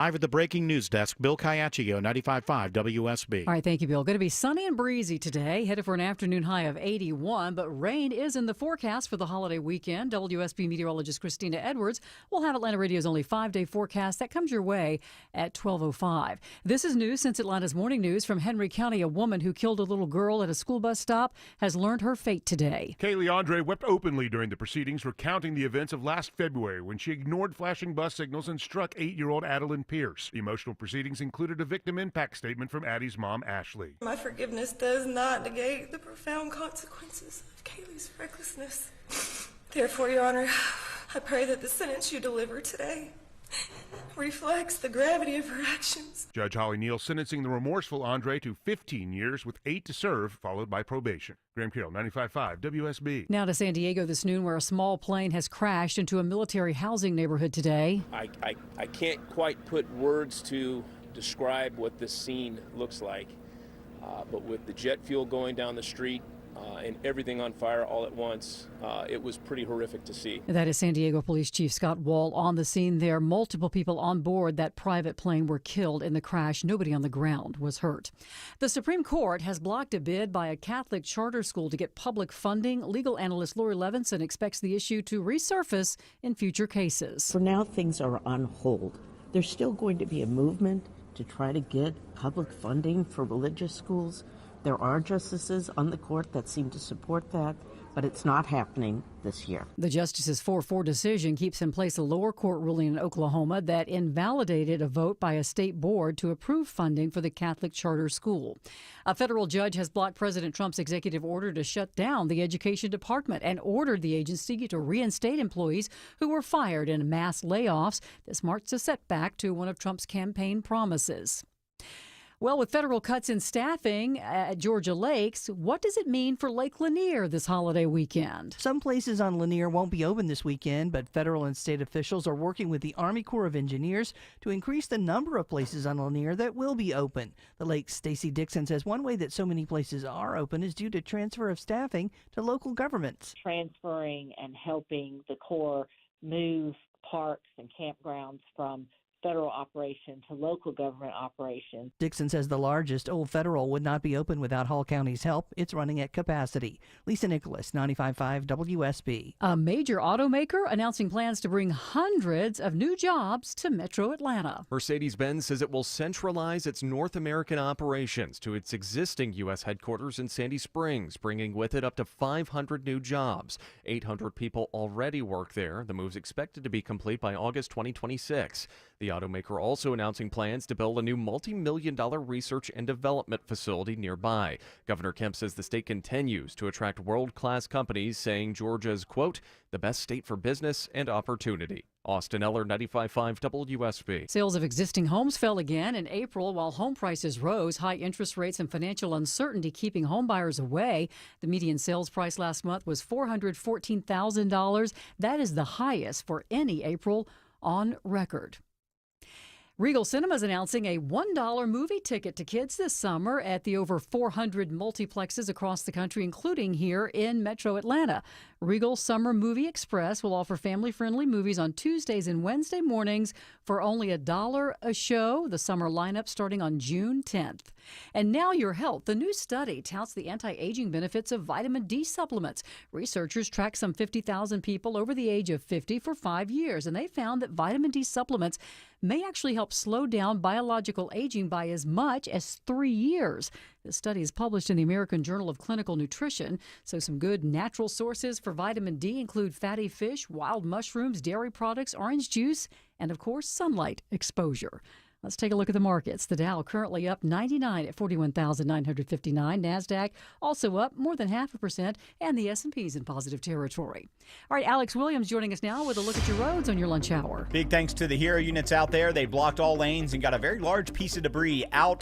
Live at the Breaking News Desk, Bill Caiaccio, 95.5 WSB. All right, thank you, Bill. Going to be sunny and breezy today, headed for an afternoon high of 81, but rain is in the forecast for the holiday weekend. WSB meteorologist Christina Edwards will have Atlanta Radio's only 5-day forecast that comes your way at 12:05. This is news since Atlanta's Morning News from Henry County. A woman who killed a little girl at a school bus stop has learned her fate today. Kaylee Andre wept openly during the proceedings, recounting the events of last February when she ignored flashing bus signals and struck 8-year-old Adeline Pierce. The emotional proceedings included a victim impact statement from Addie's mom, Ashley. My forgiveness does not negate the profound consequences of Kaylee's recklessness. Therefore, Your Honor, I pray that the sentence you deliver today reflects the gravity of her actions. Judge Holly Neal sentencing the remorseful Andre to 15 years with 8 to serve, followed by probation. Graham Carroll, 95.5 WSB. Now to San Diego this noon, where a small plane has crashed into a military housing neighborhood today. I can't quite put words to describe what this scene looks like, but with the jet fuel going down the street, and everything on fire all at once, it was pretty horrific to see. That is San Diego Police Chief Scott Wall on the scene there. Multiple people on board that private plane were killed in the crash. Nobody on the ground was hurt. The Supreme Court has blocked a bid by a Catholic charter school to get public funding. Legal analyst Lori Levinson expects the issue to resurface in future cases. For now, things are on hold. There's still going to be a movement to try to get public funding for religious schools. There are justices on the court that seem to support that, but it's not happening this year. The justices' 4-4 decision keeps in place a lower court ruling in Oklahoma that invalidated a vote by a state board to approve funding for the Catholic charter school. A federal judge has blocked President Trump's executive order to shut down the education department and ordered the agency to reinstate employees who were fired in mass layoffs. This marks a setback to one of Trump's campaign promises. Well, with federal cuts in staffing at Georgia Lakes, what does it mean for Lake Lanier this holiday weekend? Some places on Lanier won't be open this weekend, but federal and state officials are working with the Army Corps of Engineers to increase the number of places on Lanier that will be open. The lake's Stacy Dixon says one way that so many places are open is due to transfer of staffing to local governments. Transferring and helping the Corps move parks and campgrounds from federal operation to local government operation. Dixon says the largest, Old Federal, would not be open without Hall County's help. It's running at capacity. Lisa Nicholas, 95.5 WSB. A major automaker announcing plans to bring hundreds of new jobs to Metro Atlanta. Mercedes-Benz says it will centralize its North American operations to its existing U.S. headquarters in Sandy Springs, bringing with it up to 500 new jobs. 800 people already work there. The move's expected to be complete by August 2026. The automaker also announcing plans to build a new multi-million-dollar research and development facility nearby. Governor Kemp says the state continues to attract world-class companies, saying Georgia's, quote, the best state for business and opportunity. Austin Eller, 95.5 WSB. Sales of existing homes fell again in April while home prices rose. High interest rates and financial uncertainty keeping home buyers away. The median sales price last month was $414,000. That is the highest for any April on record. Regal Cinemas announcing a $1 movie ticket to kids this summer at the over 400 multiplexes across the country, including here in Metro Atlanta. Regal Summer Movie Express will offer family-friendly movies on Tuesdays and Wednesday mornings for only $1 a show. The summer lineup starting on June 10th. And Now Your Health. The new study touts the anti-aging benefits of vitamin D supplements. Researchers tracked some 50,000 people over the age of 50 for 5 years, and they found that vitamin D supplements may actually help slow down biological aging by as much as 3 years. This study is published in the American Journal of Clinical Nutrition. So some good natural sources for vitamin D include fatty fish, wild mushrooms, dairy products, orange juice, and of course, sunlight exposure. Let's take a look at the markets. The Dow currently up 99 at 41,959. NASDAQ also up more than 0.5%, and the S&P's in positive territory. All right, Alex Williams joining us now with a look at your roads on your lunch hour. Big thanks to the Hero units out there. They blocked all lanes and got a very large piece of debris off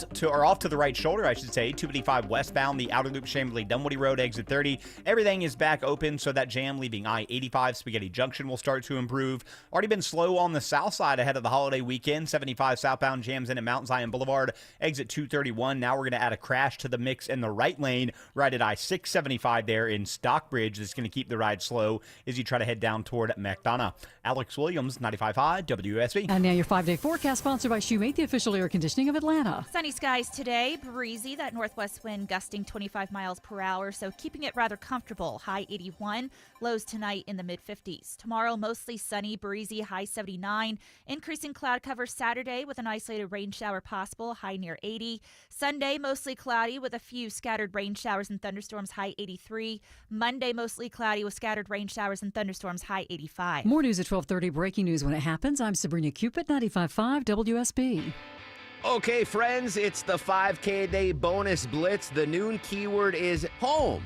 to the right shoulder, I should say. 285 westbound, the outer loop, Chamberlain Dunwoody Road, exit 30. Everything is back open, so that jam leaving I-85 Spaghetti Junction will start to improve. Already been slow on the south side ahead of the holiday weekend. 75 southbound westbound jams in at Mount Zion Boulevard, exit 231. Now we're going to add a crash to the mix in the right lane, right at I-675 there in Stockbridge. That's going to keep the ride slow as you try to head down toward McDonough. Alex Williams, 95.5 WSB. And now your 5-day forecast, sponsored by Shoemate, the official air conditioning of Atlanta. Sunny skies today, breezy, that northwest wind gusting 25 miles per hour, so keeping it rather comfortable. High 81, lows tonight in the mid-50s. Tomorrow, mostly sunny, breezy, high 79. Increasing cloud cover Saturday with an isolated rain shower possible, high near 80. Sunday, mostly cloudy with a few scattered rain showers and thunderstorms, high 83. Monday, mostly cloudy with scattered rain showers and thunderstorms, high 85. More news at 12:30, breaking news when it happens. I'm Sabrina Cupid, 95.5 WSB. Okay, friends, it's the 5K a day bonus blitz. The noon keyword is home.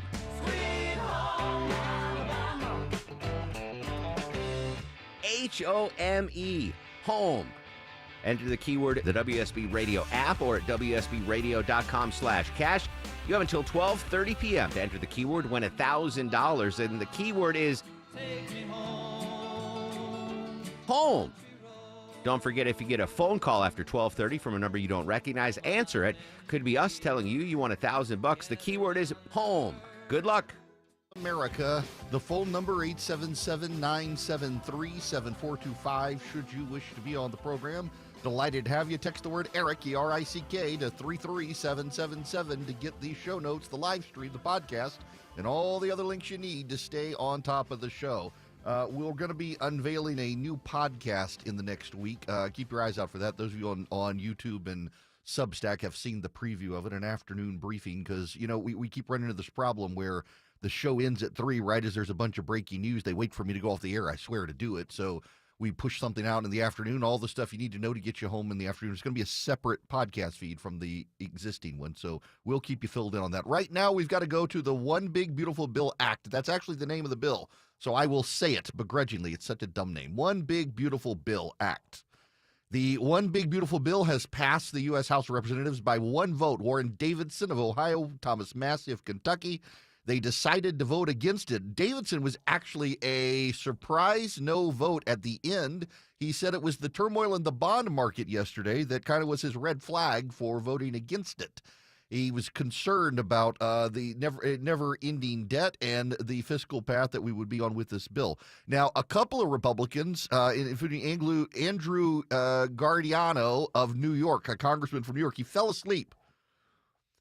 H-O-M-E, home. Enter the keyword at the WSB Radio app or at WSBRadio.com/cash. You have until 12:30 p.m. to enter the keyword, win $1,000, and the keyword is home. Don't forget, if you get a phone call after 12:30 from a number you don't recognize, answer it. Could be us telling you you want $1,000. The keyword is home. Good luck. America, the phone number 877-973-7425 should you wish to be on the program. Delighted to have you. Text the word Eric, E-R-I-C-K, to 33777 to get the show notes, the live stream, the podcast, and all the other links you need to stay on top of the show. We're going to be unveiling a new podcast in the next week. Keep your eyes out for that. Those of you on YouTube and Substack have seen the preview of it, an afternoon briefing, because, you know, we keep running into this problem where the show ends at 3 right as there's a bunch of breaking news. They wait for me to go off the air, I swear, to do it. So we push something out in the afternoon, all the stuff you need to know to get you home in the afternoon. It's going to be a separate podcast feed from the existing one, so we'll keep you filled in on that. Right now, we've got to go to the One Big Beautiful Bill Act. That's actually the name of the bill, so I will say it begrudgingly. It's such a dumb name. One Big Beautiful Bill Act. The One Big Beautiful Bill has passed the U.S. House of Representatives by one vote. Warren Davidson of Ohio, Thomas Massie of Kentucky, they decided to vote against it. Davidson was actually a surprise no vote at the end. He said it was the turmoil in the bond market yesterday that kind of was his red flag for voting against it. He was concerned about the never-ending debt and the fiscal path that we would be on with this bill. Now, a couple of Republicans, including Andrew Guardiano of New York, a congressman from New York, he fell asleep.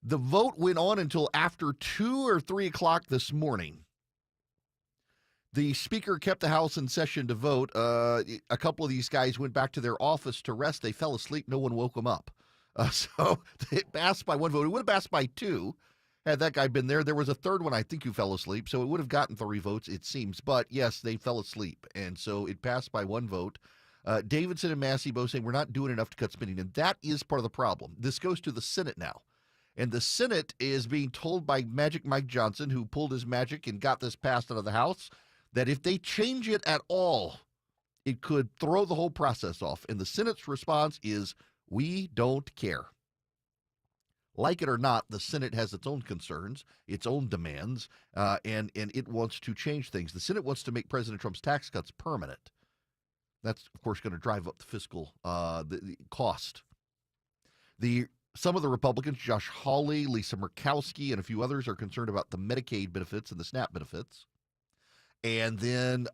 The vote went on until after 2 or 3 o'clock this morning. The speaker kept the House in session to vote. A couple of these guys went back to their office to rest. They fell asleep. No one woke them up. So it passed by one vote. It would have passed by 2 had that guy been there. There was a third one, I think, who fell asleep. So it would have gotten 3 votes, it seems. But, yes, they fell asleep. And so it passed by 1 vote. Davidson and Massie both saying we're not doing enough to cut spending. And that is part of the problem. This goes to the Senate now. And the Senate is being told by Magic Mike Johnson, who pulled his magic and got this passed out of the House, that if they change it at all, it could throw the whole process off. And the Senate's response is, we don't care. Like it or not, the Senate has its own concerns, its own demands, and it wants to change things. The Senate wants to make President Trump's tax cuts permanent. That's, of course, going to drive up the fiscal the cost. Some of the Republicans, Josh Hawley, Lisa Murkowski, and a few others are concerned about the Medicaid benefits and the SNAP benefits. And then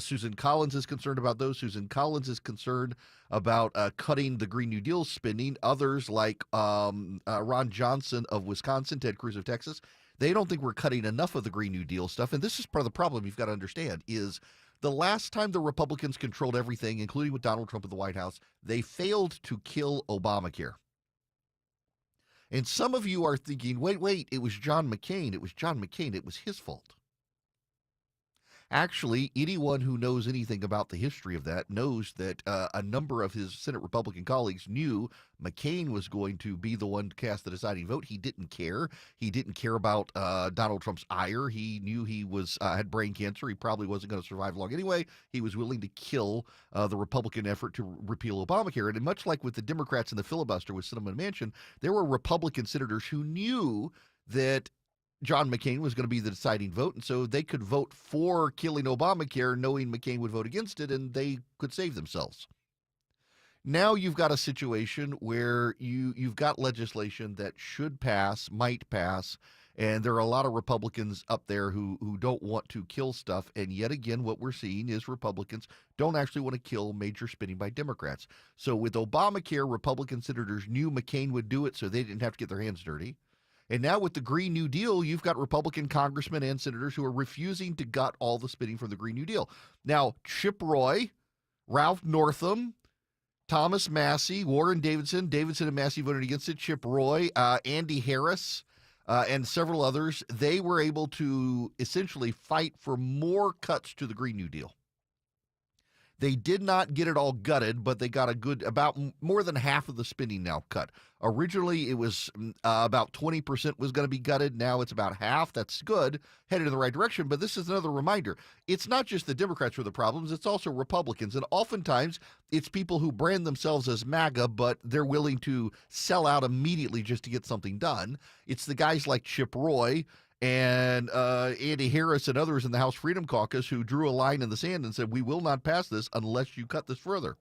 Susan Collins is concerned about those. Susan Collins is concerned about cutting the Green New Deal spending. Others, like Ron Johnson of Wisconsin, Ted Cruz of Texas, they don't think we're cutting enough of the Green New Deal stuff. And this is part of the problem you've got to understand is the last time the Republicans controlled everything, including with Donald Trump at the White House, they failed to kill Obamacare. And some of you are thinking, wait, it was John McCain. It was John McCain. It was his fault. Actually, anyone who knows anything about the history of that knows that a number of his Senate Republican colleagues knew McCain was going to be the one to cast the deciding vote. He didn't care. He didn't care about Donald Trump's ire. He knew he had brain cancer. He probably wasn't going to survive long anyway. He was willing to kill the Republican effort to repeal Obamacare. And much like with the Democrats in the filibuster with Sinema and Manchin, there were Republican senators who knew that John McCain was going to be the deciding vote, and so they could vote for killing Obamacare knowing McCain would vote against it, and they could save themselves. Now you've got a situation where you've got legislation that should pass, might pass, and there are a lot of Republicans up there who don't want to kill stuff. And yet again, what we're seeing is Republicans don't actually want to kill major spending by Democrats. So with Obamacare, Republican senators knew McCain would do it, so they didn't have to get their hands dirty. And now with the Green New Deal, you've got Republican congressmen and senators who are refusing to gut all the spending from the Green New Deal. Now, Chip Roy, Ralph Northam, Thomas Massie, Warren Davidson and Massie voted against it. Chip Roy, Andy Harris, and several others, they were able to essentially fight for more cuts to the Green New Deal. They did not get it all gutted, but they got about more than half of the spending now cut. Originally, it was about 20% was going to be gutted. Now it's about half. That's good, headed in the right direction. But this is another reminder. It's not just the Democrats who are the problems. It's also Republicans. And oftentimes, it's people who brand themselves as MAGA, but they're willing to sell out immediately just to get something done. It's the guys like Chip Roy and Andy Harris and others in the House Freedom Caucus who drew a line in the sand and said, we will not pass this unless you cut this further.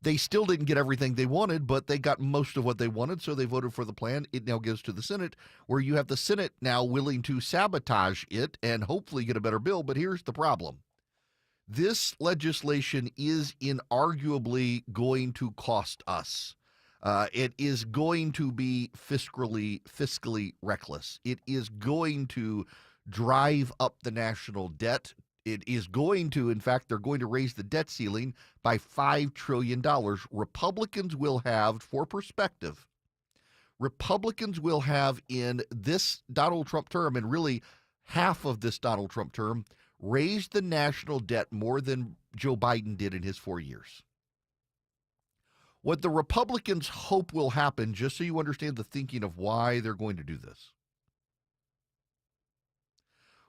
They still didn't get everything they wanted, but they got most of what they wanted, so they voted for the plan. It now goes to the Senate, where you have the Senate now willing to sabotage it and hopefully get a better bill. But here's the problem. This legislation is inarguably going to cost us. It is going to be fiscally reckless. It is going to drive up the national debt. It is going to, in fact, they're going to raise the debt ceiling by $5 trillion. Republicans will have, for perspective, Republicans will have in this Donald Trump term, and really half of this Donald Trump term, raised the national debt more than Joe Biden did in his 4 years. What the Republicans hope will happen, just so you understand the thinking of why they're going to do this,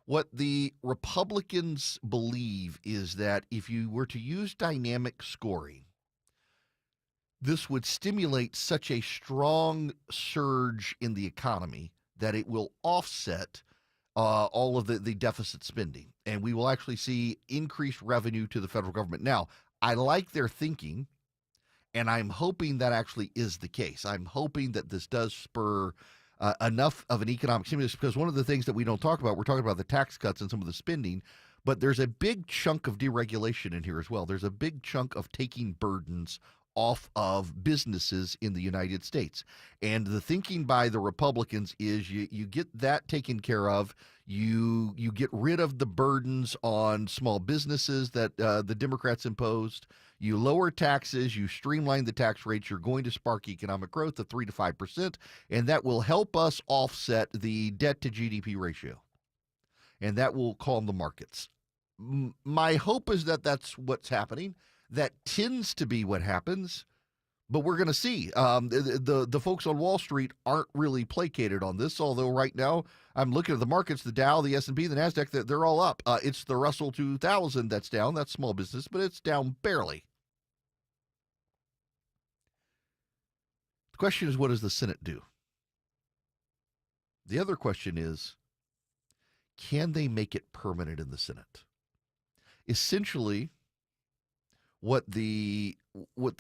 what the Republicans believe is that if you were to use dynamic scoring, this would stimulate such a strong surge in the economy that it will offset all of the deficit spending. And we will actually see increased revenue to the federal government. Now, I like their thinking, and I'm hoping that actually is the case. I'm hoping that this does spur enough of an economic stimulus, because one of the things that we don't talk about, we're talking about the tax cuts and some of the spending, but there's a big chunk of deregulation in here as well. There's a big chunk of taking burdens off of businesses in the United States. And the thinking by the Republicans is you get that taken care of. You get rid of the burdens on small businesses that the Democrats imposed. You lower taxes, you streamline the tax rates, you're going to spark economic growth of 3 to 5%, and that will help us offset the debt to GDP ratio. And that will calm the markets. My hope is that that's what's happening. That tends to be what happens, but we're going to see. The folks on Wall Street aren't really placated on this, although right now I'm looking at the markets, the Dow, the S&P, the NASDAQ, they're all up. It's the Russell 2000 that's down. That's small business, but it's down barely. The question is, what does the Senate do? The other question is, can they make it permanent in the Senate? Essentially, what the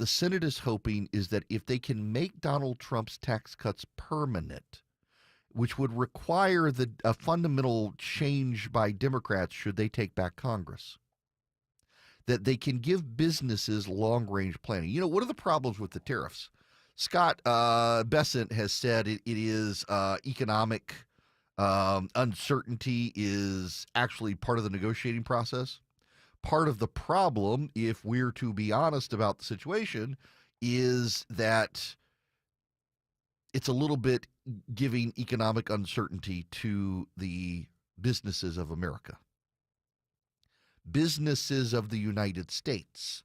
Senate is hoping is that if they can make Donald Trump's tax cuts permanent, which would require a fundamental change by Democrats should they take back Congress, that they can give businesses long-range planning. You know, what are the problems with the tariffs? Scott Bessent has said it is economic uncertainty is actually part of the negotiating process. Part of the problem, if we're to be honest about the situation, is that it's a little bit giving economic uncertainty to the businesses of America. Businesses of the United States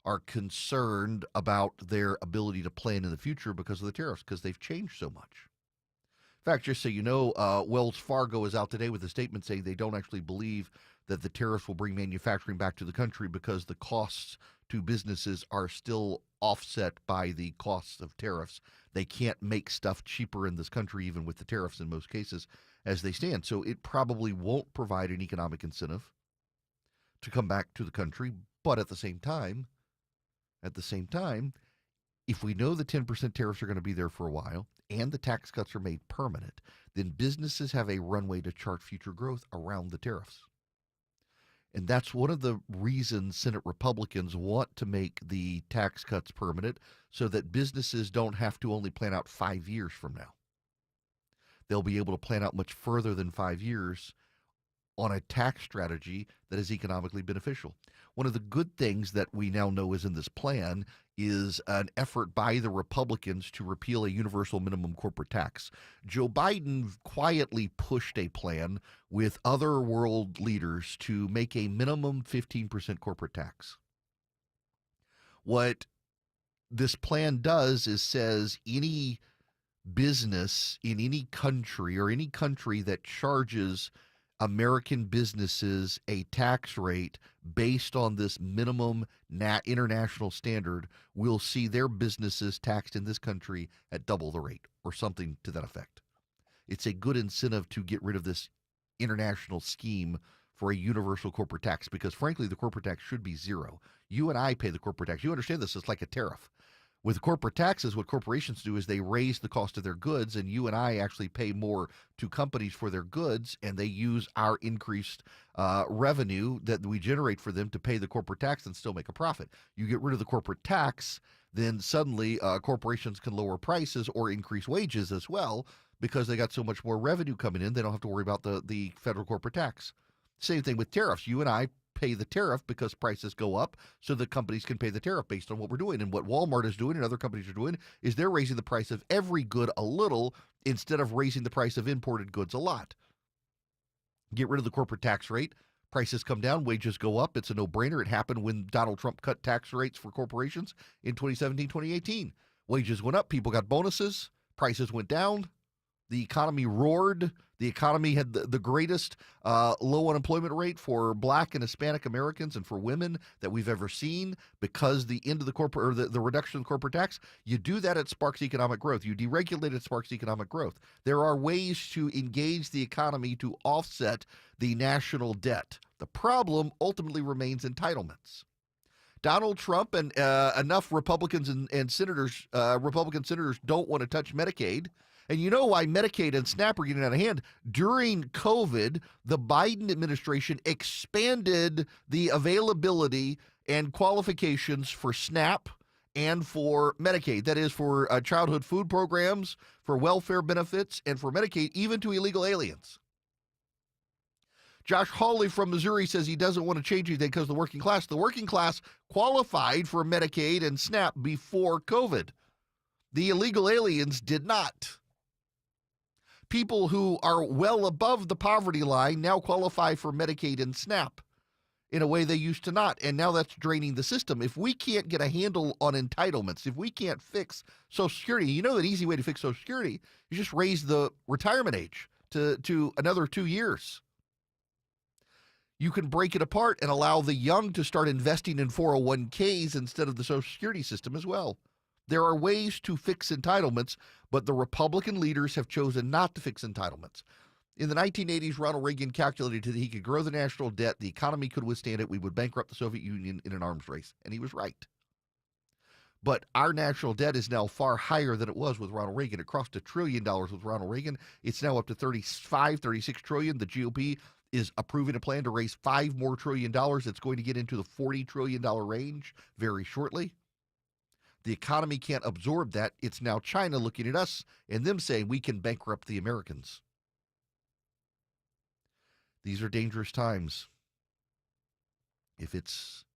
are concerned about their ability to plan in the future because of the tariffs, because they've changed so much. In fact, just so you know, Wells Fargo is out today with a statement saying they don't actually believe that the tariffs will bring manufacturing back to the country because the costs to businesses are still offset by the costs of tariffs. They can't make stuff cheaper in this country, even with the tariffs in most cases, as they stand. So it probably won't provide an economic incentive to come back to the country, but at the same time, At the same time, if we know the 10% tariffs are going to be there for a while and the tax cuts are made permanent, then businesses have a runway to chart future growth around the tariffs. And that's one of the reasons Senate Republicans want to make the tax cuts permanent, so that businesses don't have to only plan out 5 years from now. They'll be able to plan out much further than 5 years on a tax strategy that is economically beneficial. One of the good things that we now know is in this plan is an effort by the Republicans to repeal a universal minimum corporate tax. Joe Biden quietly pushed a plan with other world leaders to make a minimum 15% corporate tax. What this plan does is says any business in any country, or any country that charges American businesses a tax rate based on this minimum international standard, will see their businesses taxed in this country at double the rate, or something to that effect. It's a good incentive to get rid of this international scheme for a universal corporate tax, because frankly, the corporate tax should be zero. You and I pay the corporate tax. You understand this? It's like a tariff. With corporate taxes, what corporations do is they raise the cost of their goods, and you and I actually pay more to companies for their goods, and they use our increased revenue that we generate for them to pay the corporate tax and still make a profit. You get rid of the corporate tax, then suddenly corporations can lower prices or increase wages as well, because they got so much more revenue coming in. They don't have to worry about the federal corporate tax. Same thing with tariffs. You and I pay the tariff because prices go up, so the companies can pay the tariff based on what we're doing. And what Walmart is doing and other companies are doing is they're raising the price of every good a little instead of raising the price of imported goods a lot. Get rid of the corporate tax rate. Prices come down, wages go up. It's a no-brainer. It happened when Donald Trump cut tax rates for corporations in 2017, 2018. Wages went up, people got bonuses, prices went down, the economy roared. The economy had the greatest low unemployment rate for Black and Hispanic Americans and for women that we've ever seen, because the end of the corporate, or the reduction in corporate tax. You do that, it sparks economic growth. You deregulate, it sparks economic growth. There are ways to engage the economy to offset the national debt. The problem ultimately remains entitlements. Donald Trump and enough Republicans and senators, Republican senators, don't want to touch Medicaid. And you know why Medicaid and SNAP are getting out of hand? During COVID, the Biden administration expanded the availability and qualifications for SNAP and for Medicaid. That is, for childhood food programs, for welfare benefits, and for Medicaid, even to illegal aliens. Josh Hawley from Missouri says he doesn't want to change anything because the working class qualified for Medicaid and SNAP before COVID. The illegal aliens did not. People who are well above the poverty line now qualify for Medicaid and SNAP in a way they used to not, and now that's draining the system. If we can't get a handle on entitlements, if we can't fix Social Security, you know, an easy way to fix Social Security, you just raise the retirement age to another 2 years. You can break it apart and allow the young to start investing in 401ks instead of the Social Security system as well. There are ways to fix entitlements, but the Republican leaders have chosen not to fix entitlements. In the 1980s, Ronald Reagan calculated that he could grow the national debt, the economy could withstand it, we would bankrupt the Soviet Union in an arms race, and he was right. But our national debt is now far higher than it was with Ronald Reagan. It crossed $1 trillion with Ronald Reagan. It's now up to 36 trillion. The GOP is approving a plan to raise $5 more trillion. It's going to get into the $40 trillion range very shortly. The economy can't absorb that. It's now China looking at us and them saying we can bankrupt the Americans. These are dangerous times. If it's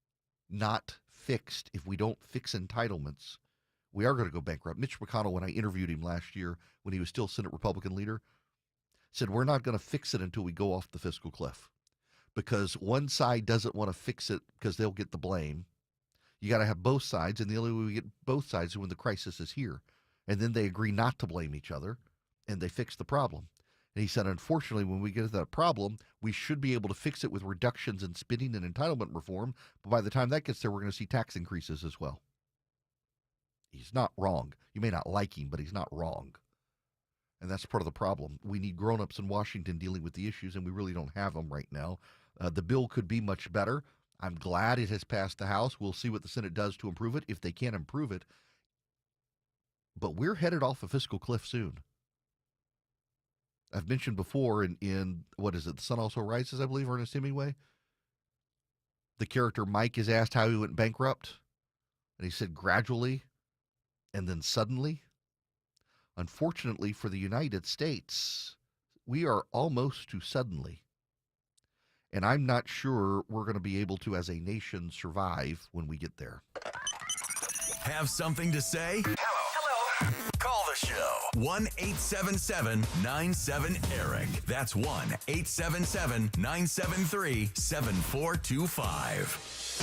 not fixed, if we don't fix entitlements, we are going to go bankrupt. Mitch McConnell, when I interviewed him last year, when he was still Senate Republican leader, said we're not going to fix it until we go off the fiscal cliff, because one side doesn't want to fix it because they'll get the blame. You got to have both sides, and the only way we get both sides is when the crisis is here. And then they agree not to blame each other, and they fix the problem. And he said, unfortunately, when we get to that problem, we should be able to fix it with reductions in spending and entitlement reform. But by the time that gets there, we're going to see tax increases as well. He's not wrong. You may not like him, but he's not wrong. And that's part of the problem. We need grown-ups in Washington dealing with the issues, and we really don't have them right now. The bill could be much better. I'm glad it has passed the House. We'll see what the Senate does to improve it, if they can improve it. But we're headed off a fiscal cliff soon. I've mentioned before in what is it, The Sun Also Rises, I believe, Ernest Hemingway. The character Mike is asked how he went bankrupt, and he said gradually and then suddenly. Unfortunately for the United States, we are almost to suddenly. And I'm not sure we're going to be able to, as a nation, survive when we get there. Have something to say? Hello. Call the show. 1-877-97-ERIC. That's 1-877-973-7425.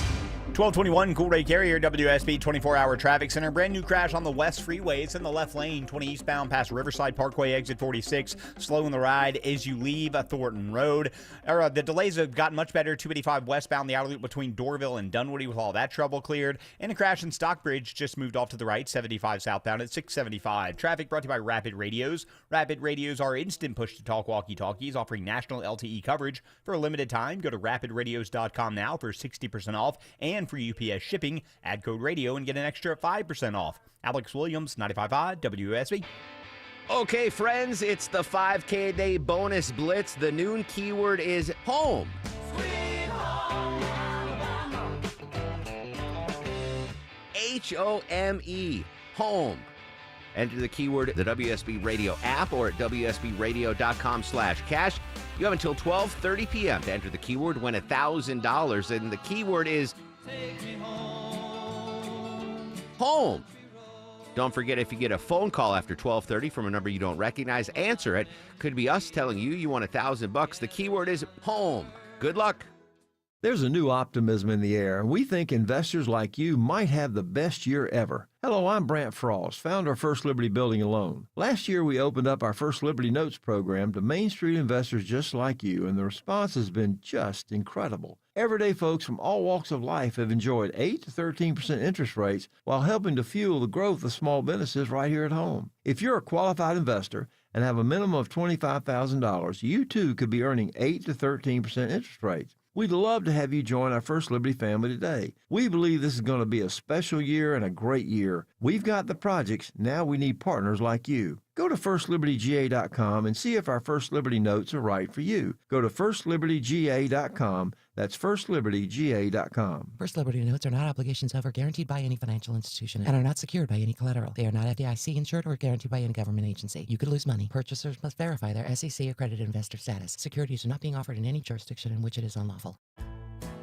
1221 Cool Ray Carrier, WSB 24-hour traffic center. Brand new crash on the West Freeway. It's in the left lane, 20 eastbound past Riverside Parkway, exit 46. Slowing the ride as you leave Thornton Road. The delays have gotten much better. 285 westbound, the outer loop between Dorville and Dunwoody with all that trouble cleared. And a crash in Stockbridge just moved off to the right, 75 southbound at 675. Traffic brought to you by Rapid Radios. Rapid Radios are instant push-to-talk walkie-talkies offering national LTE coverage for a limited time. Go to rapidradios.com now for 60% off and for UPS shipping. Add code radio and get an extra 5% off. Alex Williams, 95.5 WSB. Okay, friends, it's the 5K a day bonus blitz. The noon keyword is home. H-O-M-E, home. Enter the keyword the WSB Radio app or at WSBradio.com/cash. You have until 12:30 p.m. to enter the keyword, win $1,000, and the keyword is home. Don't forget, if you get a phone call after 12:30 from a number you don't recognize, answer it. Could be us telling you you want $1,000. The keyword is home. Good luck. There's a new optimism in the air, and we think investors like you might have the best year ever. Hello, I'm Brant Frost, founder of First Liberty Building and Loan. Last year, we opened up our First Liberty Notes program to Main Street investors just like you, and the response has been just incredible. Everyday folks from all walks of life have enjoyed 8 to 13% interest rates while helping to fuel the growth of small businesses right here at home. If you're a qualified investor and have a minimum of $25,000, you too could be earning 8 to 13% interest rates. We'd love to have you join our First Liberty family today. We believe this is going to be a special year and a great year. We've got the projects. Now we need partners like you. Go to FirstLibertyGA.com and see if our First Liberty notes are right for you. Go to FirstLibertyGA.com. That's FirstLibertyGA.com. First Liberty notes are not obligations of or guaranteed by any financial institution and are not secured by any collateral. They are not FDIC insured or guaranteed by any government agency. You could lose money. Purchasers must verify their SEC accredited investor status. Securities are not being offered in any jurisdiction in which it is unlawful.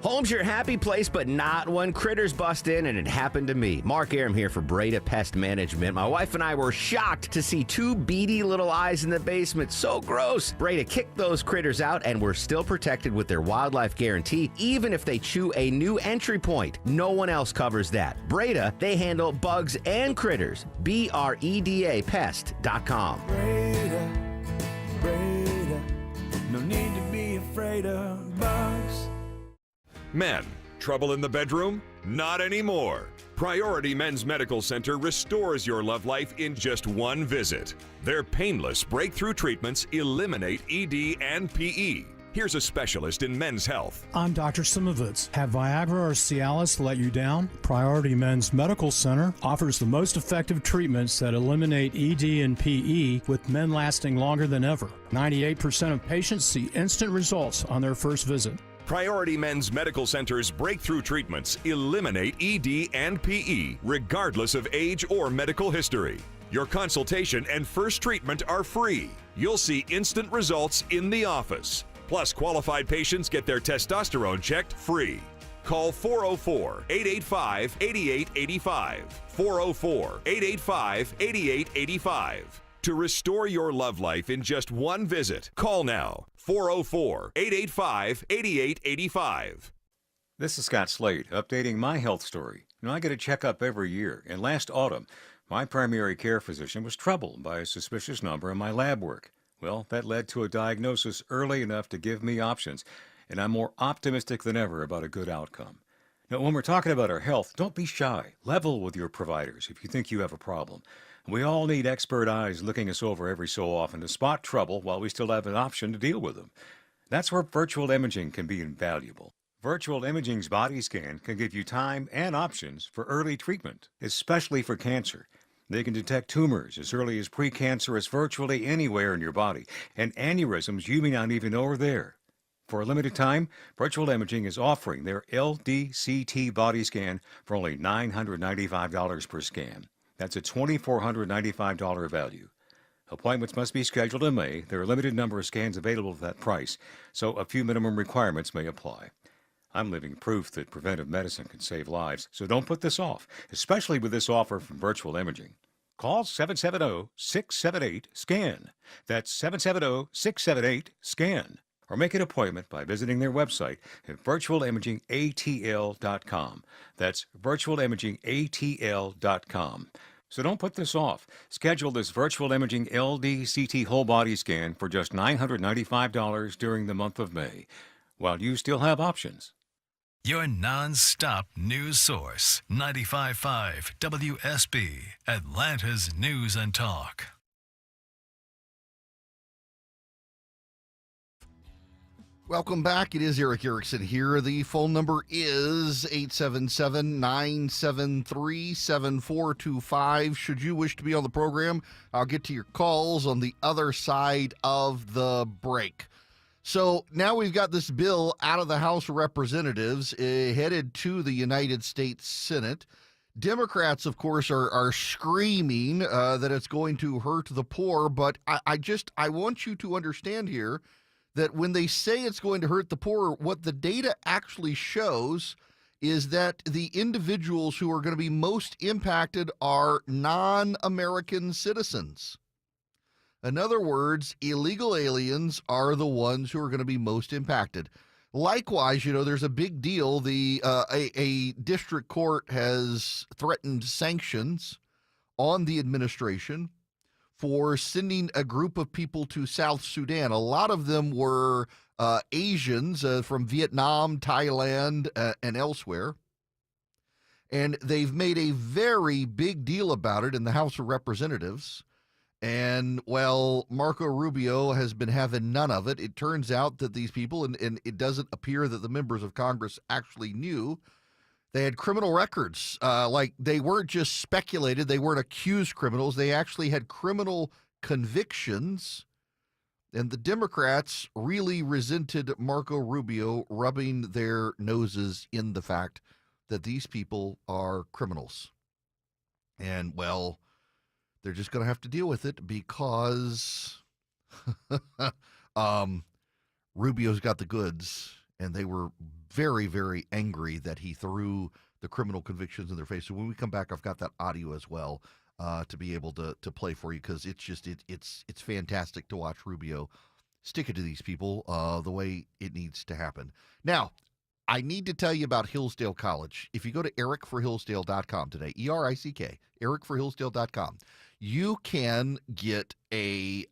Home's your happy place, but not when critters bust in, and it happened to me. Mark Aram here for Breda Pest Management. My wife and I were shocked to see 2 beady little eyes in the basement. So gross. Breda kicked those critters out, and we're still protected with their wildlife guarantee, even if they chew a new entry point. No one else covers that. Breda, they handle bugs and critters. BREDA Pest.com. Breda, no need to be afraid of bugs. Men, trouble in the bedroom? Not anymore. Priority Men's Medical Center restores your love life in just one visit. Their painless breakthrough treatments eliminate ED and PE. Here's a specialist in men's health. I'm Dr. Simovitz. Have Viagra or Cialis let you down? Priority Men's Medical Center offers the most effective treatments that eliminate ED and PE, with men lasting longer than ever. 98% of patients see instant results on their first visit. Priority Men's Medical Center's breakthrough treatments eliminate ED and PE, regardless of age or medical history. Your consultation and first treatment are free. You'll see instant results in the office. Plus, qualified patients get their testosterone checked free. Call 404-885-8885. 404-885-8885. To restore your love life in just one visit, call now. 404-885-8885. This is Scott Slade, updating my health story. I get a checkup every year, and last autumn, my primary care physician was troubled by a suspicious number in my lab work. Well, that led to a diagnosis early enough to give me options, and I'm more optimistic than ever about a good outcome. Now, when we're talking about our health, don't be shy. Level with your providers if you think you have a problem. We all need expert eyes looking us over every so often to spot trouble while we still have an option to deal with them. That's where virtual imaging can be invaluable. Virtual Imaging's body scan can give you time and options for early treatment, especially for cancer. They can detect tumors as early as precancerous virtually anywhere in your body, and aneurysms you may not even know are there. For a limited time, Virtual Imaging is offering their LDCT body scan for only $995 per scan. That's a $2,495 value. Appointments must be scheduled in May. There are a limited number of scans available at that price, so a few minimum requirements may apply. I'm living proof that preventive medicine can save lives, so don't put this off, especially with this offer from Virtual Imaging. Call 770-678-SCAN. That's 770-678-SCAN. Or make an appointment by visiting their website at virtualimagingatl.com. That's virtualimagingatl.com. So don't put this off. Schedule this Virtual Imaging LDCT whole body scan for just $995 during the month of May, while you still have options. Your non-stop news source, 95.5 WSB, Atlanta's News and Talk. Welcome back. It is Eric Erickson here. The phone number is 877-973-7425. Should you wish to be on the program, I'll get to your calls on the other side of the break. So now we've got this bill out of the House of Representatives headed to the United States Senate. Democrats, of course, are screaming that it's going to hurt the poor, but I want you to understand here that when they say it's going to hurt the poor, what the data actually shows is that the individuals who are going to be most impacted are non-American citizens. In other words, illegal aliens are the ones who are going to be most impacted. Likewise, there's a big deal. A district court has threatened sanctions on the administration for sending a group of people to South Sudan. A lot of them were Asians from Vietnam, Thailand, and elsewhere. And they've made a very big deal about it in the House of Representatives. And, well, Marco Rubio has been having none of it. It turns out that these people, and it doesn't appear that the members of Congress actually knew, they had criminal records. Like, they weren't just speculated. They weren't accused criminals. They actually had criminal convictions. And the Democrats really resented Marco Rubio rubbing their noses in the fact that these people are criminals. And, well, they're just going to have to deal with it because Rubio's got the goods. And they were very, very angry that he threw the criminal convictions in their face. So when we come back, I've got that audio as well to be able to play for you, because it's fantastic to watch Rubio stick it to these people the way it needs to happen. Now, I need to tell you about Hillsdale College. If you go to ericforhillsdale.com today, ERICK, ericforhillsdale.com, you can get a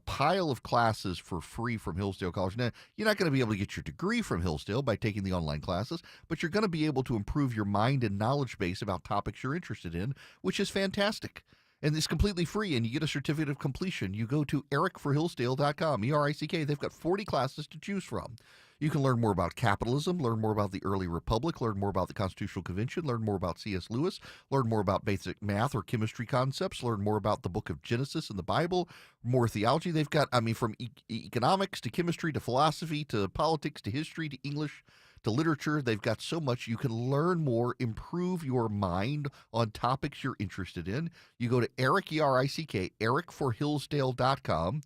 pile of classes for free from Hillsdale College. Now, you're not going to be able to get your degree from Hillsdale by taking the online classes, but you're going to be able to improve your mind and knowledge base about topics you're interested in, which is fantastic. And it's completely free, and you get a certificate of completion. You go to ericforhillsdale.com, ERICK. They've got 40 classes to choose from. You can learn more about capitalism, learn more about the early republic, learn more about the Constitutional Convention, learn more about C.S. Lewis, learn more about basic math or chemistry concepts, learn more about the book of Genesis and the Bible, more theology. They've got, from economics to chemistry to philosophy to politics to history to English to literature. They've got so much. You can learn more, improve your mind on topics you're interested in. You go to Eric, ERICK, ericforhillsdale.com.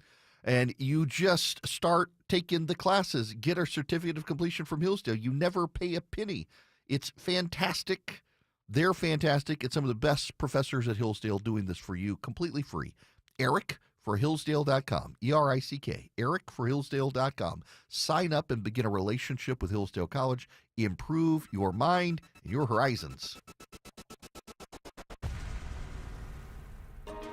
And you just start taking the classes, get a certificate of completion from Hillsdale. You never pay a penny. It's fantastic. They're fantastic. It's some of the best professors at Hillsdale doing this for you completely free. ericforhillsdale.com, ERICK, ericforhillsdale.com. Sign up and begin a relationship with Hillsdale College. Improve your mind and your horizons.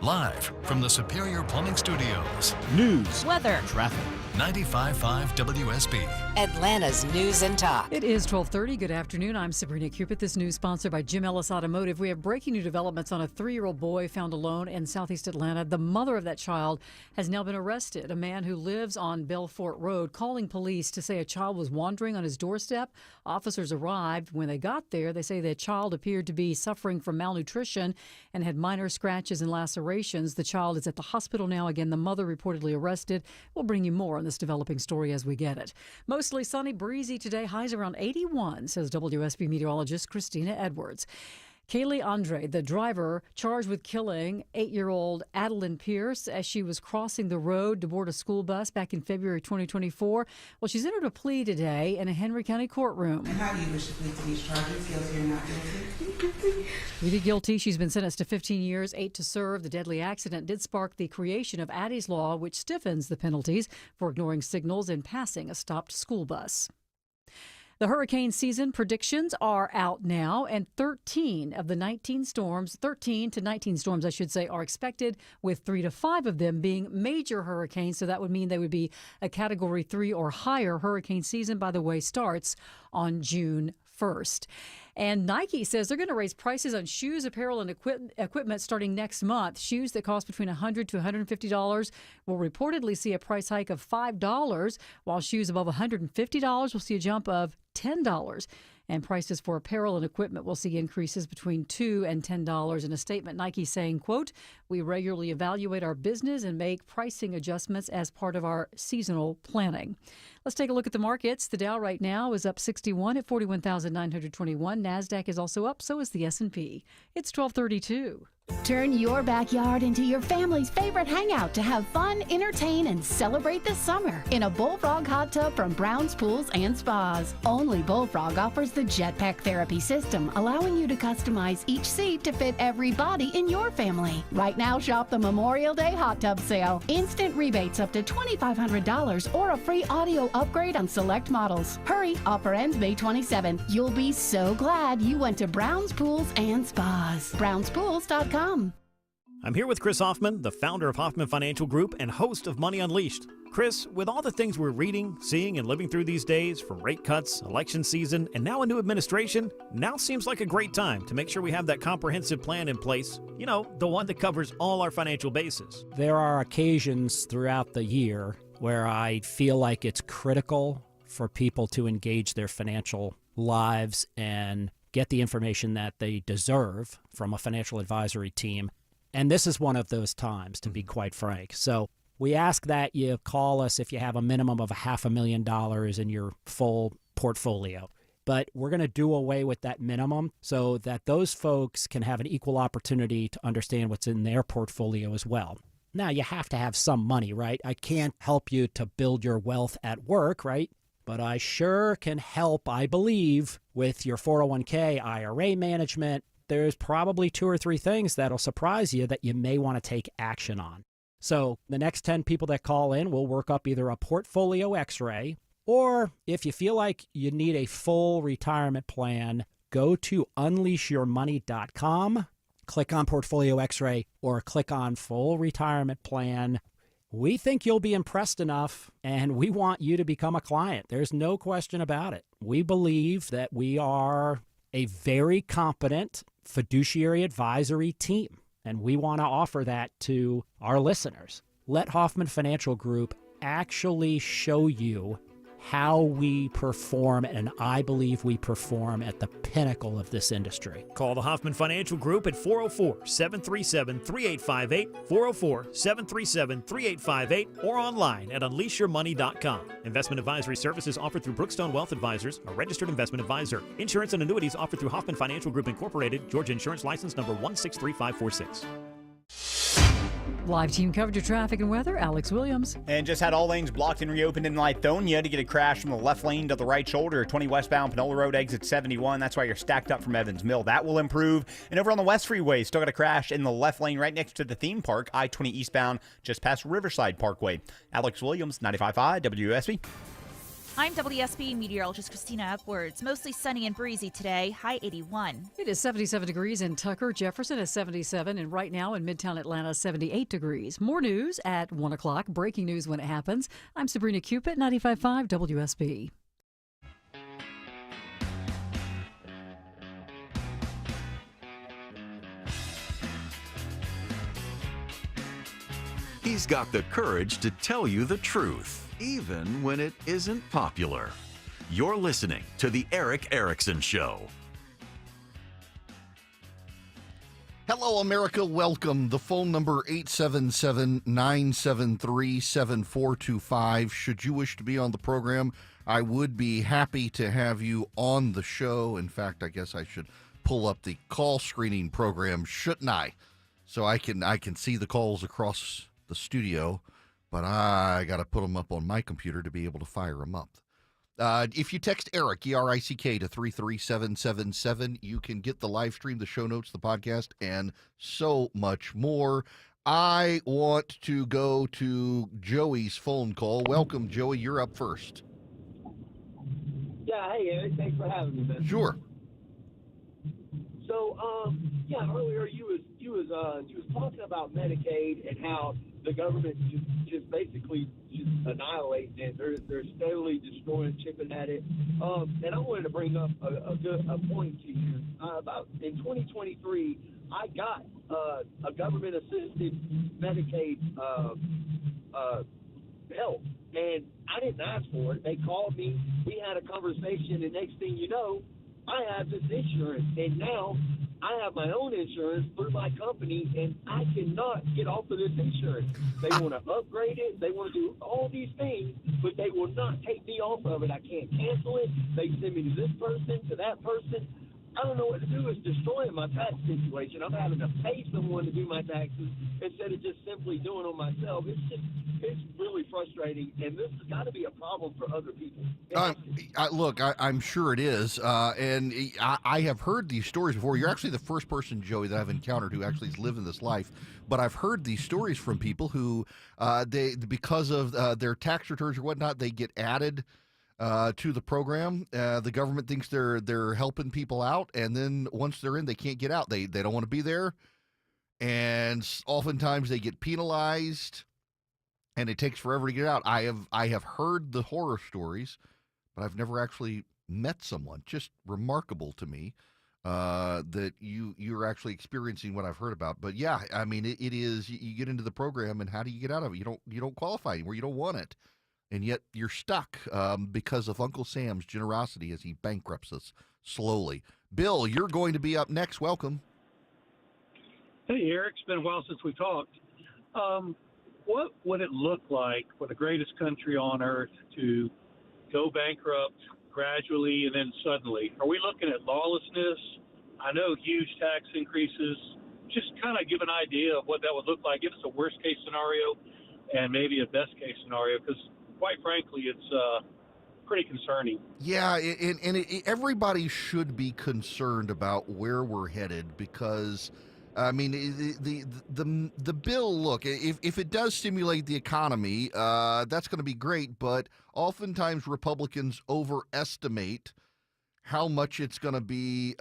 Live from the Superior Plumbing Studios. News, weather, traffic, 95.5 WSB. Atlanta's News and Talk. It is 12:30. Good afternoon. I'm Sabrina Cupid. This news sponsored by Jim Ellis Automotive. We have breaking new developments on a 3-year-old boy found alone in southeast Atlanta. The mother of that child has now been arrested. A man who lives on Belfort Road calling police to say a child was wandering on his doorstep. Officers arrived. When they got there, they say the child appeared to be suffering from malnutrition and had minor scratches and lacerations. The child is at the hospital now. Again, the mother reportedly arrested. We'll bring you more on this developing story as we get it. Mostly sunny, breezy today. Highs around 81, says WSB meteorologist Christina Edwards. Kaylee Andre, the driver charged with killing 8-year-old Adeline Pierce as she was crossing the road to board a school bus back in February 2024. Well, she's entered a plea today in a Henry County courtroom. And how do you wish to plead to these charges, guilty or not guilty? Pleaded guilty. She's been sentenced to 15 years, 8 to serve. The deadly accident did spark the creation of Addie's Law, which stiffens the penalties for ignoring signals and passing a stopped school bus. The hurricane season predictions are out now, and 13 to 19 storms, I should say, are expected, with 3 to 5 of them being major hurricanes. So that would mean they would be a Category 3 or higher. Hurricane season, by the way, starts on June 1st. And Nike says they're going to raise prices on shoes, apparel, and equipment starting next month. Shoes that cost between $100 to $150 will reportedly see a price hike of $5, while shoes above $150 will see a jump of $10. And prices for apparel and equipment will see increases between $2 and $10. In a statement, Nike saying, quote, "We regularly evaluate our business and make pricing adjustments as part of our seasonal planning." Let's take a look at the markets. The Dow right now is up 61 at 41,921. NASDAQ is also up, so is the S&P. It's 12:32. Turn your backyard into your family's favorite hangout to have fun, entertain, and celebrate the summer in a Bullfrog hot tub from Brown's Pools and Spas. Only Bullfrog offers the Jetpack Therapy system, allowing you to customize each seat to fit every body in your family. Right now, shop the Memorial Day hot tub sale. Instant rebates up to $2,500 or a free audio upgrade on select models. Hurry, offer ends May 27. You'll be so glad you went to Brown's Pools and Spas. BrownsPools.com. I'm here with Chris Hoffman, the founder of Hoffman Financial Group and host of Money Unleashed. Chris, with all the things we're reading, seeing, and living through these days, from rate cuts, election season, and now a new administration, now seems like a great time to make sure we have that comprehensive plan in place. You know, the one that covers all our financial bases. There are occasions throughout the year where I feel like it's critical for people to engage their financial lives and get the information that they deserve from a financial advisory team. And this is one of those times, to be quite frank. So we ask that you call us if you have a minimum of $500,000 in your full portfolio. But we're going to do away with that minimum so that those folks can have an equal opportunity to understand what's in their portfolio as well. Now, you have to have some money, right? I can't help you to build your wealth at work, right? But I sure can help, I believe, with your 401k, IRA management. There's probably 2 or 3 things that'll surprise you that you may want to take action on. So the next 10 people that call in, we'll work up either a portfolio x-ray, or if you feel like you need a full retirement plan, go to unleashyourmoney.com, click on portfolio x-ray, or click on full retirement plan. We think you'll be impressed enough, and we want you to become a client. There's no question about it. We believe that we are a very competent fiduciary advisory team, and we want to offer that to our listeners. Let Hoffman Financial Group actually show you how we perform, and I believe we perform at the pinnacle of this industry. Call the Hoffman Financial Group at 404-737-3858, 404-737-3858, or online at unleashyourmoney.com. Investment advisory services offered through Brookstone Wealth Advisors, a registered investment advisor. Insurance and annuities offered through Hoffman Financial Group Incorporated, Georgia Insurance License number 163546. Live team coverage of traffic and weather, Alex Williams. And just had all lanes blocked and reopened in Lithonia to get a crash from the left lane to the right shoulder. 20 westbound, Panola Road, exit 71. That's why you're stacked up from Evans Mill. That will improve. And over on the West Freeway, still got a crash in the left lane right next to the theme park, I-20 eastbound, just past Riverside Parkway. Alex Williams, 95.5 WSB. I'm WSB meteorologist Christina Upwards. Mostly sunny and breezy today, high 81. It is 77 degrees in Tucker. Jefferson is 77, and right now in Midtown Atlanta, 78 degrees. More news at 1 o'clock. Breaking news when it happens. I'm Sabrina Cupid, 95.5 WSB. He's got the courage to tell you the truth, even when it isn't popular. You're listening to The Erick Erickson Show. Hello, America. Welcome. The phone number 877-973-7425. Should you wish to be on the program, I would be happy to have you on the show. In fact, I guess I should pull up the call screening program, shouldn't I? So I can see the calls across the studio, but I got to put them up on my computer to be able to fire them up. If you text Erick, E-R-I-C-K, to 33777, you can get the live stream, the show notes, the podcast, and so much more. I want to go to Joey's phone call. Welcome, Joey. You're up first. Yeah, hey, Eric. Thanks for having me, man. Sure. So, earlier you was talking about Medicaid and how the government just basically just annihilating it. They're steadily destroying, chipping at it. And I wanted to bring up a point to you. About in 2023, I got a government-assisted Medicaid help, and I didn't ask for it. They called me. We had a conversation, and next thing you know, I have this insurance, and now I have my own insurance through my company, and I cannot get off of this insurance. They want to upgrade it. They want to do all these things, but they will not take me off of it. I can't cancel it. They send me to this person, to that person. I don't know what to do. It's destroying my tax situation. I'm having to pay someone to do my taxes instead of just simply doing them myself. It's really frustrating, and this has got to be a problem for other people. Look, I'm sure it is, and I have heard these stories before. You're actually the first person, Joey, that I've encountered who actually is living this life. But I've heard these stories from people who, because of their tax returns or whatnot, they get added to the program. The government thinks they're helping people out, and then once they're in, they can't get out. They don't want to be there, and oftentimes they get penalized, and it takes forever to get out. I have heard the horror stories, but I've never actually met someone. Just remarkable to me that you're actually experiencing what I've heard about. But yeah, I mean, it is. You get into the program, and how do you get out of it? You don't qualify anymore. You don't want it. And yet you're stuck because of Uncle Sam's generosity as he bankrupts us slowly. Bill, you're going to be up next. Welcome. Hey, Eric. It's been a while since we talked. What would it look like for the greatest country on earth to go bankrupt gradually and then suddenly? Are we looking at lawlessness? I know huge tax increases. Just kind of give an idea of what that would look like. Give us a worst-case scenario and maybe a best-case scenario, because quite frankly, it's pretty concerning. Yeah, and everybody should be concerned about where we're headed because, I mean, the bill, look, if it does stimulate the economy, that's going to be great, but oftentimes Republicans overestimate how much it's going to be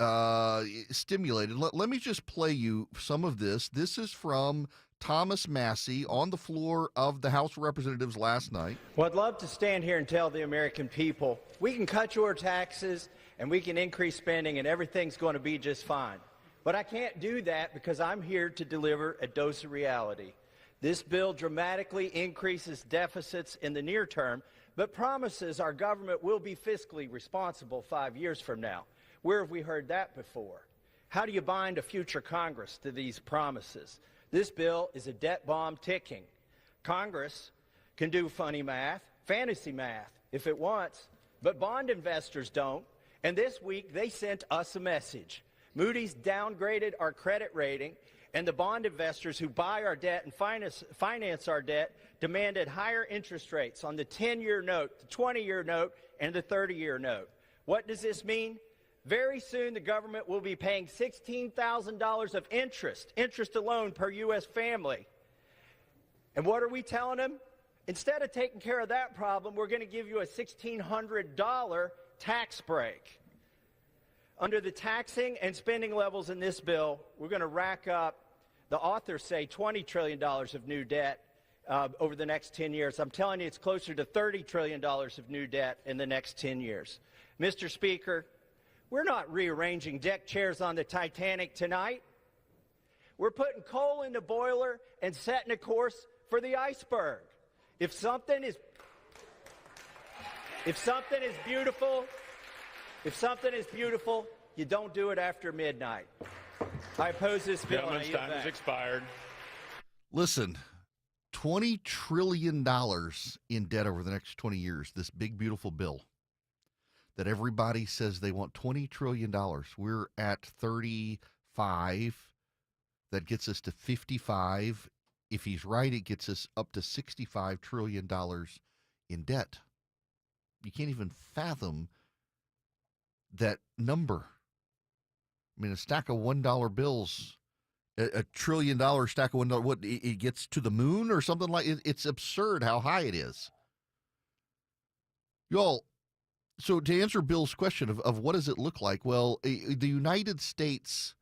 stimulated. Let me just play you some of this. This is from Thomas Massie on the floor of the House of Representatives last night. Well, I'd love to stand here and tell the American people, we can cut your taxes and we can increase spending and everything's going to be just fine. But I can't do that because I'm here to deliver a dose of reality. This bill dramatically increases deficits in the near term, but promises our government will be fiscally responsible 5 years from now. Where have we heard that before? How do you bind a future Congress to these promises? This bill is a debt bomb ticking. Congress can do funny math, fantasy math, if it wants, but bond investors don't. And this week, they sent us a message. Moody's downgraded our credit rating, and the bond investors who buy our debt and finance our debt demanded higher interest rates on the 10-year note, the 20-year note, and the 30-year note. What does this mean? Very soon, the government will be paying $16,000 of interest alone per U.S. family. And what are we telling them? Instead of taking care of that problem, we're going to give you a $1,600 tax break. Under the taxing and spending levels in this bill, we're going to rack up, the authors say, $20 trillion of new debt over the next 10 years. I'm telling you, it's closer to $30 trillion of new debt in the next 10 years. Mr. Speaker, we're not rearranging deck chairs on the Titanic tonight. We're putting coal in the boiler and setting a course for the iceberg. If something is beautiful, you don't do it after midnight. I oppose this bill. Gentleman's time has expired. Listen, $20 trillion in debt over the next 20 years, this big, beautiful bill that everybody says they want $20 trillion. We're at 35. That gets us to 55. If he's right, it gets us up to $65 trillion in debt. You can't even fathom that number. I mean, a stack of $1 bills, a $1 trillion stack of $1, what, it gets to the moon or something like it? It's absurd how high it is. Y'all, so to answer Bill's question of what does it look like? Well, the United States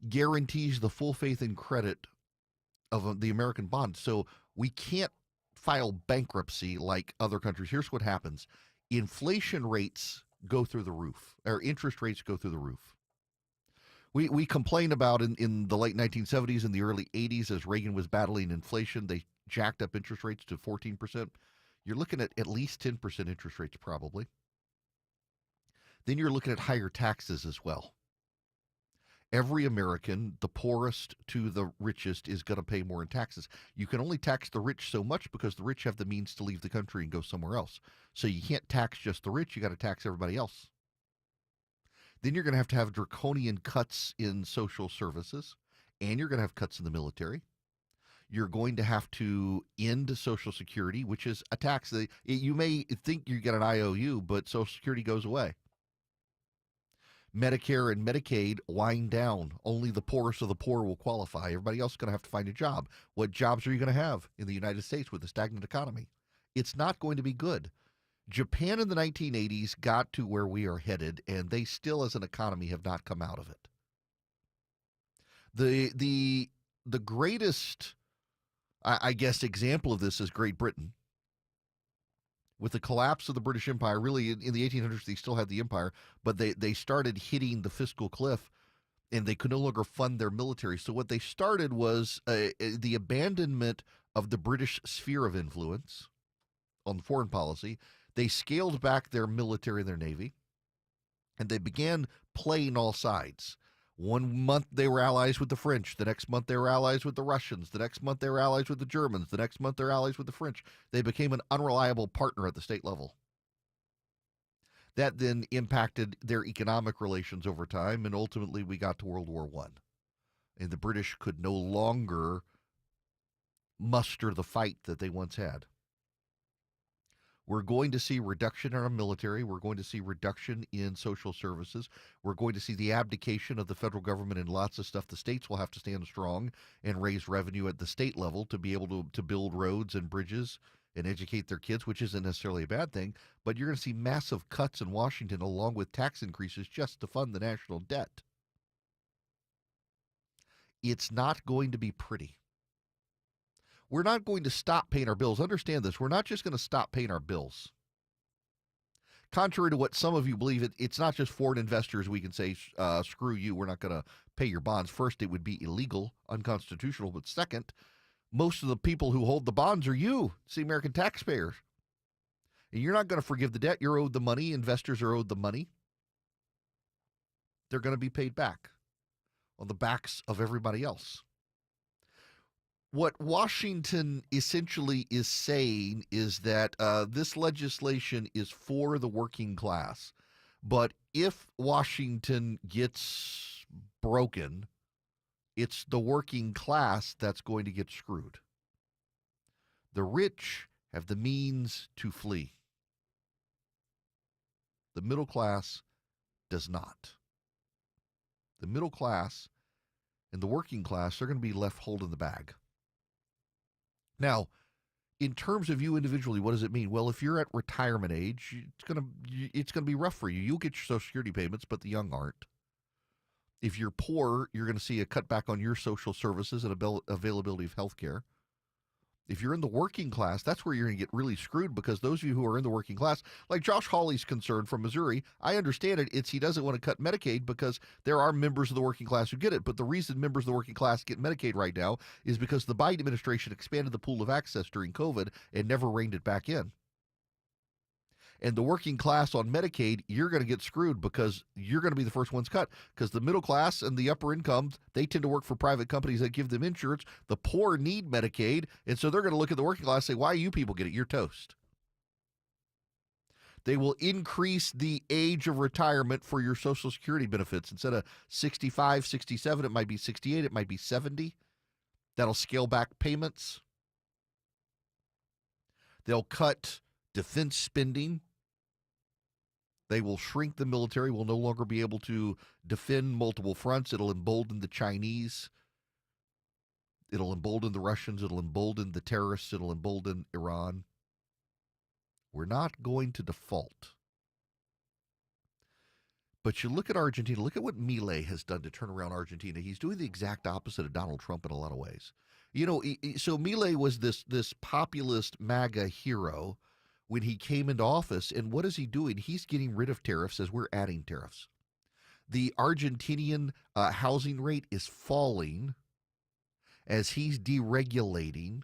guarantees the full faith and credit of the American bond. So we can't file bankruptcy like other countries. Here's what happens. Inflation rates go through the roof, or interest rates go through the roof. We complained about in the late 1970s and the early 80s as Reagan was battling inflation, they jacked up interest rates to 14%. You're looking at least 10% interest rates probably. Then you're looking at higher taxes as well. Every American, the poorest to the richest, is going to pay more in taxes. You can only tax the rich so much because the rich have the means to leave the country and go somewhere else. So you can't tax just the rich, you got to tax everybody else. Then you're going to have draconian cuts in social services, and you're going to have cuts in the military. You're going to have to end Social Security, which is a tax. You may think you get an IOU, but Social Security goes away. Medicare and Medicaid wind down. Only the poorest of the poor will qualify. Everybody else is going to have to find a job. What jobs are you going to have in the United States with a stagnant economy? It's not going to be good. Japan in the 1980s got to where we are headed, and they still, as an economy, have not come out of it. The greatest, I guess, example of this is Great Britain. With the collapse of the British Empire, really in the 1800s, they still had the empire, but they started hitting the fiscal cliff, and they could no longer fund their military. So what they started was the abandonment of the British sphere of influence on foreign policy. They scaled back their military and their navy, and they began playing all sides. 1 month they were allies with the French. The next month they were allies with the Russians. The next month they were allies with the Germans. The next month they're allies with the French. They became an unreliable partner at the state level. That then impacted their economic relations over time, and ultimately we got to World War I. And the British could no longer muster the fight that they once had. We're going to see reduction in our military. We're going to see reduction in social services. We're going to see the abdication of the federal government in lots of stuff. The states will have to stand strong and raise revenue at the state level to be able to build roads and bridges and educate their kids, which isn't necessarily a bad thing. But you're going to see massive cuts in Washington along with tax increases just to fund the national debt. It's not going to be pretty. We're not going to stop paying our bills. Understand this. We're not just going to stop paying our bills. Contrary to what some of you believe, it's not just foreign investors we can say, screw you, we're not going to pay your bonds. First, it would be illegal, unconstitutional. But second, most of the people who hold the bonds are you. It's the American taxpayers. And you're not going to forgive the debt. You're owed the money. Investors are owed the money. They're going to be paid back on the backs of everybody else. What Washington essentially is saying is that this legislation is for the working class. But if Washington gets broken, it's the working class that's going to get screwed. The rich have the means to flee. The middle class does not. The middle class and the working class are going to be left holding the bag. Now, in terms of you individually, what does it mean? Well, if you're at retirement age, it's gonna be rough for you. You'll get your Social Security payments, but the young aren't. If you're poor, you're going to see a cutback on your social services and availability of health care. If you're in the working class, that's where you're going to get really screwed, because those of you who are in the working class, like Josh Hawley's concern from Missouri, I understand it. He doesn't want to cut Medicaid because there are members of the working class who get it. But the reason members of the working class get Medicaid right now is because the Biden administration expanded the pool of access during COVID and never reined it back in. And the working class on Medicaid, you're going to get screwed because you're going to be the first ones cut, because the middle class and the upper incomes, they tend to work for private companies that give them insurance. The poor need Medicaid, and so they're going to look at the working class and say, why you people get it? You're toast. They will increase the age of retirement for your Social Security benefits. Instead of 65, 67, it might be 68, it might be 70. That'll scale back payments. They'll cut defense spending. They will shrink the military. We'll no longer be able to defend multiple fronts. It'll embolden the Chinese. It'll embolden the Russians. It'll embolden the terrorists. It'll embolden Iran. We're not going to default. But you look at Argentina. Look at what Milei has done to turn around Argentina. He's doing the exact opposite of Donald Trump in a lot of ways. You know, so Milei was this populist MAGA hero when he came into office. And what is he doing? He's getting rid of tariffs as we're adding tariffs. The Argentinian housing rate is falling as he's deregulating.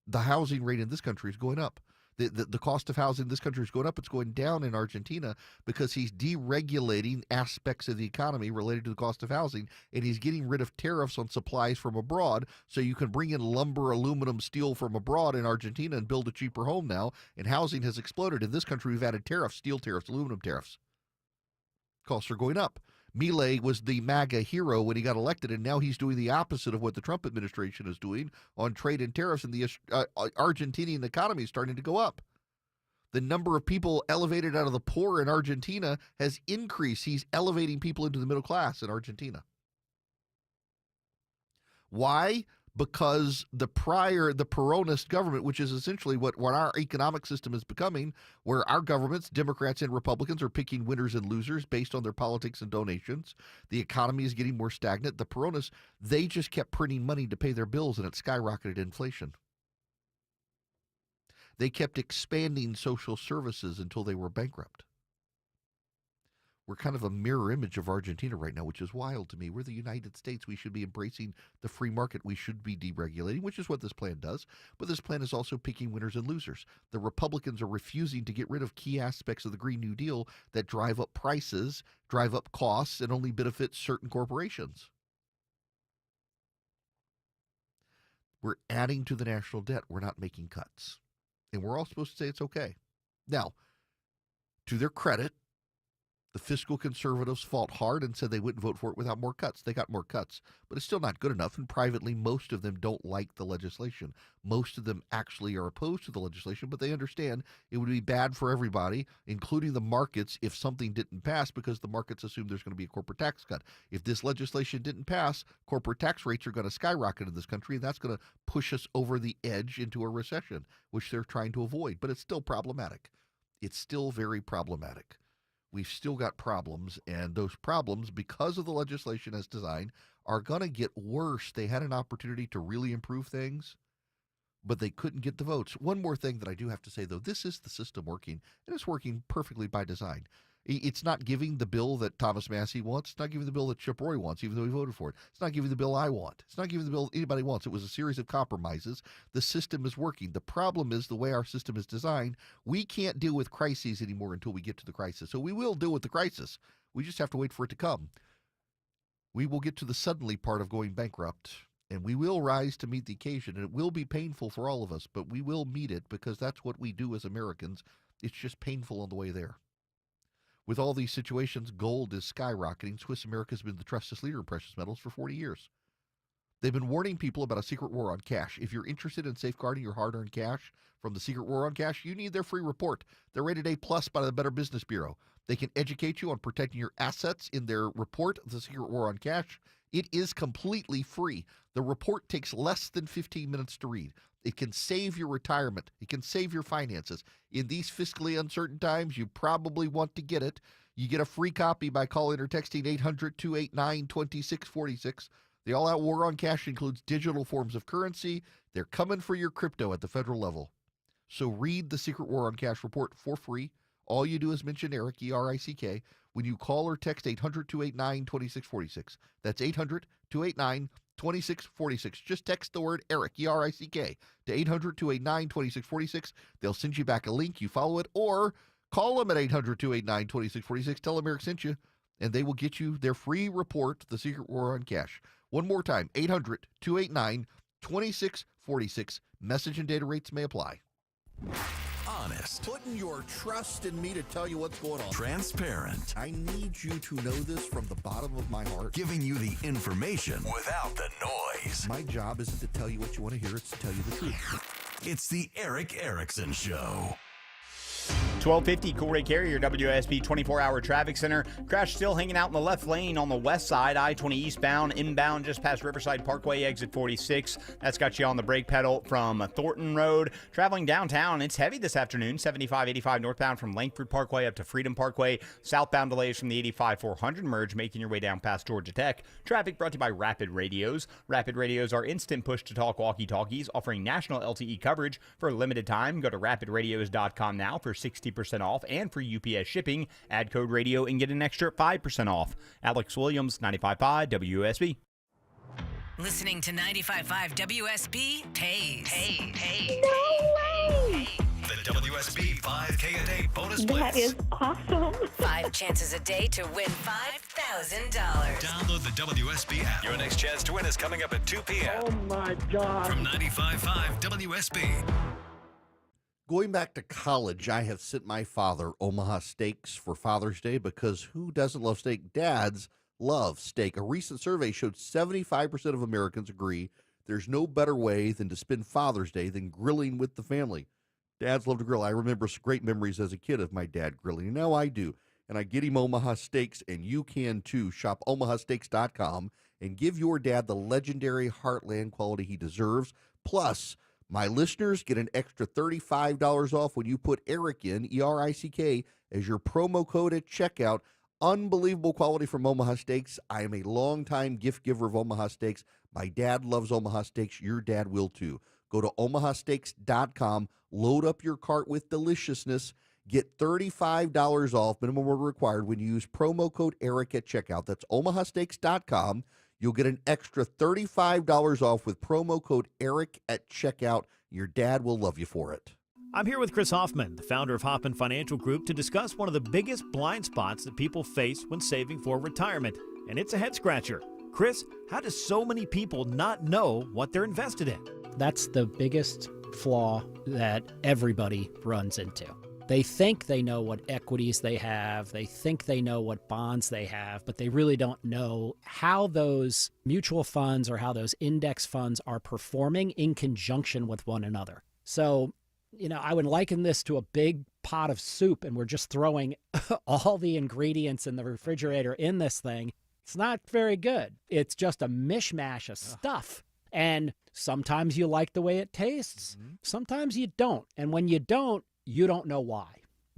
The housing rate in this country is going up. The cost of housing in this country is going up. It's going down in Argentina because he's deregulating aspects of the economy related to the cost of housing, and he's getting rid of tariffs on supplies from abroad, so you can bring in lumber, aluminum, steel from abroad in Argentina and build a cheaper home now, and housing has exploded. In this country, we've added tariffs, steel tariffs, aluminum tariffs. Costs are going up. Milei was the MAGA hero when he got elected, and now he's doing the opposite of what the Trump administration is doing on trade and tariffs, and the Argentinian economy is starting to go up. The number of people elevated out of the poor in Argentina has increased. He's elevating people into the middle class in Argentina. Why? Because the Peronist government, which is essentially what our economic system is becoming, where our governments, Democrats and Republicans, are picking winners and losers based on their politics and donations. The economy is getting more stagnant. The Peronists, they just kept printing money to pay their bills, and it skyrocketed inflation. They kept expanding social services until they were bankrupt. We're kind of a mirror image of Argentina right now, which is wild to me. We're the United States. We should be embracing the free market. We should be deregulating, which is what this plan does. But this plan is also picking winners and losers. The Republicans are refusing to get rid of key aspects of the Green New Deal that drive up prices, drive up costs, and only benefit certain corporations. We're adding to the national debt. We're not making cuts. And we're all supposed to say it's okay. Now, to their credit, the fiscal conservatives fought hard and said they wouldn't vote for it without more cuts. They got more cuts, but it's still not good enough. And privately, most of them don't like the legislation. Most of them actually are opposed to the legislation, but they understand it would be bad for everybody, including the markets, if something didn't pass, because the markets assume there's going to be a corporate tax cut. If this legislation didn't pass, corporate tax rates are going to skyrocket in this country, and that's going to push us over the edge into a recession, which they're trying to avoid. But it's still problematic. It's still very problematic. We've still got problems, and those problems, because of the legislation as designed, are going to get worse. They had an opportunity to really improve things, but they couldn't get the votes. One more thing that I do have to say, though, this is the system working, and it's working perfectly by design. It's not giving the bill that Thomas Massie wants. It's not giving the bill that Chip Roy wants, even though he voted for it. It's not giving the bill I want. It's not giving the bill anybody wants. It was a series of compromises. The system is working. The problem is the way our system is designed. We can't deal with crises anymore until we get to the crisis. So we will deal with the crisis. We just have to wait for it to come. We will get to the suddenly part of going bankrupt, and we will rise to meet the occasion. And it will be painful for all of us, but we will meet it because that's what we do as Americans. It's just painful on the way there. With all these situations, gold is skyrocketing. Swiss America has been the trusted leader in precious metals for 40 years. They've been warning people about a secret war on cash. If you're interested in safeguarding your hard-earned cash from the secret war on cash, you need their free report. They're rated A+ by the Better Business Bureau. They can educate you on protecting your assets in their report, The Secret War on Cash. It is completely free. The report takes less than 15 minutes to read. It can save your retirement. It can save your finances. In these fiscally uncertain times, you probably want to get it. You get a free copy by calling or texting 800-289-2646. The all-out war on cash includes digital forms of currency. They're coming for your crypto at the federal level. So read the Secret War on Cash report for free. All you do is mention Eric, E-R-I-C-K, when you call or text 800-289-2646. That's 800-289-2646. Just text the word Eric, E-R-I-C-K, to 800-289-2646. They'll send you back a link. You follow it, or call them at 800-289-2646. Tell them Eric sent you, and they will get you their free report, The Secret War on Cash. One more time, 800-289-2646. Message and data rates may apply. Honest. Putting your trust in me to tell you what's going on. Transparent. I need you to know this from the bottom of my heart. Giving you the information without the noise. My job isn't to tell you what you want to hear, it's to tell you the truth. It's the Eric Erickson Show. 1250 Cool-Ray Carrier, WSB 24-hour traffic center. Crash still hanging out in the left lane on the west side, I-20 eastbound, inbound just past Riverside Parkway, exit 46. That's got you on the brake pedal from Thornton Road. Traveling downtown, it's heavy this afternoon, 75-85 northbound from Langford Parkway up to Freedom Parkway. Southbound delays from the 85-400 merge, making your way down past Georgia Tech. Traffic brought to you by Rapid Radios. Rapid Radios are instant push-to-talk walkie-talkies offering national LTE coverage for a limited time. Go to rapidradios.com now for 60% off, and for UPS shipping, add code radio and get an extra 5% off. Alex Williams, 95.5 WSB. Listening to 95.5 WSB pays. No way! The WSB 5K a day bonus blitz. That is awesome. 5 chances a day to win $5,000. Download the WSB app. Your next chance to win is coming up at 2 p.m. Oh my God. From 95.5 WSB. Going back to college, I have sent my father Omaha Steaks for Father's Day because who doesn't love steak? Dads love steak. A recent survey showed 75% of Americans agree there's no better way than to spend Father's Day than grilling with the family. Dads love to grill. I remember some great memories as a kid of my dad grilling. Now I do. And I get him Omaha Steaks, and you can too. Shop omahasteaks.com and give your dad the legendary Heartland quality he deserves. Plus, my listeners get an extra $35 off when you put Eric in, E-R-I-C-K, as your promo code at checkout. Unbelievable quality from Omaha Steaks. I am a longtime gift giver of Omaha Steaks. My dad loves Omaha Steaks. Your dad will too. Go to omahasteaks.com, load up your cart with deliciousness, get $35 off, minimum order required, when you use promo code Eric at checkout. That's omahasteaks.com. You'll get an extra $35 off with promo code Eric at checkout. Your dad will love you for it. I'm here with Chris Hoffman, the founder of Hoffman Financial Group, to discuss one of the biggest blind spots that people face when saving for retirement, and it's a head-scratcher. Chris, how do so many people not know what they're invested in? That's the biggest flaw that everybody runs into. They think they know what equities they have, they think they know what bonds they have, but they really don't know how those mutual funds or how those index funds are performing in conjunction with one another. So, I would liken this to a big pot of soup, and we're just throwing all the ingredients in the refrigerator in this thing. It's not very good. It's just a mishmash of stuff. And sometimes you like the way it tastes. Sometimes you don't. And when you don't know why.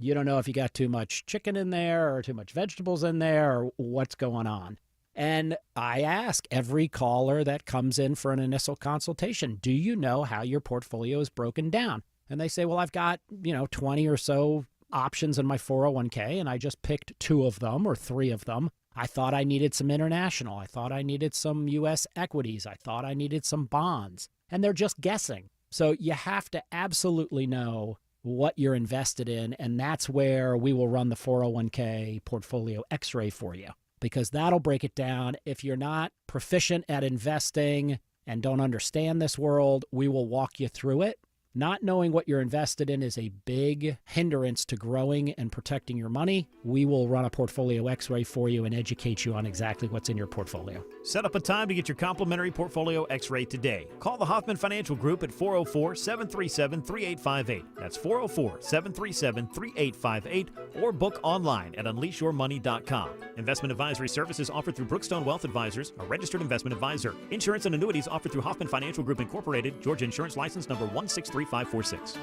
You don't know if you got too much chicken in there or too much vegetables in there or what's going on. And I ask every caller that comes in for an initial consultation, do you know how your portfolio is broken down? And they say, well, I've got, 20 or so options in my 401k, and I just picked 2 of them or 3 of them. I thought I needed some international. I thought I needed some U.S. equities. I thought I needed some bonds. And they're just guessing. So you have to absolutely know what you're invested in, and that's where we will run the 401k portfolio x-ray for you, because that'll break it down. If you're not proficient at investing and don't understand this world, we will walk you through it not knowing what you're invested in is a big hindrance to growing and protecting your money, we will run a portfolio X-ray for you and educate you on exactly what's in your portfolio. Set up a time to get your complimentary portfolio X-ray today. Call the Hoffman Financial Group at 404-737-3858. That's 404-737-3858, or book online at unleashyourmoney.com. Investment advisory services offered through Brookstone Wealth Advisors, a registered investment advisor. Insurance and annuities offered through Hoffman Financial Group Incorporated, Georgia Insurance License number 163546.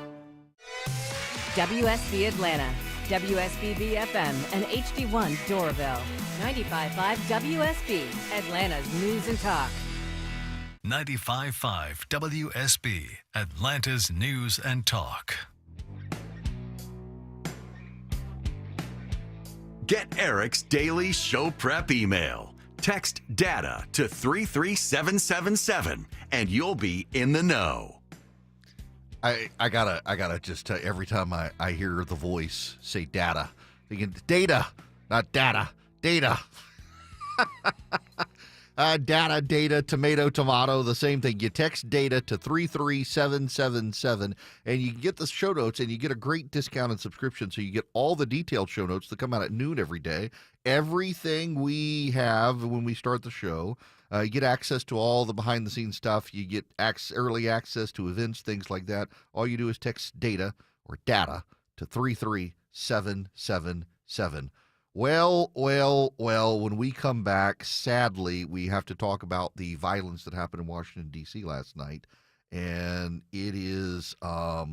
WSB Atlanta, WSBB FM, and HD1 Doraville. 95.5 WSB, Atlanta's news and talk. 95.5 WSB, Atlanta's news and talk. Get Eric's daily show prep email. Text DATA to 33777 and you'll be in the know. I gotta just tell you, every time I hear the voice say data, thinking data, not data, data. Data, tomato, the same thing. You text data to 33777 and you can get the show notes and you get a great discount and subscription. So you get all the detailed show notes that come out at noon every day. Everything we have when we start the show. You get access to all the behind-the-scenes stuff. You get early access to events, things like that. All you do is text data or data to 33777. Well, when we come back, sadly, we have to talk about the violence that happened in Washington, D.C. last night. And it is, I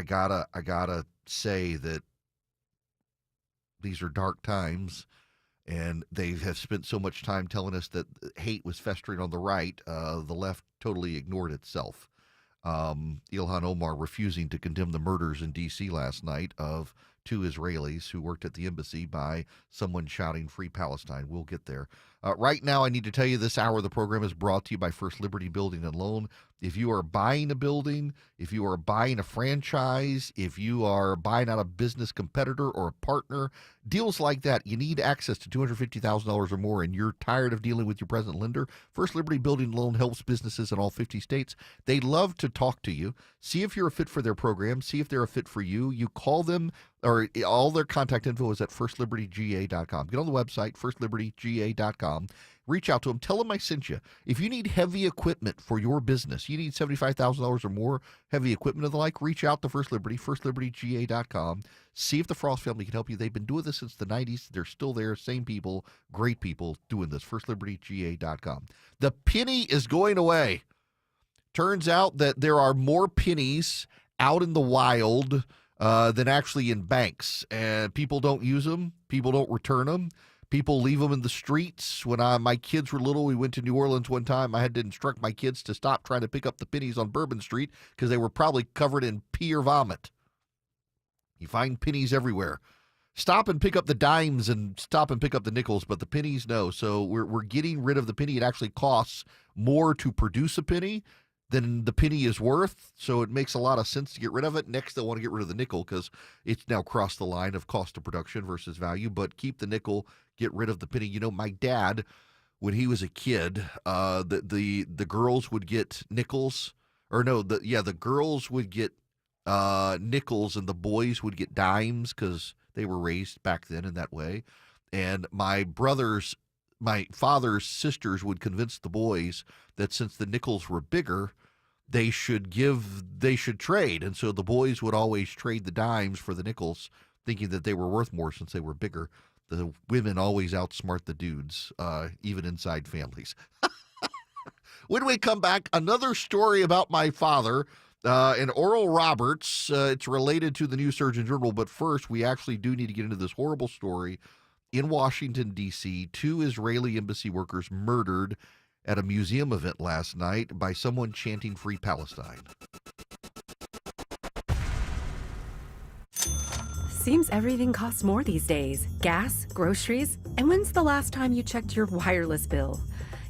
gotta say that these are dark times. And they have spent so much time telling us that hate was festering on the right. The left totally ignored itself. Ilhan Omar refusing to condemn the murders in D.C. last night of 2 Israelis who worked at the embassy by someone shouting Free Palestine. We'll get there. Right now, I need to tell you this hour of the program is brought to you by First Liberty Building and Loan. If you are buying a building, if you are buying a franchise, if you are buying out a business competitor or a partner, deals like that, you need access to $250,000 or more, and you're tired of dealing with your present lender, First Liberty Building and Loan helps businesses in all 50 states. They love to talk to you, see if you're a fit for their program, see if they're a fit for you. You call them, or all their contact info is at firstlibertyga.com. Get on the website, firstlibertyga.com. Reach out to them. Tell them I sent you. If you need heavy equipment for your business, you need $75,000 or more heavy equipment of the like, reach out to First Liberty, firstlibertyga.com. See if the Frost family can help you. They've been doing this since the 90s. They're still there. Same people, great people doing this. firstlibertyga.com. The penny is going away. Turns out that there are more pennies out in the wild than actually in banks. And people don't use them. People don't return them. People leave them in the streets. When my kids were little, we went to New Orleans one time. I had to instruct my kids to stop trying to pick up the pennies on Bourbon Street because they were probably covered in pee or vomit. You find pennies everywhere. Stop and pick up the dimes and stop and pick up the nickels, but the pennies, no. So we're getting rid of the penny. It actually costs more to produce a penny than the penny is worth, so it makes a lot of sense to get rid of it. Next, they'll want to get rid of the nickel because it's now crossed the line of cost of production versus value, but keep the nickel, get rid of the penny. You know, my dad, when he was a kid, the girls would get nickels, or no, the girls would get nickels and the boys would get dimes because they were raised back then in that way. And my father's sisters would convince the boys that since the nickels were bigger, they should trade. And so the boys would always trade the dimes for the nickels, thinking that they were worth more since they were bigger. The women always outsmart the dudes, even inside families. When we come back, another story about my father and Oral Roberts. It's related to the News Surgeon Journal, but first we actually do need to get into this horrible story. In Washington, D.C., 2 Israeli embassy workers murdered at a museum event last night by someone chanting Free Palestine. Seems everything costs more these days. Gas, groceries, and when's the last time you checked your wireless bill?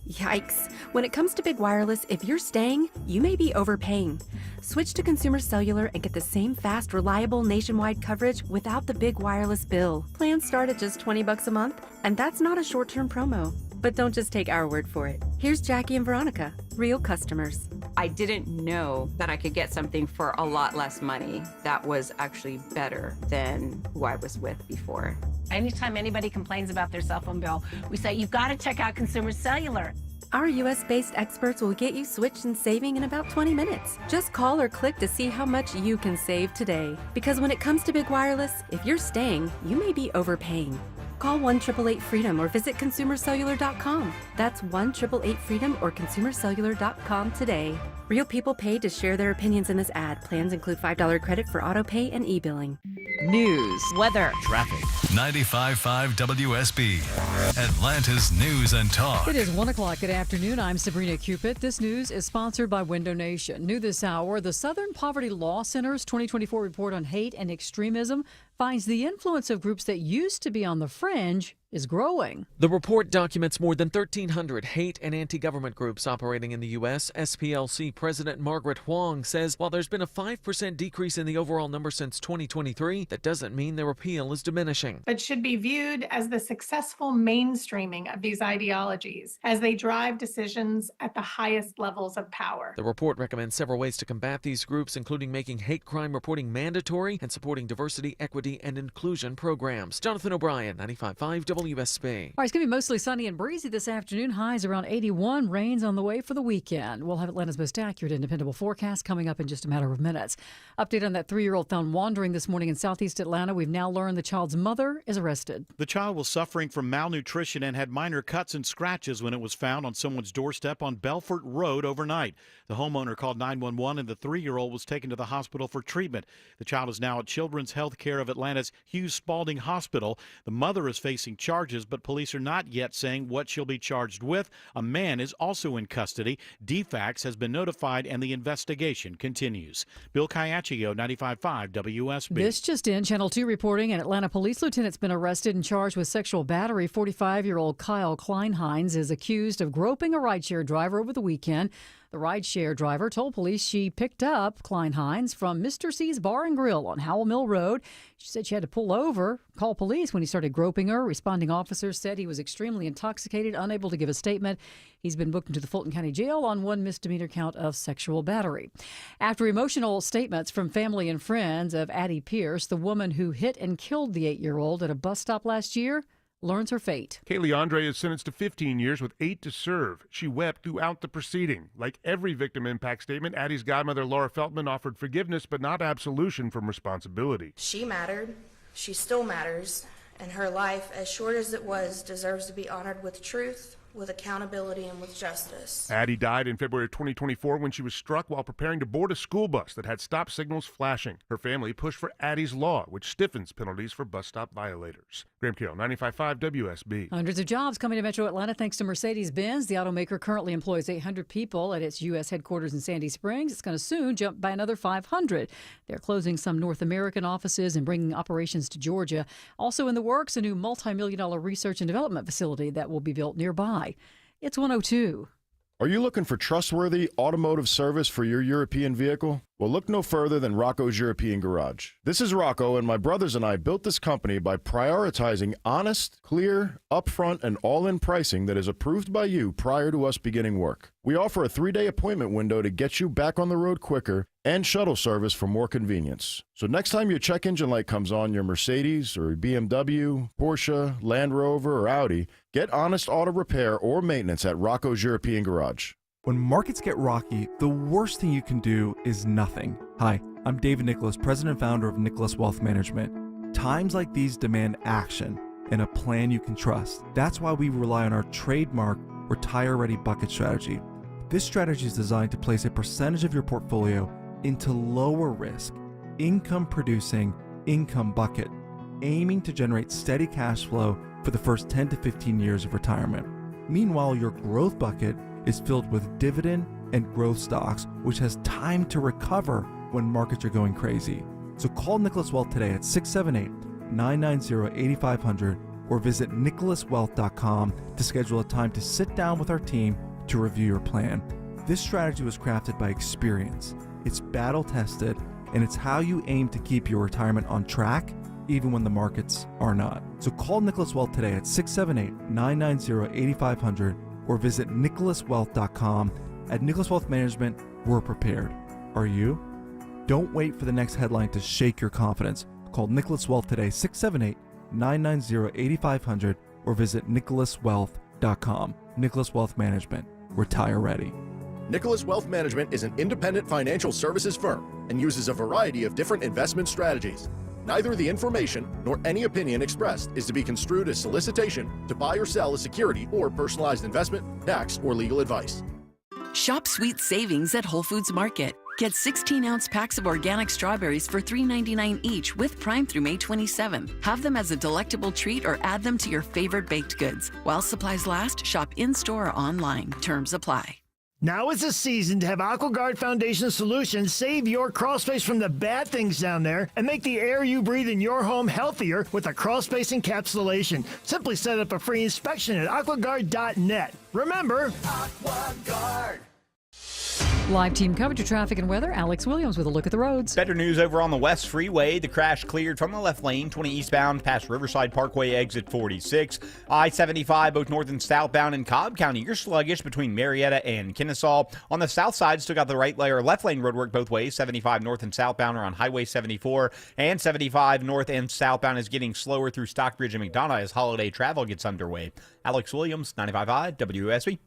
Yikes. When it comes to big wireless, if you're staying, you may be overpaying. Switch to Consumer Cellular and get the same fast, reliable nationwide coverage without the big wireless bill. Plans start at just $20 a month, and that's not a short-term promo. But don't just take our word for it. Here's Jackie and Veronica. real customers. I didn't know that I could get something for a lot less money that was actually better than who I was with before. Anytime anybody complains about their cell phone bill, we say, you've got to check out Consumer Cellular. Our U.S.-based experts will get you switched and saving in about 20 minutes. Just call or click to see how much you can save today. Because when it comes to big wireless, if you're staying, you may be overpaying. Call 1-888-FREEDOM or visit ConsumerCellular.com. That's 1-888-FREEDOM or ConsumerCellular.com today. Real people paid to share their opinions in this ad. Plans include $5 credit for auto pay and e-billing. News, weather, traffic. 95.5 WSB, Atlanta's News and Talk. It is 1 o'clock. Good afternoon. I'm Sabrina Cupid. This news is sponsored by Window Nation. New this hour, the Southern Poverty Law Center's 2024 report on hate and extremism finds the influence of groups that used to be on the fringe is growing. The report documents more than 1,300 hate and anti-government groups operating in the U.S. SPLC President Margaret Huang says while there's been a 5% decrease in the overall number since 2023, that doesn't mean their appeal is diminishing. But should be viewed as the successful mainstreaming of these ideologies as they drive decisions at the highest levels of power. The report recommends several ways to combat these groups, including making hate crime reporting mandatory and supporting diversity, equity, and inclusion programs. Jonathan O'Brien, 95.5 WSB. All right, it's going to be mostly sunny and breezy this afternoon. Highs around 81. Rain's on the way for the weekend. We'll have Atlanta's most accurate and dependable forecast coming up in just a matter of minutes. Update on that 3-year-old found wandering this morning in southeast Atlanta. We've now learned the child's mother is arrested. The child was suffering from malnutrition and had minor cuts and scratches when it was found on someone's doorstep on Belfort Road overnight. The homeowner called 911 and the 3-year-old was taken to the hospital for treatment. The child is now at Children's Health Care of Atlanta's Hughes Spalding Hospital. The mother is facing charges, but police are not yet saying what she'll be charged with. A man is also in custody. DFACS has been notified and the investigation continues. Bill Caiaccio, 95.5 WSB. This just in, Channel 2 reporting an Atlanta police lieutenant's been arrested and charged with sexual battery. 45-year-old Kyle Kleinhines is accused of groping a rideshare driver over the weekend. The rideshare driver told police she picked up Kleinhines from Mr. C's Bar and Grill on Howell Mill Road. She said she had to pull over, call police when he started groping her. Responding officers said he was extremely intoxicated, unable to give a statement. He's been booked into the Fulton County Jail on one misdemeanor count of sexual battery. After emotional statements from family and friends of Addie Pierce, the woman who hit and killed the 8-year-old at a bus stop last year, learns her fate. Kaylee Andre is sentenced to 15 years with 8 to serve. She wept throughout the proceeding. Like every victim impact statement, Addie's godmother Laura Feltman offered forgiveness but not absolution from responsibility. She mattered. She still matters. And her life, as short as it was, deserves to be honored with truth, with accountability, and with justice. Addie died in February of 2024 when she was struck while preparing to board a school bus that had stop signals flashing. Her family pushed for Addie's Law, which stiffens penalties for bus stop violators. Graham Carroll, 95.5 WSB. Hundreds of jobs coming to Metro Atlanta thanks to Mercedes-Benz. The automaker currently employs 800 people at its U.S. headquarters in Sandy Springs. It's going to soon jump by another 500. They're closing some North American offices and bringing operations to Georgia. Also in the works, a new multi-million-dollar research and development facility that will be built nearby. It's 102. Are you looking for trustworthy automotive service for your European vehicle? Well, look no further than Rocco's European Garage. This is Rocco, and my brothers and I built this company by prioritizing honest, clear, upfront, and all-in pricing that is approved by you prior to us beginning work. We offer a 3-day appointment window to get you back on the road quicker and shuttle service for more convenience. So next time your check engine light comes on your Mercedes or BMW, Porsche, Land Rover, or Audi, get honest auto repair or maintenance at Rocco's European Garage. When markets get rocky, the worst thing you can do is nothing. Hi, I'm David Nicholas, president and founder of Nicholas Wealth Management. Times like these demand action and a plan you can trust. That's why we rely on our trademark Retire Ready Bucket strategy. This strategy is designed to place a percentage of your portfolio into lower risk, income-producing income bucket, aiming to generate steady cash flow for the first 10 to 15 years of retirement. Meanwhile, your growth bucket is filled with dividend and growth stocks, which has time to recover when markets are going crazy. So call Nicholas Wealth today at 678-990-8500 or visit nicholaswealth.com to schedule a time to sit down with our team to review your plan. This strategy was crafted by experience. It's battle tested, and it's how you aim to keep your retirement on track even when the markets are not. So call Nicholas Wealth today at 678-990-8500 or visit nicholaswealth.com At Nicholas Wealth Management, we're prepared. Are you? Don't wait for the next headline to shake your confidence. Call Nicholas Wealth today, 678-990-8500, or visit nicholaswealth.com. Nicholas Wealth Management. Retire ready. Nicholas Wealth Management is an independent financial services firm and uses a variety of different investment strategies. Neither the information nor any opinion expressed is to be construed as solicitation to buy or sell a security or personalized investment, tax, or legal advice. Shop sweet savings at Whole Foods Market. Get 16-ounce packs of organic strawberries for $3.99 each with Prime through May 27th. Have them as a delectable treat or add them to your favorite baked goods. While supplies last, shop in-store or online. Terms apply. Now is the season to have AquaGuard Foundation Solutions save your crawl space from the bad things down there and make the air you breathe in your home healthier with a crawl space encapsulation. Simply set up a free inspection at aquaguard.net. Remember, AquaGuard. Live team coverage of traffic and weather. Alex Williams with a look at the roads. Better news over on the West Freeway. The crash cleared from the left lane, 20 eastbound past Riverside Parkway exit 46. I-75 both north and southbound in Cobb County. You're sluggish between Marietta and Kennesaw. On the south side, still got the left lane roadwork both ways. 75 north and southbound are on Highway 74. And 75 north and southbound is getting slower through Stockbridge and McDonough as holiday travel gets underway. Alex Williams, 95.5 WSB.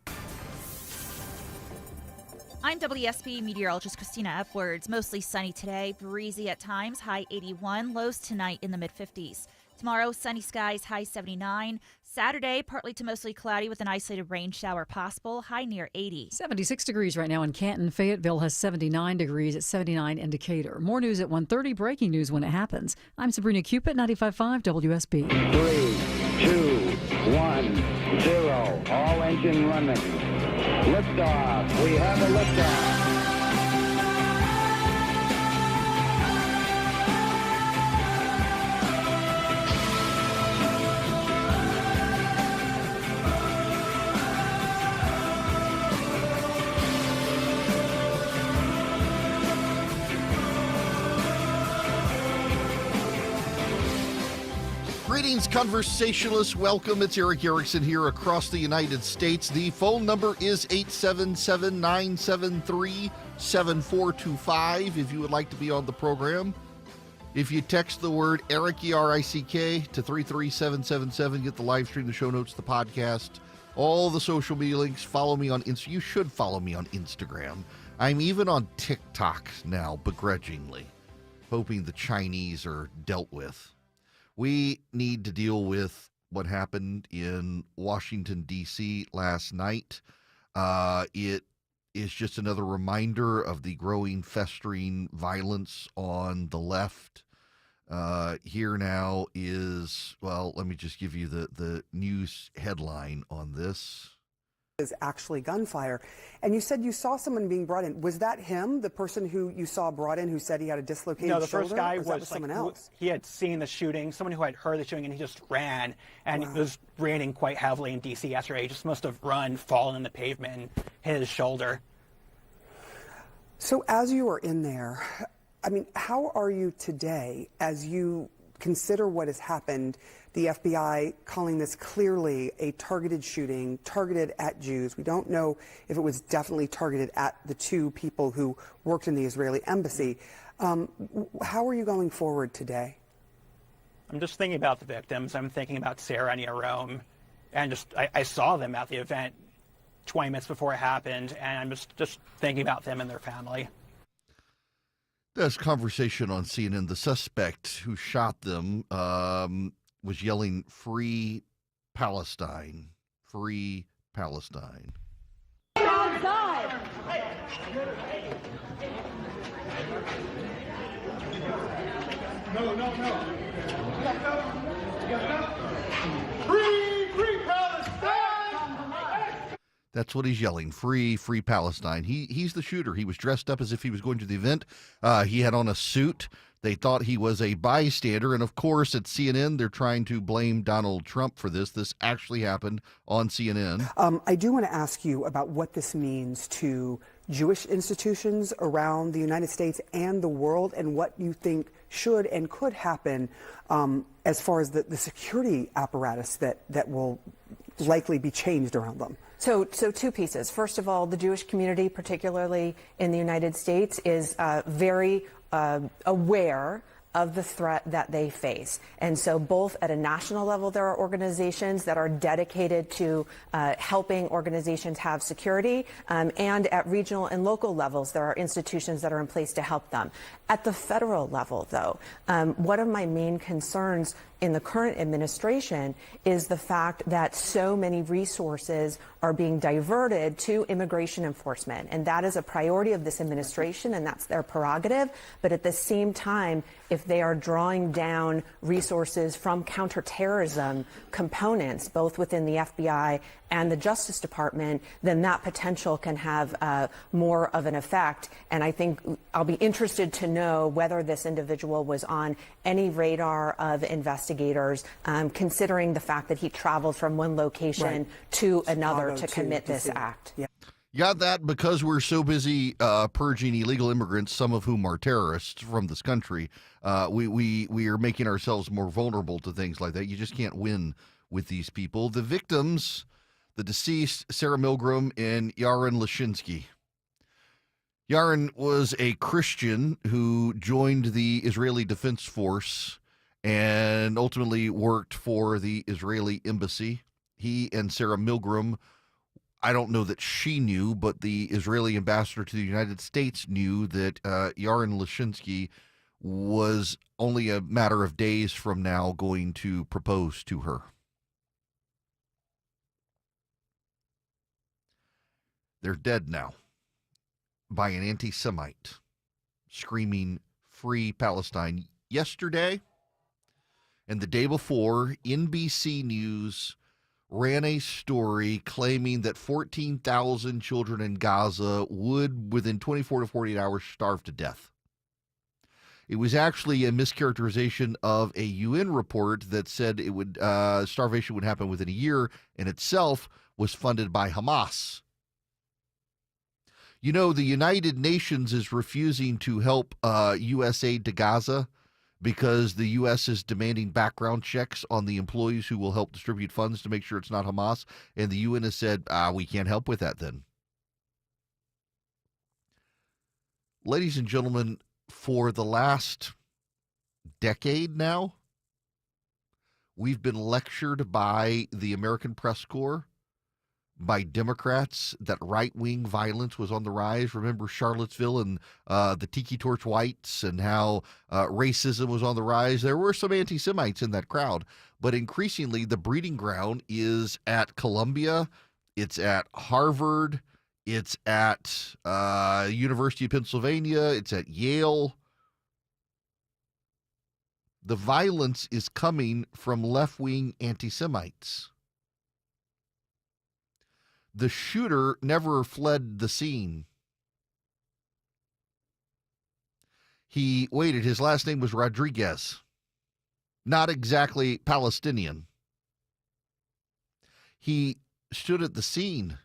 I'm WSB meteorologist Christina Edwards. Mostly sunny today, breezy at times, high 81, lows tonight in the mid-50s. Tomorrow, sunny skies, high 79. Saturday, partly to mostly cloudy with an isolated rain shower possible, high near 80. 76 degrees right now in Canton. Fayetteville has 79 degrees at 79 in Decatur. More news at 1:30, breaking news when it happens. I'm Sabrina Cupid, 95.5 WSB. 3, 2, 1, 0. All engine running. Liftoff. We have a liftoff. Greetings, conversationalists. Welcome. It's Eric Erickson here across the United States. The phone number is 877-973-7425 if you would like to be on the program. If you text the word Eric, E-R-I-C-K, to 33777, get the live stream, the show notes, the podcast, all the social media links. Follow me on Instagram. You should follow me on Instagram. I'm even on TikTok now, begrudgingly, hoping the Chinese are dealt with. We need to deal with what happened in Washington, D.C. last night. It is just another reminder of the growing, festering violence on the left. Here now is, well, let me just give you the news headline on this. Is actually gunfire. And you said you saw someone being brought in. Was that him, the person who you saw brought in who said he had a dislocated shoulder? No, the first guy was someone else. He had seen the shooting, someone who had heard the shooting, and he just ran. And It was raining quite heavily in D.C. yesterday. He just must have run, fallen in the pavement, and hit his shoulder. So as you are in there, I mean, how are you today as you consider what has happened? The FBI calling this clearly a targeted shooting, targeted at Jews. We don't know if it was definitely targeted at the two people who worked in the Israeli embassy. How are you going forward today? I'm just thinking about the victims. I'm thinking about Sarah and Yarom. And I saw them at the event 20 minutes before it happened, and I'm just thinking about them and their family. This conversation on CNN, the suspect who shot them was yelling, "Free Palestine, free Palestine." Outside. No. Free Palestine! That's what he's yelling, free Palestine. He's the shooter. He was dressed up as if he was going to the event. He had on a suit. They thought he was a bystander. And, of course, at CNN, they're trying to blame Donald Trump for this. This actually happened on CNN. I do want to ask you about what this means to Jewish institutions around the United States and the world, and what you think should and could happen as far as the security apparatus that will likely be changed around them. So two pieces. First of all, the Jewish community, particularly in the United States, is very aware of the threat that they face. And so both at a national level, there are organizations that are dedicated to helping organizations have security, and at regional and local levels, there are institutions that are in place to help them. At the federal level, though, one of my main concerns in the current administration is the fact that so many resources are being diverted to immigration enforcement. And that is a priority of this administration, and that's their prerogative. But at the same time, if they are drawing down resources from counterterrorism components, both within the FBI and the Justice Department, then that potential can have more of an effect. And I think I'll be interested to know whether this individual was on any radar of investigators, considering the fact that he traveled from one location to another to commit this act. Yeah. Got that? Because we're so busy purging illegal immigrants, some of whom are terrorists from this country, we are making ourselves more vulnerable to things like that. You just can't win with these people. The victims, the deceased, Sarah Milgram and Yaron Lashinsky. Yaron was a Christian who joined the Israeli Defense Force and ultimately worked for the Israeli embassy. He and Sarah Milgram, I don't know that she knew, but the Israeli ambassador to the United States knew that Yaron Lashinsky was only a matter of days from now going to propose to her. They're dead now by an anti-Semite screaming "Free Palestine." Yesterday and the day before, NBC News ran a story claiming that 14,000 children in Gaza would, within 24 to 48 hours, starve to death. It was actually a mischaracterization of a UN report that said it would starvation would happen within a year, and itself was funded by Hamas. You know, the United Nations is refusing to help U.S. aid to Gaza because the U.S. is demanding background checks on the employees who will help distribute funds to make sure it's not Hamas. And the UN has said, we can't help with that then. Ladies and gentlemen, for the last decade now, we've been lectured by the American Press Corps, by Democrats, that right-wing violence was on the rise. Remember Charlottesville and the Tiki Torch Whites and how racism was on the rise. There were some anti-Semites in that crowd, but increasingly the breeding ground is at Columbia, it's at Harvard, it's at University of Pennsylvania, it's at Yale. The violence is coming from left-wing anti-Semites. The shooter never fled the scene. He waited. His last name was Rodriguez. Not exactly Palestinian. He stood at the scene.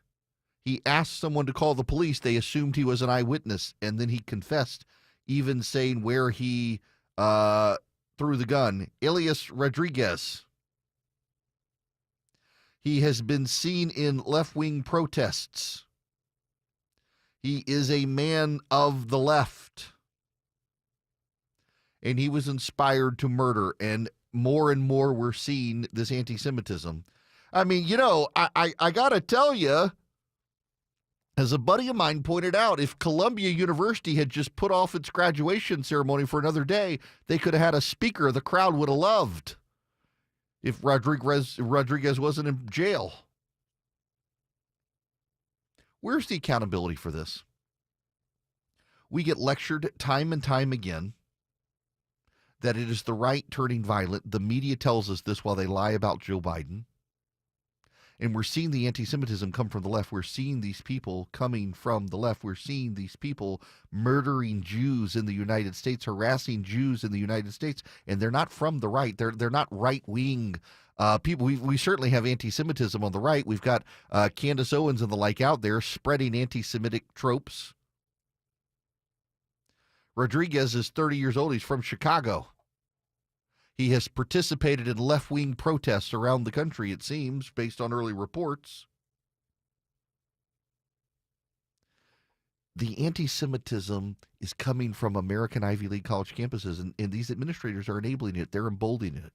He asked someone to call the police. They assumed he was an eyewitness, and then he confessed, even saying where he threw the gun. Elias Rodriguez. He has been seen in left-wing protests. He is a man of the left. And he was inspired to murder. And more we're seeing this anti-Semitism. I mean, you know, I got to tell you, as a buddy of mine pointed out, if Columbia University had just put off its graduation ceremony for another day, they could have had a speaker the crowd would have loved. If Rodriguez wasn't in jail. Where's the accountability for this? We get lectured time and time again that it is the right turning violent. The media tells us this while they lie about Joe Biden. And we're seeing the anti-Semitism come from the left. We're seeing these people coming from the left. We're seeing these people murdering Jews in the United States, harassing Jews in the United States, and they're not from the right. They're not right-wing people. We certainly have anti-Semitism on the right. We've got Candace Owens and the like out there spreading anti-Semitic tropes. Rodriguez is 30 years old. He's from Chicago. He has participated in left-wing protests around the country, it seems, based on early reports. the anti-Semitism is coming from American Ivy League college campuses, and these administrators are enabling it. They're emboldening it.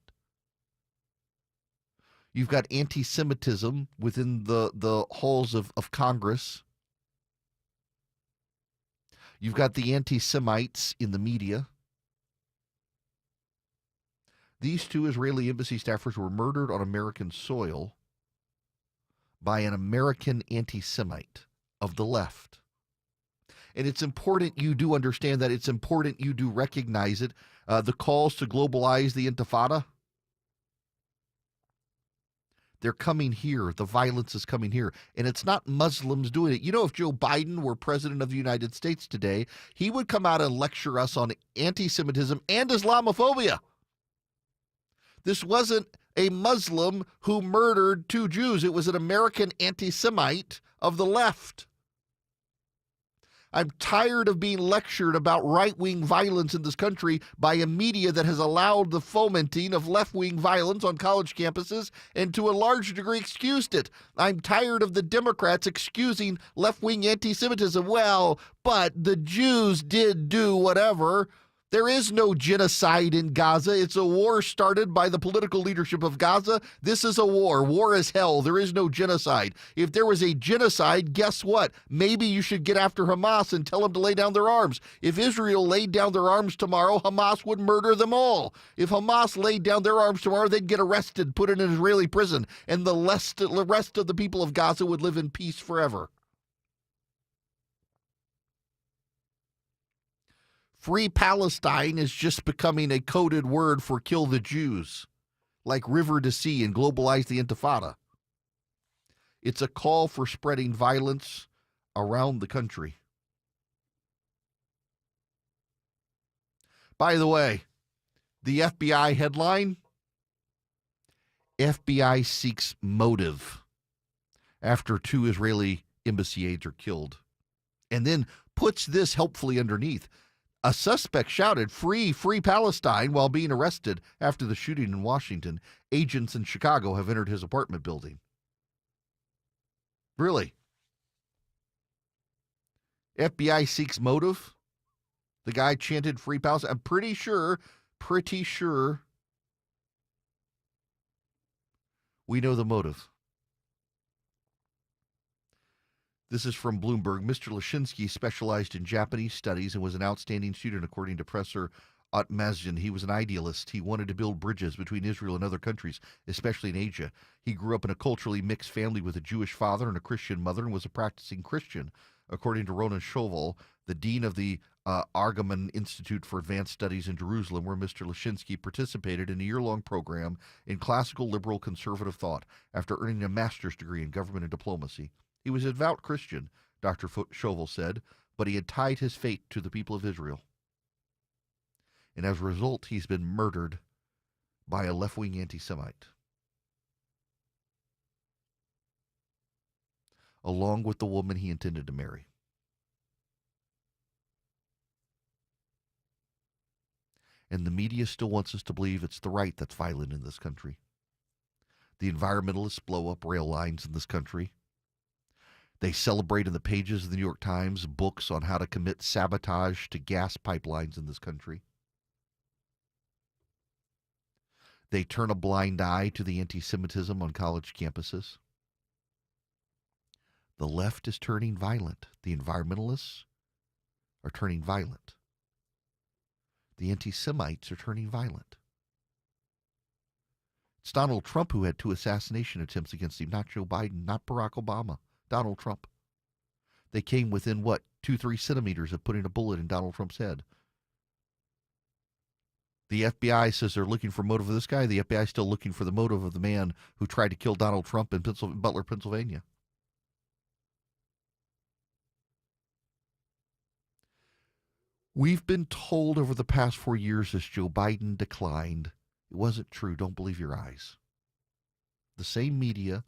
You've got anti-Semitism within the halls of Congress. You've got the anti-Semites in the media. These two Israeli embassy staffers were murdered on American soil by an American anti-Semite of the left. And it's important you do understand that. It's important you do recognize it. The calls to globalize the Intifada, they're coming here. The violence is coming here. And it's not Muslims doing it. You know, if Joe Biden were president of the United States today, he would come out and lecture us on anti-Semitism and Islamophobia. This wasn't a Muslim who murdered 2 Jews. It was an American anti-Semite of the left. I'm tired of being lectured about right-wing violence in this country by a media that has allowed the fomenting of left-wing violence on college campuses and to a large degree excused it. I'm tired of the Democrats excusing left-wing anti-Semitism. Well, but the Jews did do whatever. There is no genocide in Gaza. It's a war started by the political leadership of Gaza. This is a war. War is hell. There is no genocide. If there was a genocide, guess what? Maybe you should get after Hamas and tell them to lay down their arms. If Israel laid down their arms tomorrow, Hamas would murder them all. If Hamas laid down their arms tomorrow, they'd get arrested, put in an Israeli prison, and the rest of the people of Gaza would live in peace forever. Free Palestine is just becoming a coded word for kill the Jews, like river to sea and globalize the Intifada. It's a call for spreading violence around the country. By the way, the FBI headline, FBI seeks motive after 2 Israeli embassy aides are killed, and then puts this helpfully underneath. A suspect shouted, "Free, free Palestine," while being arrested after the shooting in Washington. Agents in Chicago have entered his apartment building. Really? FBI seeks motive? The guy chanted "Free Palestine." I'm pretty sure we know the motive. This is from Bloomberg. Mr. Lashinsky specialized in Japanese studies and was an outstanding student, according to Professor Atmazjan. He was an idealist. He wanted to build bridges between Israel and other countries, especially in Asia. He grew up in a culturally mixed family with a Jewish father and a Christian mother and was a practicing Christian, according to Ronan Shoval, the dean of the Argaman Institute for Advanced Studies in Jerusalem, where Mr. Lashinsky participated in a year-long program in classical liberal conservative thought after earning a master's degree in government and diplomacy. He was a devout Christian, Dr. Shovel said, but he had tied his fate to the people of Israel. And as a result, he's been murdered by a left-wing anti-Semite, along with the woman he intended to marry. And the media still wants us to believe it's the right that's violent in this country. The environmentalists blow up rail lines in this country. They celebrate in the pages of the New York Times books on how to commit sabotage to gas pipelines in this country. They turn a blind eye to the anti-Semitism on college campuses. The left is turning violent. The environmentalists are turning violent. The anti-Semites are turning violent. It's Donald Trump who had 2 assassination attempts against him, not Joe Biden, not Barack Obama. Donald Trump. They came within, 2-3 centimeters of putting a bullet in Donald Trump's head. The FBI says they're looking for motive of this guy. The FBI is still looking for the motive of the man who tried to kill Donald Trump in Butler, Pennsylvania. We've been told over the past 4 years as Joe Biden declined, it wasn't true. Don't believe your eyes. The same media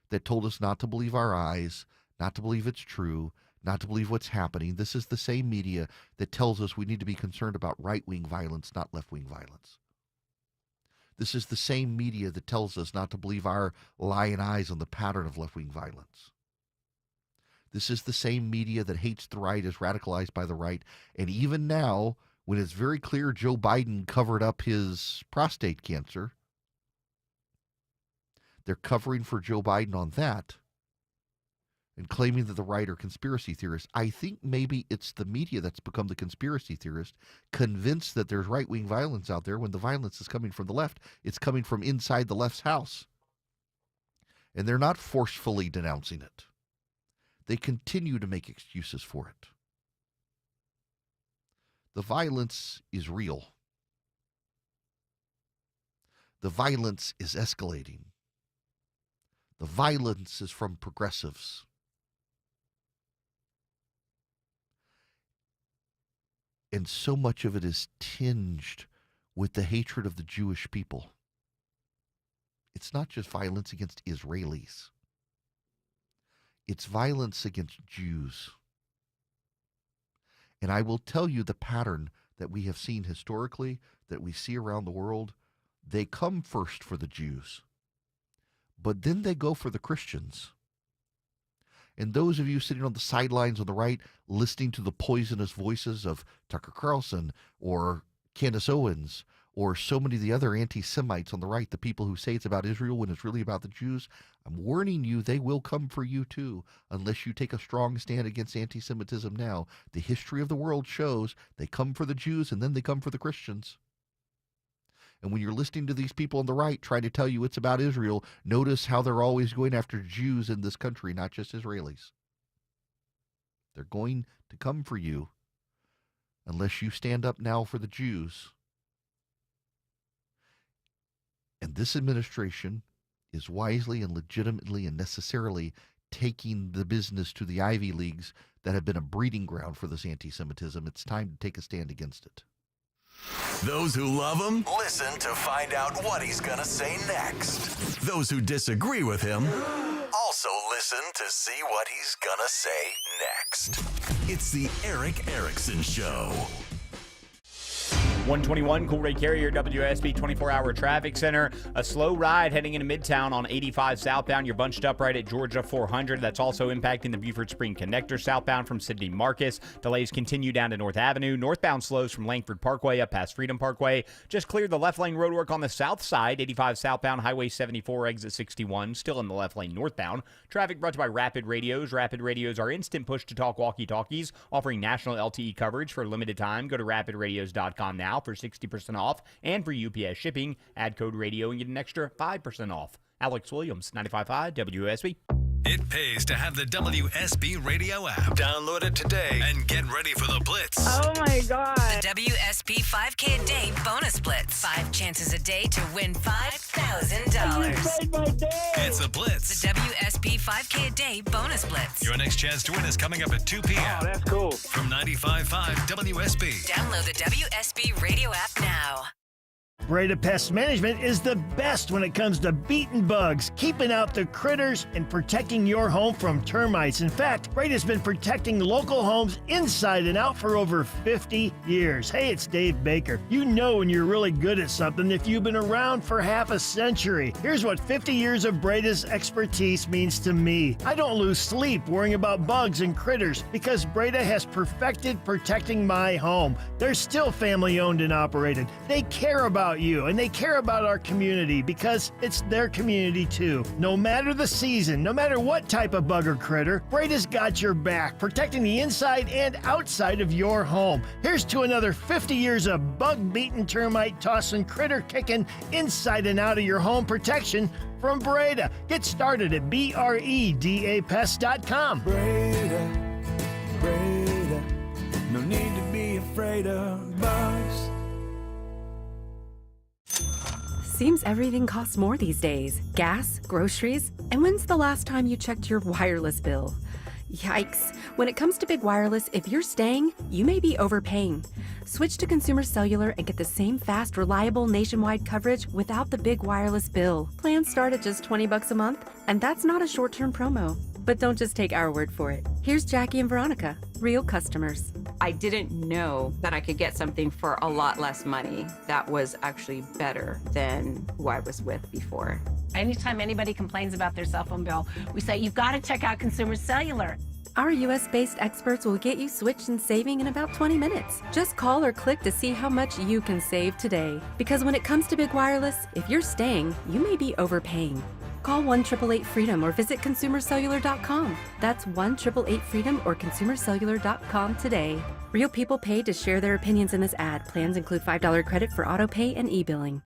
that told us not to believe our eyes, not to believe it's true, not to believe what's happening. This is the same media that tells us we need to be concerned about right-wing violence, not left-wing violence. This is the same media that tells us not to believe our lying eyes on the pattern of left-wing violence. This is the same media that hates the right, is radicalized by the right. And even now, when it's very clear Joe Biden covered up his prostate cancer, they're covering for Joe Biden on that and claiming that the right are conspiracy theorists. I think maybe it's the media that's become the conspiracy theorist, convinced that there's right-wing violence out there when the violence is coming from the left. It's coming from inside the left's house. And they're not forcefully denouncing it. They continue to make excuses for it. The violence is real. The violence is escalating. The violence is from progressives. And so much of it is tinged with the hatred of the Jewish people. It's not just violence against Israelis. It's violence against Jews. And I will tell you the pattern that we have seen historically, that we see around the world. They come first for the Jews, but then they go for the Christians. And those of you sitting on the sidelines on the right, listening to the poisonous voices of Tucker Carlson or Candace Owens or so many of the other anti-Semites on the right, the people who say it's about Israel when it's really about the Jews, I'm warning you, they will come for you too, unless you take a strong stand against anti-Semitism now. The history of the world shows they come for the Jews and then they come for the Christians. And when you're listening to these people on the right trying to tell you it's about Israel, notice how they're always going after Jews in this country, not just Israelis. They're going to come for you unless you stand up now for the Jews. And this administration is wisely and legitimately and necessarily taking the business to the Ivy Leagues that have been a breeding ground for this anti-Semitism. It's time to take a stand against it. Those who love him, listen to find out what he's going to say next. Those who disagree with him, also listen to see what he's going to say next. It's the Erick Erickson Show. 121 Cool Ray Carrier, WSB 24-hour traffic center. A slow ride heading into Midtown on 85 southbound. You're bunched up right at Georgia 400. That's also impacting the Buford Spring connector southbound from Sidney Marcus. Delays continue down to North Avenue. Northbound slows from Langford Parkway up past Freedom Parkway. Just cleared the left lane roadwork on the south side. 85 southbound, Highway 74, exit 61. Still in the left lane northbound. Traffic brought to you by Rapid Radios. Rapid Radios are instant push-to-talk walkie-talkies offering national LTE coverage for a limited time. Go to rapidradios.com now for 60% off, and for UPS shipping, add code radio and get an extra 5% off. Alex Williams, 95.5 WSB. It pays to have the WSB radio app. Download it today and get ready for the Blitz. Oh my God. The WSB 5K a day bonus blitz. 5 chances a day to win $5,000. It's a Blitz. The WSB 5K a day bonus blitz. Your next chance to win is coming up at 2 p.m. Oh, that's cool. From 95.5 WSB. Download the WSB radio app now. Breda Pest Management is the best when it comes to beating bugs, keeping out the critters, and protecting your home from termites. In fact, Breda's been protecting local homes inside and out for over 50 years. Hey, it's Dave Baker. You know when you're really good at something if you've been around for half a century. Here's what 50 years of Breda's expertise means to me. I don't lose sleep worrying about bugs and critters because Breda has perfected protecting my home. They're still family owned and operated. They care about you and they care about our community because it's their community too. No matter the season, no matter what type of bug or critter, Breda's got your back, protecting the inside and outside of your home. Here's to another 50 years of bug-beaten, termite-tossing, critter-kicking, inside and out of your home protection from Breda. Get started at BREDAPest.com. Breda, Breda, no need to be afraid of bugs. Seems everything costs more these days. Gas, groceries, and when's the last time you checked your wireless bill? Yikes. When it comes to big wireless, if you're staying, you may be overpaying. Switch to Consumer Cellular and get the same fast, reliable nationwide coverage without the big wireless bill. Plans start at just $20 a month, and that's not a short-term promo. But don't just take our word for it. Here's Jackie and Veronica, real customers. I didn't know that I could get something for a lot less money that was actually better than who I was with before. Anytime anybody complains about their cell phone bill, we say, you've got to check out Consumer Cellular. Our US based experts will get you switched and saving in about 20 minutes. Just call or click to see how much you can save today. Because when it comes to big wireless, if you're staying, you may be overpaying. Call 1-888-FREEDOM or visit consumercellular.com. That's 1-888-FREEDOM or consumercellular.com today. Real people paid to share their opinions in this ad. Plans include $5 credit for auto pay and e-billing.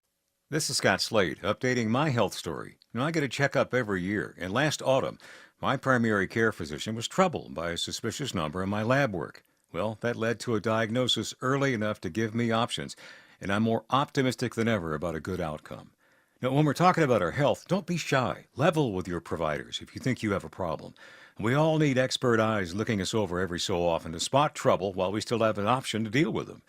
This is Scott Slade, updating my health story. I get a checkup every year, and last autumn, my primary care physician was troubled by a suspicious number in my lab work. Well, that led to a diagnosis early enough to give me options, and I'm more optimistic than ever about a good outcome. Now, when we're talking about our health, don't be shy. Level with your providers if you think you have a problem. We all need expert eyes looking us over every so often to spot trouble while we still have an option to deal with them.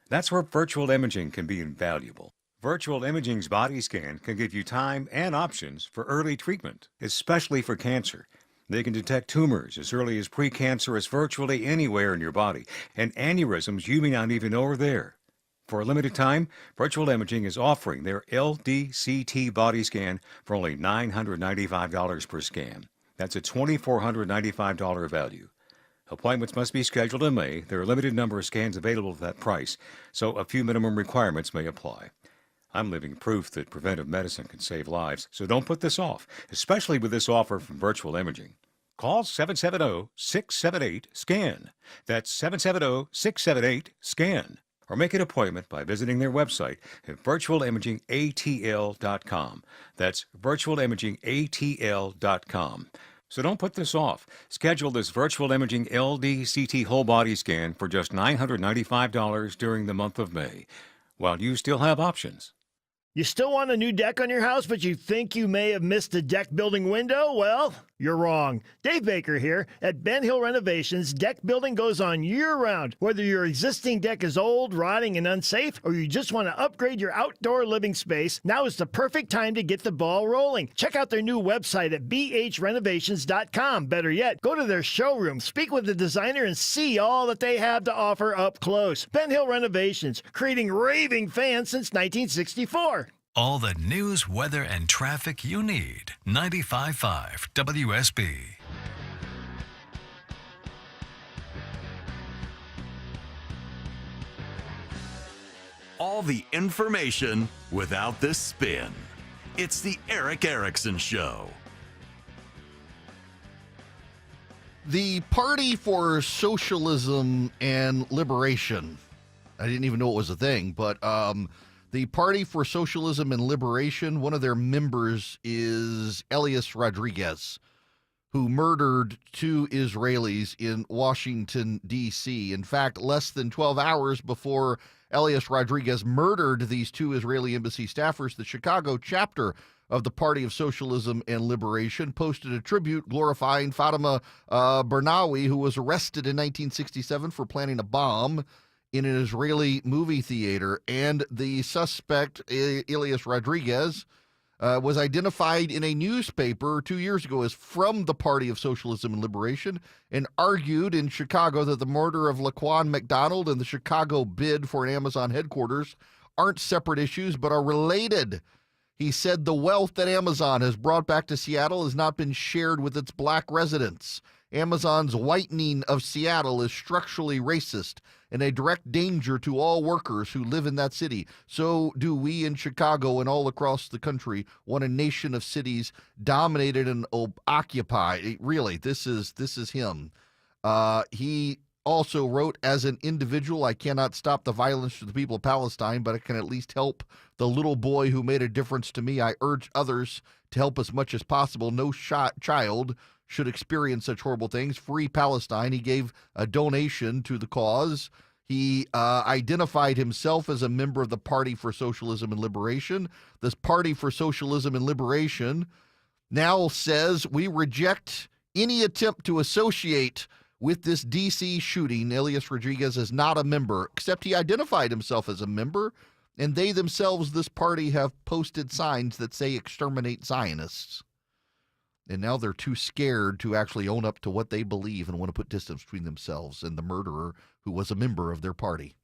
That's where virtual imaging can be invaluable. Virtual Imaging's body scan can give you time and options for early treatment, especially for cancer. They can detect tumors as early as precancerous virtually anywhere in your body, and aneurysms you may not even know are there. For a limited time, Virtual Imaging is offering their LDCT body scan for only $995 per scan. That's a $2,495 value. Appointments must be scheduled in May. There are a limited number of scans available at that price, so a few minimum requirements may apply. I'm living proof that preventive medicine can save lives, so don't put this off, especially with this offer from Virtual Imaging. Call 770-678-SCAN. That's 770-678-SCAN. Or make an appointment by visiting their website at virtualimagingatl.com. That's virtualimagingatl.com. So don't put this off. Schedule this Virtual Imaging LDCT whole body scan for just $995 during the month of May, while you still have options. You still want a new deck on your house, but you think you may have missed a deck building window? Well, you're wrong. Dave Baker here. At Ben Hill Renovations, deck building goes on year-round. Whether your existing deck is old, rotting, and unsafe, or you just want to upgrade your outdoor living space, now is the perfect time to get the ball rolling. Check out their new website at bhrenovations.com. Better yet, go to their showroom, speak with the designer, and see all that they have to offer up close. Ben Hill Renovations, creating raving fans since 1964. All the news, weather, and traffic you need. 95.5 WSB. All the information without the spin. It's the Erick Erickson Show. The Party for Socialism and Liberation. I didn't even know it was a thing, but the Party for Socialism and Liberation, one of their members is Elias Rodriguez, who murdered 2 Israelis in Washington, D.C. In fact, less than 12 hours before Elias Rodriguez murdered these 2 Israeli embassy staffers, the Chicago chapter of the Party of Socialism and Liberation posted a tribute glorifying Fatima Bernawi, who was arrested in 1967 for planning a bomb in an Israeli movie theater. And the suspect, Elias Rodriguez, was identified in a newspaper 2 years ago as from the Party of Socialism and Liberation, and argued in Chicago that the murder of Laquan McDonald and the Chicago bid for an Amazon headquarters aren't separate issues but are related. He said the wealth that Amazon has brought back to Seattle has not been shared with its black residents. Amazon's whitening of Seattle is structurally racist and a direct danger to all workers who live in that city. So do we in Chicago and all across the country want a nation of cities dominated and occupied. Really, this is him. He also wrote, as an individual, I cannot stop the violence to the people of Palestine, but I can at least help the little boy who made a difference to me. I urge others to help as much as possible. No child should experience such horrible things. Free Palestine. He gave a donation to the cause. He identified himself as a member of the Party for Socialism and Liberation. This Party for Socialism and Liberation now says we reject any attempt to associate with this D.C. shooting. Elias Rodriguez is not a member, except he identified himself as a member, and they themselves, this party, have posted signs that say exterminate Zionists. And now they're too scared to actually own up to what they believe and want to put distance between themselves and the murderer who was a member of their party.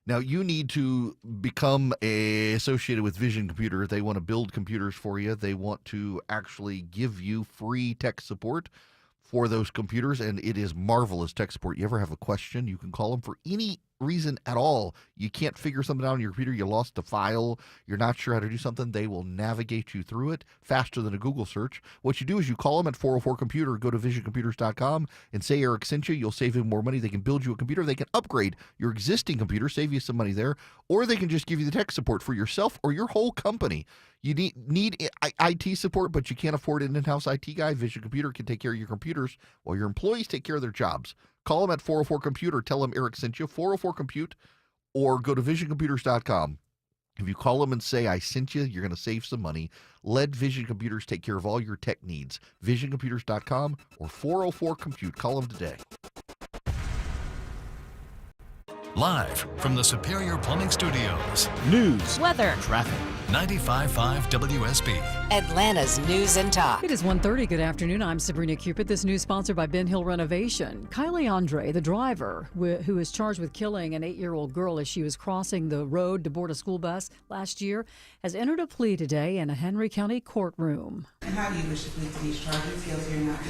Now, you need to become associated with Vision Computer. They want to build computers for you. They want to actually give you free tech support for those computers, and it is marvelous tech support. You ever have a question, you can call them for any reason at all. You can't figure something out on your computer, you lost a file, you're not sure how to do something, they will navigate you through it faster than a Google search. What you do is you call them at 404-COMPUTER, go to visioncomputers.com and say Eric sent you. You'll save him more money. They can build you a computer. They can upgrade your existing computer, save you some money there, or they can just give you the tech support for yourself or your whole company. You need IT support, but you can't afford an in-house IT guy. Vision Computer can take care of your computers while your employees take care of their jobs. Call them at 404-COMPUTER. Tell them Eric sent you, 404-COMPUTE, or go to visioncomputers.com. If you call them and say, I sent you, you're going to save some money. Let Vision Computers take care of all your tech needs. Visioncomputers.com or 404-COMPUTE. Call them today. Live from the Superior Plumbing Studios. News, weather, traffic. 95.5 WSB. Atlanta's News and Talk. It is 1:30. Good afternoon. I'm Sabrina Cupid. This news sponsored by Ben Hill Renovation. Kylie Andre, the driver, who is charged with killing an 8-year-old girl as she was crossing the road to board a school bus last year, has entered a plea today in a Henry County courtroom. And how do you wish to plead to these charges, guilty or not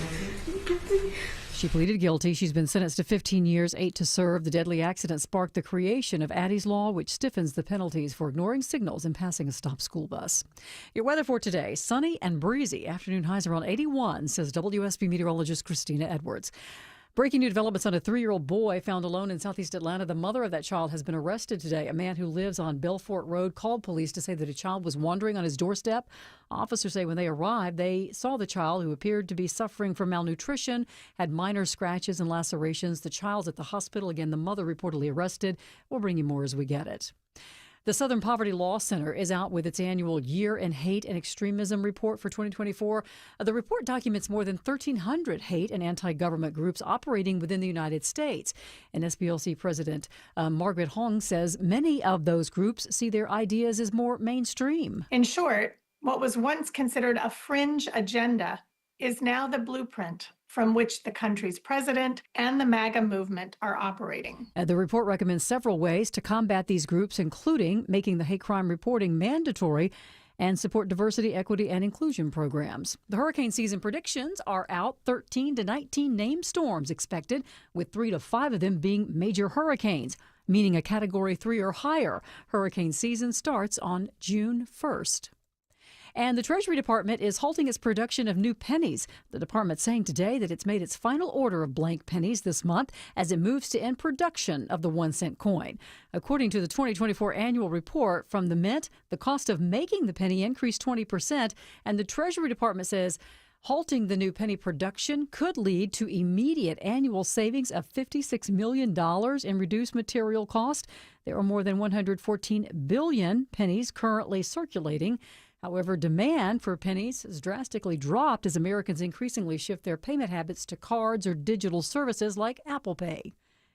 guilty? She pleaded guilty. She's been sentenced to 15 years, 8 to serve. The deadly accident sparked the creation of Addie's Law, which stiffens the penalties for ignoring signals and passing a stopped school bus. Your weather for today, sunny and breezy. Afternoon highs around 81, says WSB meteorologist Christina Edwards. Breaking new developments on a 3-year-old boy found alone in southeast Atlanta. The mother of that child has been arrested today. A man who lives on Belfort Road called police to say that a child was wandering on his doorstep. Officers say when they arrived, they saw the child, who appeared to be suffering from malnutrition, had minor scratches and lacerations. The child's at the hospital. Again, the mother reportedly arrested. We'll bring you more as we get it. The Southern Poverty Law Center is out with its annual Year in Hate and Extremism report for 2024. The report documents more than 1,300 hate and anti-government groups operating within the United States. And SPLC President Margaret Hong says many of those groups see their ideas as more mainstream. In short, what was once considered a fringe agenda is now the blueprint from which the country's president and the MAGA movement are operating. The report recommends several ways to combat these groups, including making the hate crime reporting mandatory and support diversity, equity, and inclusion programs. The hurricane season predictions are out. 13 to 19 named storms expected, with 3 to 5 of them being major hurricanes, meaning a Category 3 or higher. Hurricane season starts on June 1st. And the Treasury Department is halting its production of new pennies. The department saying today that it's made its final order of blank pennies this month as it moves to end production of the 1-cent coin. According to the 2024 annual report from the Mint, the cost of making the penny increased 20%, and the Treasury Department says halting the new penny production could lead to immediate annual savings of $56 million in reduced material cost. There are more than 114 billion pennies currently circulating. However, demand for pennies has drastically dropped as Americans increasingly shift their payment habits to cards or digital services like Apple Pay.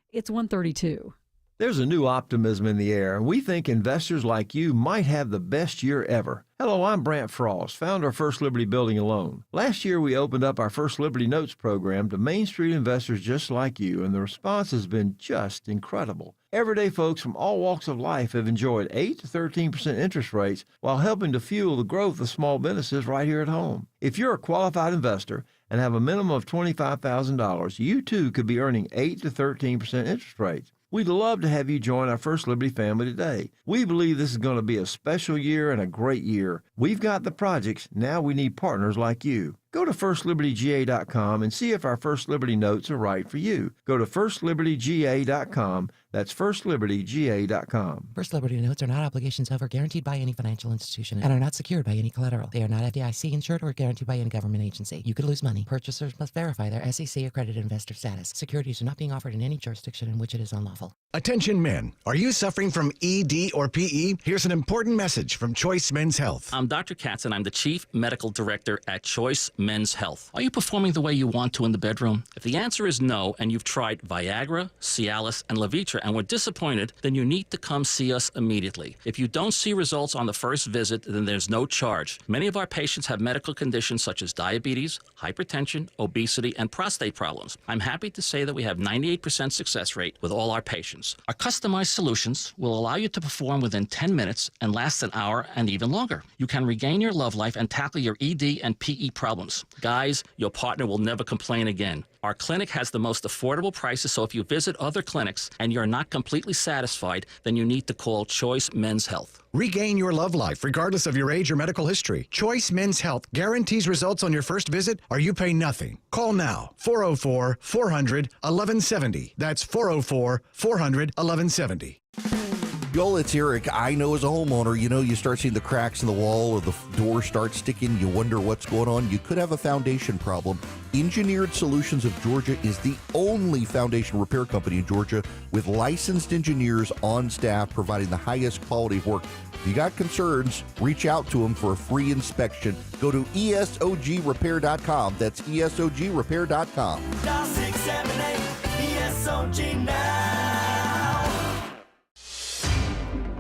It's 1:32. There's a new optimism in the air, and we think investors like you might have the best year ever. Hello, I'm Brant Frost, founder of First Liberty Building and Loan. Last year, we opened up our First Liberty Notes program to Main Street investors just like you, and the response has been just incredible. Everyday folks from all walks of life have enjoyed 8 to 13% interest rates while helping to fuel the growth of small businesses right here at home. If you're a qualified investor and have a minimum of $25,000, you too could be earning 8 to 13% interest rates. We'd love to have you join our First Liberty family today. We believe this is going to be a special year and a great year. We've got the projects. Now we need partners like you. Go to FirstLibertyGA.com and see if our First Liberty notes are right for you. Go to FirstLibertyGA.com. That's FirstLibertyGA.com. First Liberty notes are not obligations of or guaranteed by any financial institution and are not secured by any collateral. They are not FDIC insured or guaranteed by any government agency. You could lose money. Purchasers must verify their SEC accredited investor status. Securities are not being offered in any jurisdiction in which it is unlawful. Attention men, are you suffering from ED or PE? Here's an important message from Choice Men's Health. I'm Dr. Katz and I'm the Chief Medical Director at Choice Men's Health. Are you performing the way you want to in the bedroom? If the answer is no and you've tried Viagra, Cialis, and Levitra and were disappointed, then you need to come see us immediately. If you don't see results on the first visit, then there's no charge. Many of our patients have medical conditions such as diabetes, hypertension, obesity, and prostate problems. I'm happy to say that we have 98% success rate with all our patients. Our customized solutions will allow you to perform within 10 minutes and last an hour and even longer. You can regain your love life and tackle your ED and PE problems. knows. Guys, your partner will never complain again. Our clinic has the most affordable prices, so if you visit other clinics and you're not completely satisfied, then you need to call Choice Men's Health. Regain your love life, regardless of your age or medical history. Choice Men's Health guarantees results on your first visit, or you pay nothing. Call now, 404-400-1170. That's 404-400-1170. Y'all, it's Eric. I know as a homeowner, you start seeing the cracks in the wall or the door start sticking. You wonder what's going on. You could have a foundation problem. Engineered Solutions of Georgia is the only foundation repair company in Georgia with licensed engineers on staff providing the highest quality of work. If you got concerns, reach out to them for a free inspection. Go to ESOGrepair.com. That's ESOGrepair.com. Dial 678 ESOG now.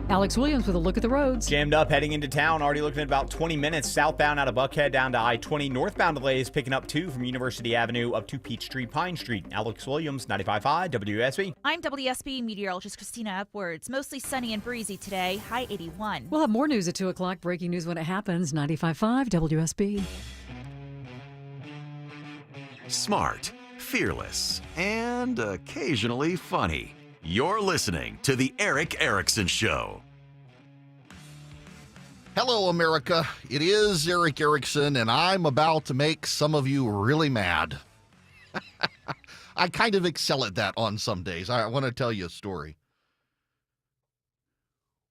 Alex Williams with a look at the roads. Jammed up heading into town. Already looking at about 20 minutes southbound out of Buckhead down to I-20. Northbound delays picking up 2 from University Avenue up to Peachtree Pine Street. Alex Williams, 95.5 WSB. I'm WSB meteorologist Christina Upwards. Mostly sunny and breezy today, high 81. We'll have more news at 2 o'clock. Breaking news when it happens. 95.5 WSB. Smart, fearless, and occasionally funny. You're listening to The Eric Erickson Show. Hello, America. It is Eric Erickson, and I'm about to make some of you really mad. I kind of excel at that on some days. I want to tell you a story.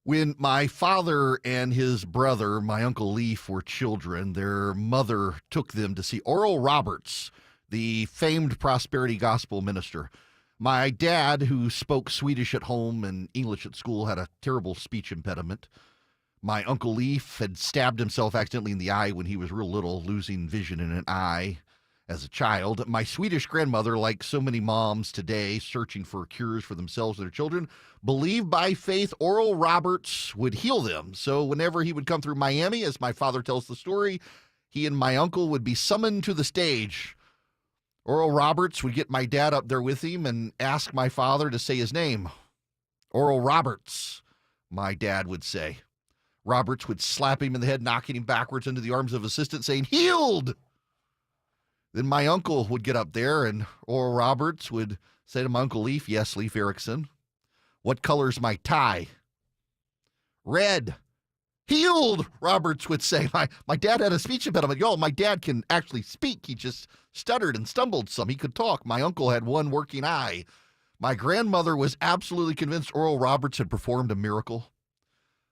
When my father and his brother, my Uncle Leaf, were children, their mother took them to see Oral Roberts, the famed prosperity gospel minister. My dad, who spoke Swedish at home and English at school, had a terrible speech impediment. My Uncle Leaf had stabbed himself accidentally in the eye when he was real little, losing vision in an eye as a child. My Swedish grandmother, like so many moms today searching for cures for themselves and their children, believed by faith Oral Roberts would heal them. So whenever he would come through Miami, as my father tells the story, he and my uncle would be summoned to the stage. Oral Roberts would get my dad up there with him and ask my father to say his name. Oral Roberts, my dad would say. Roberts would slap him in the head, knocking him backwards into the arms of assistant, saying, "Healed!" Then my uncle would get up there, and Oral Roberts would say to my Uncle Leaf, "Yes, Leaf Erickson, what color's my tie?" "Red." "Healed," Roberts would say. My dad had a speech impediment. Y'all, my dad can actually speak. He just stuttered and stumbled some. He could talk. My uncle had one working eye. My grandmother was absolutely convinced Oral Roberts had performed a miracle,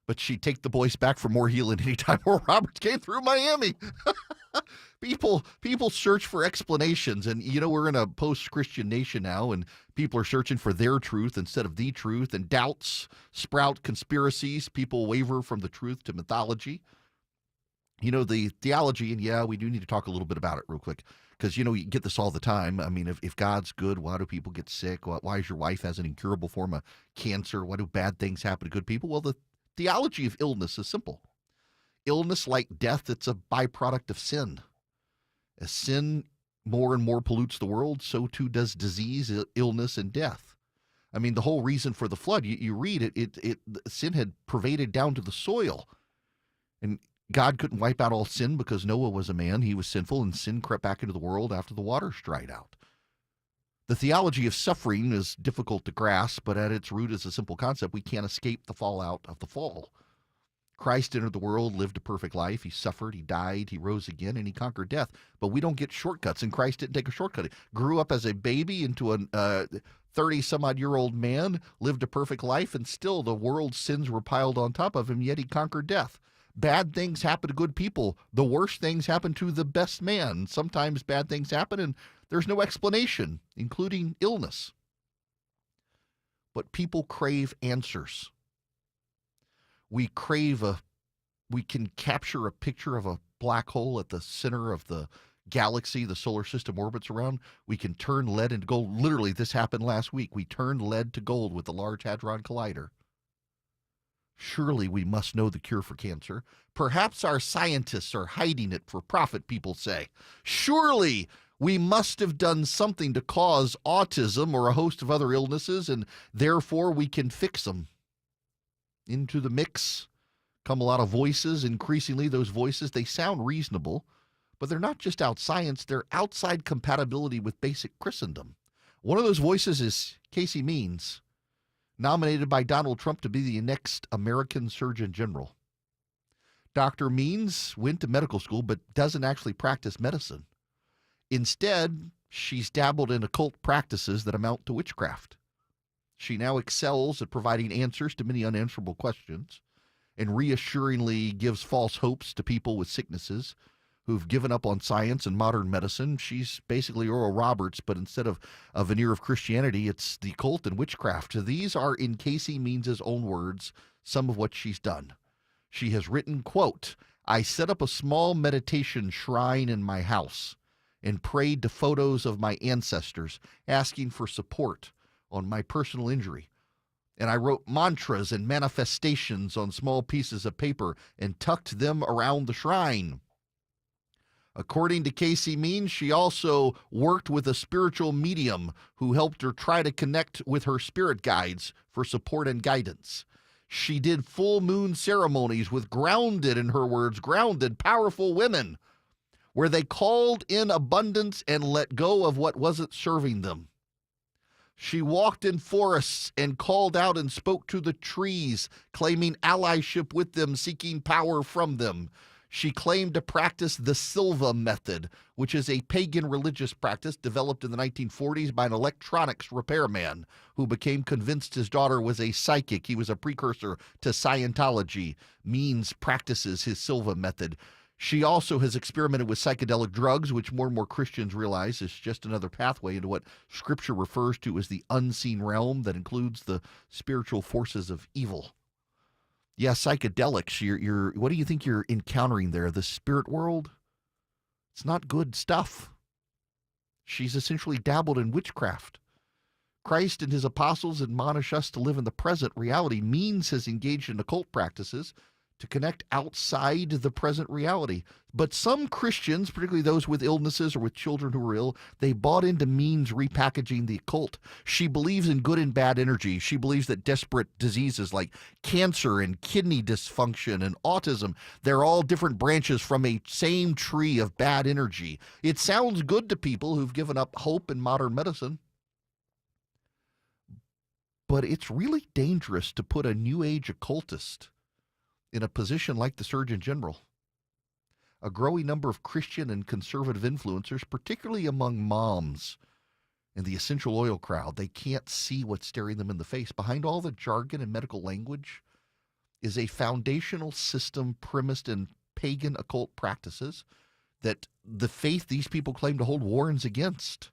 but she'd take the boys back for more healing anytime Oral Roberts came through Miami. People search for explanations, and we're in a post-Christian nation now, and people are searching for their truth instead of the truth, and doubts sprout conspiracies. People waver from the truth to mythology. The theology, and we do need to talk a little bit about it real quick, because you get this all the time. I mean, if God's good, why do people get sick? Why is your wife has an incurable form of cancer? Why do bad things happen to good people? Well, the theology of illness is simple. Illness, like death, it's a byproduct of sin. As sin more and more pollutes the world, so too does disease, illness, and death. I mean, the whole reason for the flood, you read it, sin had pervaded down to the soil. And God couldn't wipe out all sin because Noah was a man. He was sinful, and sin crept back into the world after the waters dried out. The theology of suffering is difficult to grasp, but at its root is a simple concept. We can't escape the fallout of the fall. Christ entered the world, lived a perfect life. He suffered, he died, he rose again, and he conquered death. But we don't get shortcuts, and Christ didn't take a shortcut. He grew up as a baby into a 30-some-odd-year-old man, lived a perfect life, and still the world's sins were piled on top of him, yet he conquered death. Bad things happen to good people. The worst things happen to the best man. Sometimes bad things happen, and there's no explanation, including illness. But people crave answers. We can capture a picture of a black hole at the center of the galaxy the solar system orbits around. We can turn lead into gold. Literally, this happened last week. We turned lead to gold with the Large Hadron Collider. Surely we must know the cure for cancer. Perhaps our scientists are hiding it for profit, people say. Surely we must have done something to cause autism or a host of other illnesses, and therefore we can fix them. Into the mix come a lot of voices. Increasingly, those voices, they sound reasonable, But they're not just out science, they're outside compatibility with basic Christendom. One of those voices is Casey Means, nominated by Donald Trump to be the next American Surgeon General. Dr. Means went to medical school but doesn't actually practice medicine. Instead, she's dabbled in occult practices that amount to witchcraft. She now excels at providing answers to many unanswerable questions and reassuringly gives false hopes to people with sicknesses who've given up on science and modern medicine. She's basically Oral Roberts, but instead of a veneer of Christianity, it's the occult and witchcraft. These are, in Casey Means' own words, some of what she's done. She has written, quote, "I set up a small meditation shrine in my house and prayed to photos of my ancestors, asking for support on my personal injury. And I wrote mantras and manifestations on small pieces of paper and tucked them around the shrine." According to Casey Means, she also worked with a spiritual medium who helped her try to connect with her spirit guides for support and guidance. She did full moon ceremonies with grounded, in her words, grounded, powerful women, where they called in abundance and let go of what wasn't serving them. She walked in forests and called out and spoke to the trees, claiming allyship with them, seeking power from them. She claimed to practice the Silva method, which is a pagan religious practice developed in the 1940s by an electronics repairman who became convinced his daughter was a psychic. He was a precursor to Scientology. Means practices his Silva method. She also has experimented with psychedelic drugs, which more and more Christians realize is just another pathway into what Scripture refers to as the unseen realm that includes the spiritual forces of evil. Yeah, psychedelics. What do you think you're encountering there? The spirit world? It's not good stuff. She's essentially dabbled in witchcraft. Christ and his apostles admonish us to live in the present reality. Means has engaged in occult practices to connect outside the present reality. But some Christians, particularly those with illnesses or with children who are ill, they bought into Means repackaging the occult. She believes in good and bad energy. She believes that desperate diseases like cancer and kidney dysfunction and autism, they're all different branches from a same tree of bad energy. It sounds good to people who've given up hope in modern medicine. But it's really dangerous to put a New Age occultist in a position like the Surgeon General. A growing number of Christian and conservative influencers, particularly among moms and the essential oil crowd, they can't see what's staring them in the face. Behind all the jargon and medical language is a foundational system premised in pagan occult practices that the faith these people claim to hold warns against.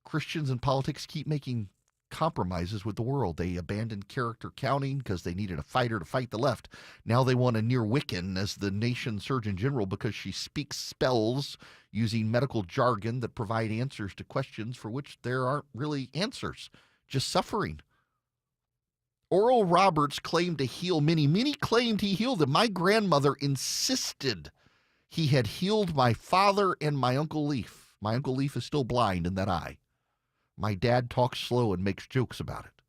Christians in politics keep making compromises with the world. They abandoned character counting because they needed a fighter to fight the left. Now they want a near Wiccan as the nation's Surgeon General because she speaks spells using medical jargon that provide answers to questions for which there aren't really answers, just suffering. Oral Roberts claimed to heal many. Many claimed he healed them. My grandmother insisted he had healed my father and my Uncle Leaf. My Uncle Leaf is still blind in that eye. My dad talks slow and makes jokes about it.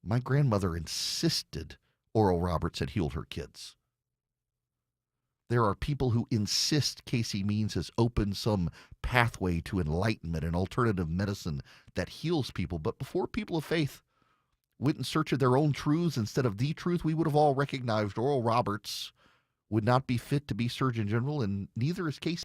My grandmother insisted Oral Roberts had healed her kids. There are people who insist Casey Means has opened some pathway to enlightenment and alternative medicine that heals people. But before people of faith went in search of their own truths instead of the truth, we would have all recognized Oral Roberts would not be fit to be Surgeon General, and neither is Casey.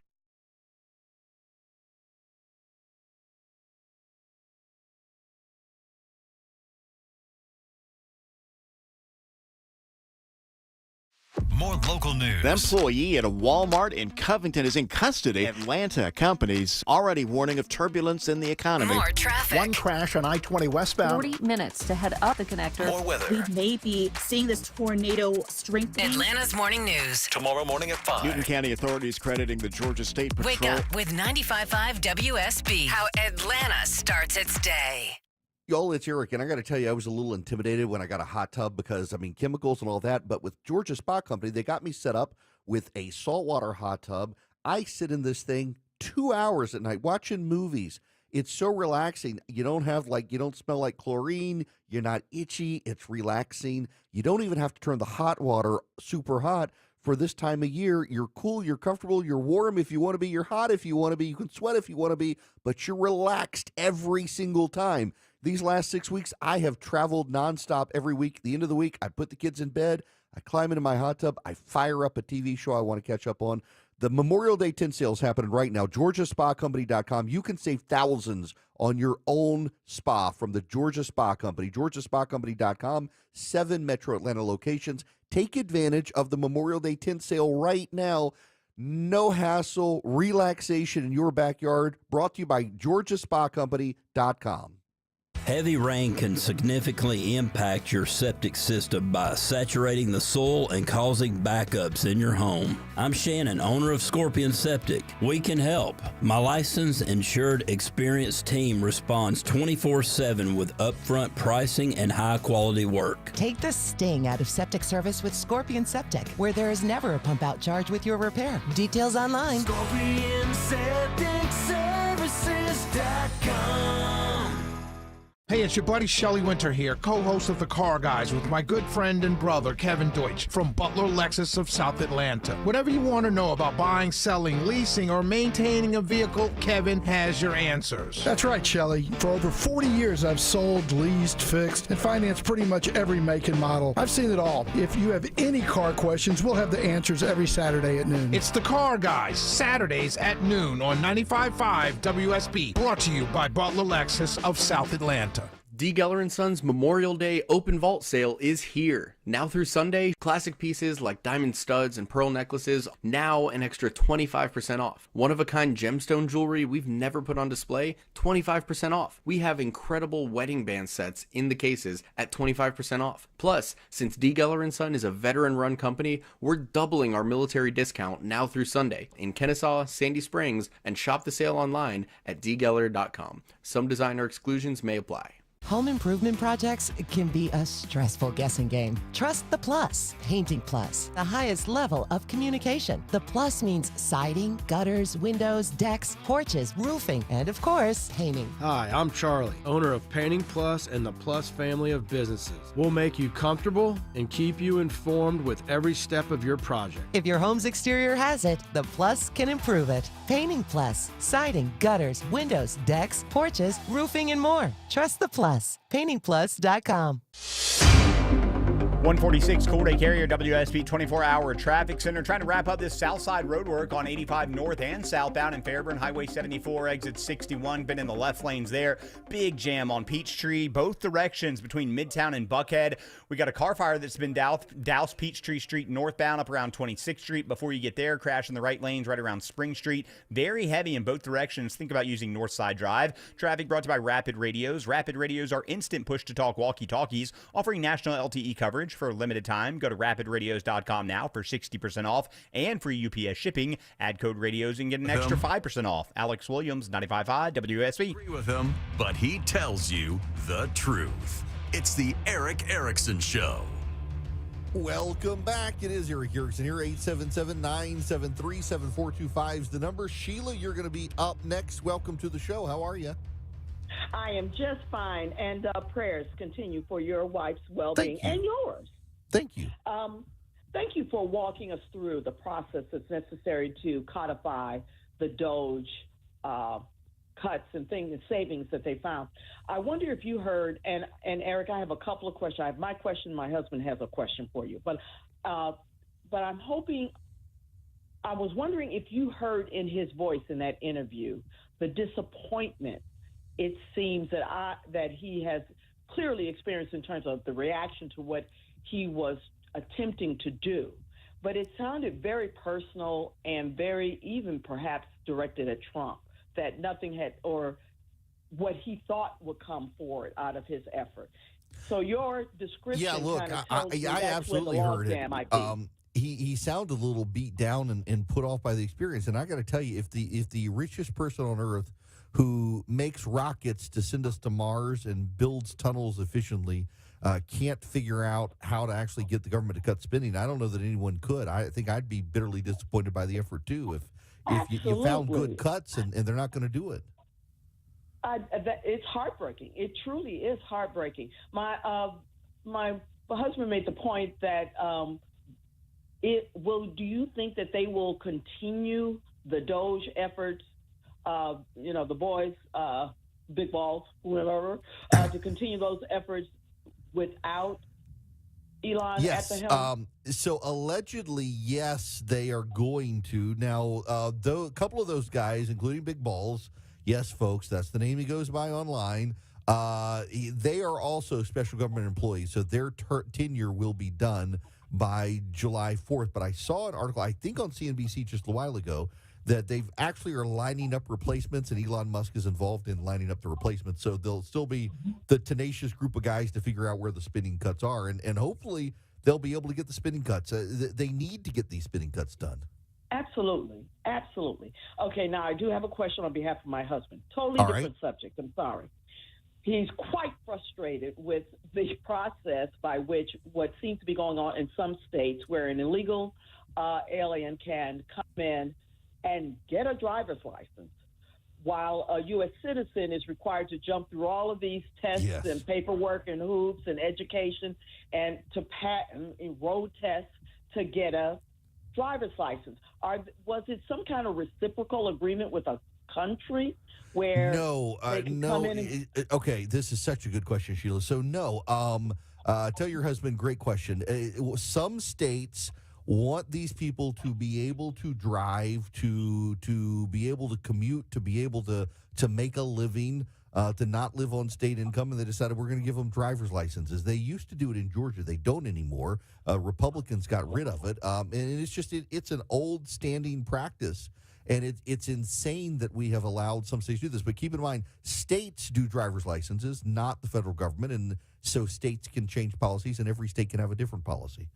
More local news. The employee at a Walmart in Covington is in custody. Atlanta companies already warning of turbulence in the economy. More traffic. One crash on I-20 westbound. 40 minutes to head up the connector. More weather. We may be seeing this tornado strengthening. Atlanta's morning news. Tomorrow morning at 5. Newton County authorities crediting the Georgia State Patrol. Wake up with 95.5 WSB. How Atlanta starts its day. Y'all, it's Eric, and I got to tell you, I was a little intimidated when I got a hot tub because, chemicals and all that, but with Georgia Spa Company, they got me set up with a saltwater hot tub. I sit in this thing 2 hours at night watching movies. It's so relaxing. You don't smell like chlorine. You're not itchy. It's relaxing. You don't even have to turn the hot water super hot. for this time of year. You're cool, you're comfortable, you're warm if you want to be, you're hot if you want to be, you can sweat if you want to be, but you're relaxed every single time. These last 6 weeks, I have traveled nonstop every week. At the end of the week, I put the kids in bed, I climb into my hot tub, I fire up a TV show I want to catch up on. The Memorial Day tent sale is happening right now. GeorgiaSpaCompany.com. You can save thousands on your own spa from the Georgia Spa Company. GeorgiaSpaCompany.com. 7 Metro Atlanta locations. Take advantage of the Memorial Day tent sale right now. No hassle, relaxation in your backyard. Brought to you by GeorgiaSpaCompany.com. Heavy rain can significantly impact your septic system by saturating the soil and causing backups in your home. I'm Shannon, owner of Scorpion Septic. We can help. My licensed, insured, experienced team responds 24/7 with upfront pricing and high-quality work. Take the sting out of septic service with Scorpion Septic, where there is never a pump-out charge with your repair. Details online. ScorpionSepticServices.com. Hey, it's your buddy Shelly Winter here, co-host of The Car Guys with my good friend and brother, Kevin Deutsch, from Butler Lexus of South Atlanta. Whatever you want to know about buying, selling, leasing, or maintaining a vehicle, Kevin has your answers. That's right, Shelly. For over 40 years, I've sold, leased, fixed, and financed pretty much every make and model. I've seen it all. If you have any car questions, we'll have the answers every Saturday at noon. It's The Car Guys, Saturdays at noon on 95.5 WSB, brought to you by Butler Lexus of South Atlanta. D. Geller & Sons Memorial Day Open Vault Sale is here. Now through Sunday, classic pieces like diamond studs and pearl necklaces, now an extra 25% off. One-of-a-kind gemstone jewelry we've never put on display, 25% off. We have incredible wedding band sets in the cases at 25% off. Plus, since D. Geller & Son is a veteran-run company, we're doubling our military discount now through Sunday in Kennesaw, Sandy Springs, and shop the sale online at dgeller.com. Some designer exclusions may apply. Home improvement projects can be a stressful guessing game. Trust the Plus. Painting Plus, the highest level of communication. The Plus means siding, gutters, windows, decks, porches, roofing, and of course, painting. Hi, I'm Charlie, owner of Painting Plus and the Plus family of businesses. We'll make you comfortable and keep you informed with every step of your project. If your home's exterior has it, the Plus can improve it. Painting Plus, siding, gutters, windows, decks, porches, roofing, and more. Trust the Plus. PaintingPlus.com. 146 Cool Day Carrier WSB 24-hour traffic center trying to wrap up this south side road work on 85 north and southbound in Fairburn. Highway 74 exit 61 been in the left lanes there. Big jam on Peachtree both directions between Midtown and Buckhead. We got a car fire that's been doused Peachtree Street northbound up around 26th Street. Before you get there, crash in the right lanes right around Spring Street. Very heavy in both directions. Think about using Northside Drive. Traffic brought to you by Rapid Radios. Rapid Radios are instant push-to-talk walkie-talkies offering national LTE coverage for a limited time. Go to rapidradios.com now for 60% off and free UPS shipping. Add code radios and get an extra 5% off. Alex Williams, 95.5 WSB. Agree with him, but he tells you the truth. It's the Erick Erickson Show. Welcome back. It is Erick Erickson here. 877-973-7425 is the number. Sheila, you're going to be up next. Welcome to the show. How are you? I am just fine, and prayers continue for your wife's well-being and yours. Thank you. Thank you for walking us through the process that's necessary to codify the Doge cuts and things and savings that they found. I wonder if you heard, and Eric, I have a couple of questions. I have my question. My husband has a question for you, but I'm hoping. I was wondering if you heard in his voice in that interview the disappointment. It seems that he has clearly experienced in terms of the reaction to what he was attempting to do. But it sounded very personal and very even perhaps directed at Trump, that nothing had, or what he thought would come forward out of his effort. So your description kind of tells me I that's where the absolutely heard logjam might be. He sounded a little beat down and put off by the experience. And I got to tell you, if the richest person on earth who makes rockets to send us to Mars and builds tunnels efficiently can't figure out how to actually get the government to cut spending, I don't know that anyone could. I think I'd be bitterly disappointed by the effort, too, if you found good cuts and they're not going to do it. It's heartbreaking. It truly is heartbreaking. My husband made the point that Do you think that they will continue the DOGE efforts? The boys, big balls, whatever, to continue those efforts without Elon at the helm? So allegedly, yes, they are going to. Now, a couple of those guys, including Big Balls, yes, folks, that's the name he goes by online. They are also special government employees, so their tenure will be done by July 4th. But I saw an article, I think on CNBC just a while ago, that they've actually are lining up replacements, and Elon Musk is involved in lining up the replacements. So there'll still be the tenacious group of guys to figure out where the spending cuts are, and hopefully they'll be able to get the spending cuts. They need to get these spending cuts done. Absolutely. Okay, now I do have a question on behalf of my husband. Totally different subject. I'm sorry. He's quite frustrated with the process by which what seems to be going on in some states where an illegal alien can come in and get a driver's license, while a U.S. citizen is required to jump through all of these tests and paperwork and hoops and education and to patent road tests to get a driver's license. Was it some kind of reciprocal agreement with a country where they can come in and... Okay, this is such a good question, Sheila. So no, tell your husband, great question. Some states want these people to be able to drive, to be able to commute, to be able to make a living, to not live on state income, and they decided we're going to give them driver's licenses. They used to do it in Georgia. They don't anymore. Republicans got rid of it, and it's an old standing practice. And it's insane that we have allowed some states to do this. But keep in mind, states do driver's licenses, not the federal government, and so states can change policies, and every state can have a different policy.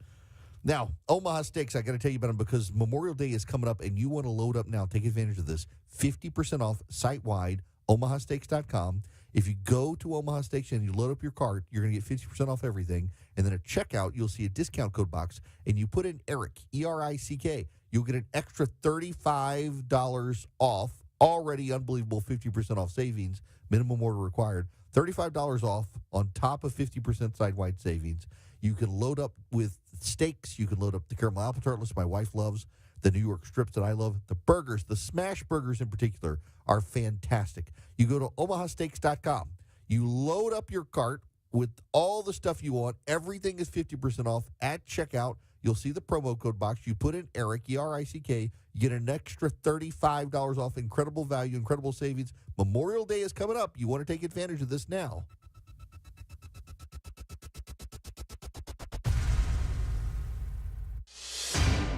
Now, Omaha Steaks, I got to tell you about them because Memorial Day is coming up, and you want to load up now. Take advantage of this. 50% off site-wide, omahasteaks.com. If you go to Omaha Steaks and you load up your cart, you're going to get 50% off everything. And then at checkout, you'll see a discount code box, and you put in ERICK, E-R-I-C-K. You'll get an extra $35 off. Already unbelievable 50% off savings. Minimum order required. $35 off on top of 50% site-wide savings. You can load up with steaks. You can load up the caramel apple tartlets my wife loves, the New York strips that I love. The burgers, the smash burgers in particular, are fantastic. You go to omahasteaks.com. You load up your cart with all the stuff you want. Everything is 50% off at checkout. You'll see the promo code box. You put in ERICK, E-R-I-C-K. You get an extra $35 off. Incredible value, incredible savings. Memorial Day is coming up. You want to take advantage of this now.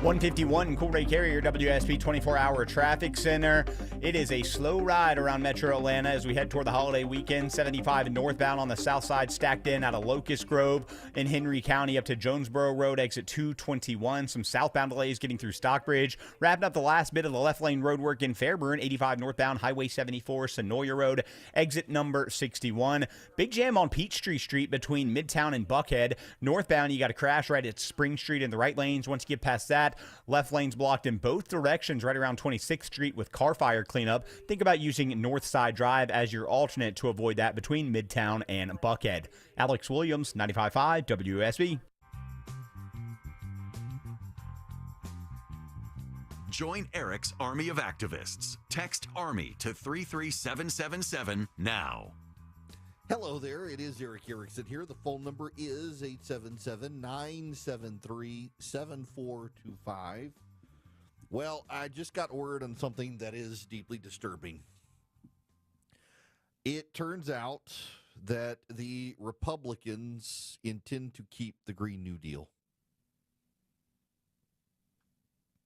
151 Cool Ray Carrier, WSB 24-hour traffic center. It is a slow ride around Metro Atlanta as we head toward the holiday weekend. 75 northbound on the south side, stacked in out of Locust Grove in Henry County up to Jonesboro Road, exit 221. Some southbound delays getting through Stockbridge. Wrapping up the last bit of the left lane road work in Fairburn. 85 northbound, Highway 74, Senoia Road, exit number 61. Big jam on Peachtree Street between Midtown and Buckhead. Northbound, you got a crash right at Spring Street in the right lanes. Once you get past that, left lanes blocked in both directions right around 26th Street with car fire cleanup. Think about using North Side Drive as your alternate to avoid that between Midtown and Buckhead. Alex Williams, 95.5 WSB. Join Eric's Army of Activists. Text ARMY to 33777 now. Hello there, it is Eric Erickson here. The phone number is 877-973-7425. Well, I just got word on something that is deeply disturbing. It turns out that the Republicans intend to keep the Green New Deal.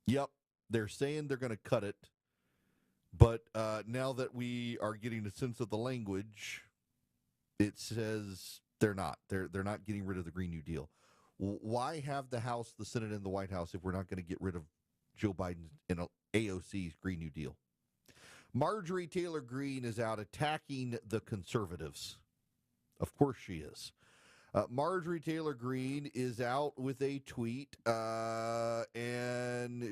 Yep, they're saying they're going to cut it, but now that we are getting a sense of the language, it says they're not. They're not getting rid of the Green New Deal. Why have the House, the Senate, and the White House if we're not going to get rid of Joe Biden and AOC's Green New Deal? Marjorie Taylor Greene is out attacking the conservatives. Of course she is. Marjorie Taylor Greene is out with a tweet, and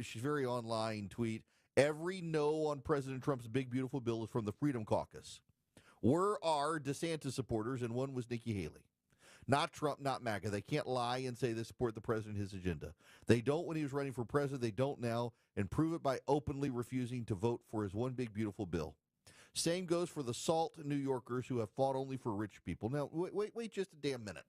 she's very online tweet. Every no on President Trump's big, beautiful bill is from the Freedom Caucus. Were our DeSantis supporters, and one was Nikki Haley. Not Trump, not MAGA. They can't lie and say they support the president and his agenda. They don't when he was running for president. They don't now, and prove it by openly refusing to vote for his one big, beautiful bill. Same goes for the SALT New Yorkers who have fought only for rich people. Now, wait just a damn minute.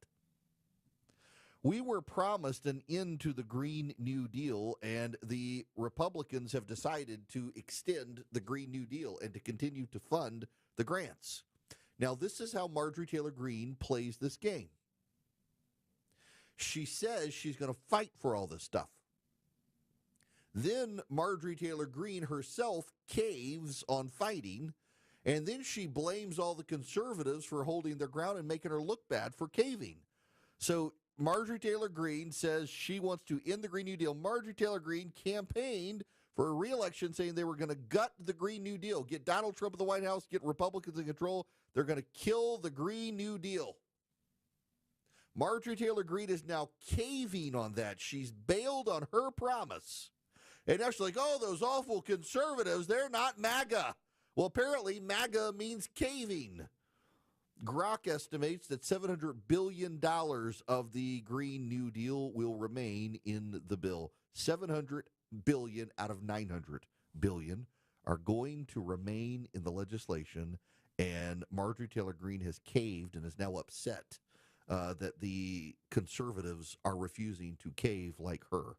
We were promised an end to the Green New Deal, and the Republicans have decided to extend the Green New Deal and to continue to fund the grants. Now, this is how Marjorie Taylor Greene plays this game. She says she's going to fight for all this stuff. Then Marjorie Taylor Greene herself caves on fighting, and then she blames all the conservatives for holding their ground and making her look bad for caving. So Marjorie Taylor Greene says she wants to end the Green New Deal. Marjorie Taylor Greene campaigned for a re-election saying they were going to gut the Green New Deal, get Donald Trump in the White House, get Republicans in control. They're going to kill the Green New Deal. Marjorie Taylor Greene is now caving on that. She's bailed on her promise. And now she's like, oh, those awful conservatives, they're not MAGA. Well, apparently MAGA means caving. Grok estimates that $700 billion of the Green New Deal will remain in the bill. $700 billion out of $900 billion are going to remain in the legislation, and Marjorie Taylor Greene has caved and is now upset that the conservatives are refusing to cave like her.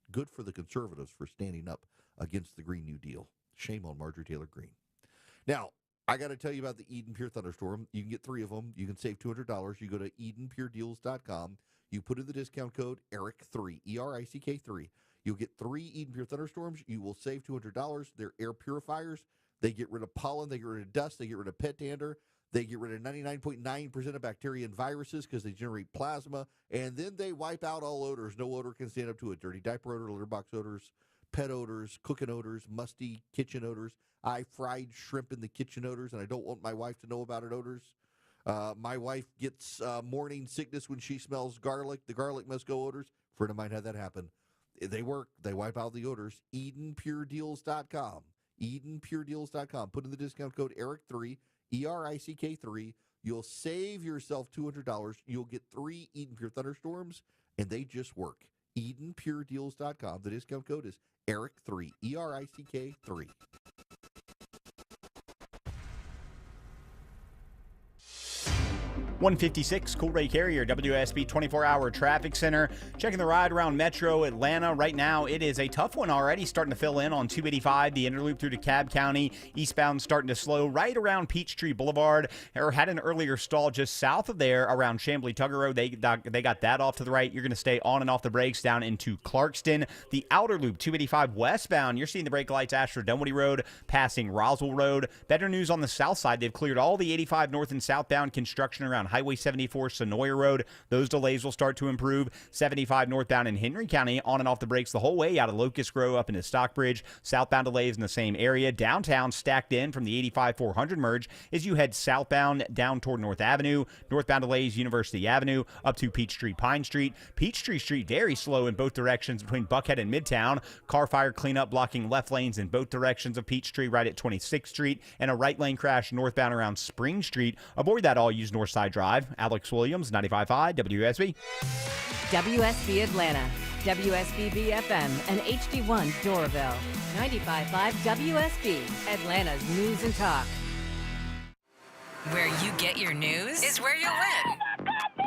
Good for the conservatives for standing up against the Green New Deal. Shame on Marjorie Taylor Greene. Now, I got to tell you about the Eden Pure Thunderstorm. You can get 3 of them. You can save $200. You go to EdenPureDeals.com. You put in the discount code ERIC3, ERICK3. You'll get 3 Eden Pure Thunderstorms. You will save $200. They're air purifiers. They get rid of pollen. They get rid of dust. They get rid of pet dander. They get rid of 99.9% of bacteria and viruses because they generate plasma. And then they wipe out all odors. No odor can stand up to it. Dirty diaper odor, litter box odors, pet odors, cooking odors, musty kitchen odors. I fried shrimp in the kitchen odors, and I don't want my wife to know about it odors. My wife gets morning sickness when she smells garlic. The garlic must go odors. A friend of mine had that happen. They work. They wipe out the odors. EdenPureDeals.com. EdenPureDeals.com. Put in the discount code ERIC3, ERICK3. You'll save yourself $200. You'll get 3 Eden Pure Thunderstorms, and they just work. EdenPureDeals.com. The discount code is ERIC3, ERICK3. $156, Cool Ray Carrier, WSB 24-hour traffic center. Checking the ride around Metro Atlanta. Right now, it is a tough one already, starting to fill in on 285, the Interloop through to Cobb County. Eastbound starting to slow right around Peachtree Boulevard. Or had an earlier stall just south of there around Chamblee Tugger Road. They got that off to the right. You're going to stay on and off the brakes down into Clarkston. The outer loop, 285 westbound. You're seeing the brake lights Ashford Dunwoody Road, passing Roswell Road. Better news on the south side. They've cleared all the 85 north and southbound construction around Highway 74 Sonoya Road. Those delays will start to improve. 75 northbound in Henry County, on and off the brakes the whole way out of Locust Grove up into Stockbridge. Southbound delays in the same area. Downtown stacked in from the 85-400 merge as you head southbound down toward North Avenue. Northbound delays University Avenue up to Peachtree Pine Street. Peachtree Street very slow in both directions between Buckhead and Midtown. Car fire cleanup blocking left lanes in both directions of Peachtree right at 26th Street, and a right lane crash northbound around Spring Street. Avoid that all. Use Northside Drive. Alex Williams, 95.5 WSB. WSB Atlanta, WSB BFM, and HD1 Doraville. 95.5 WSB, Atlanta's news and talk. Where you get your news is where you win.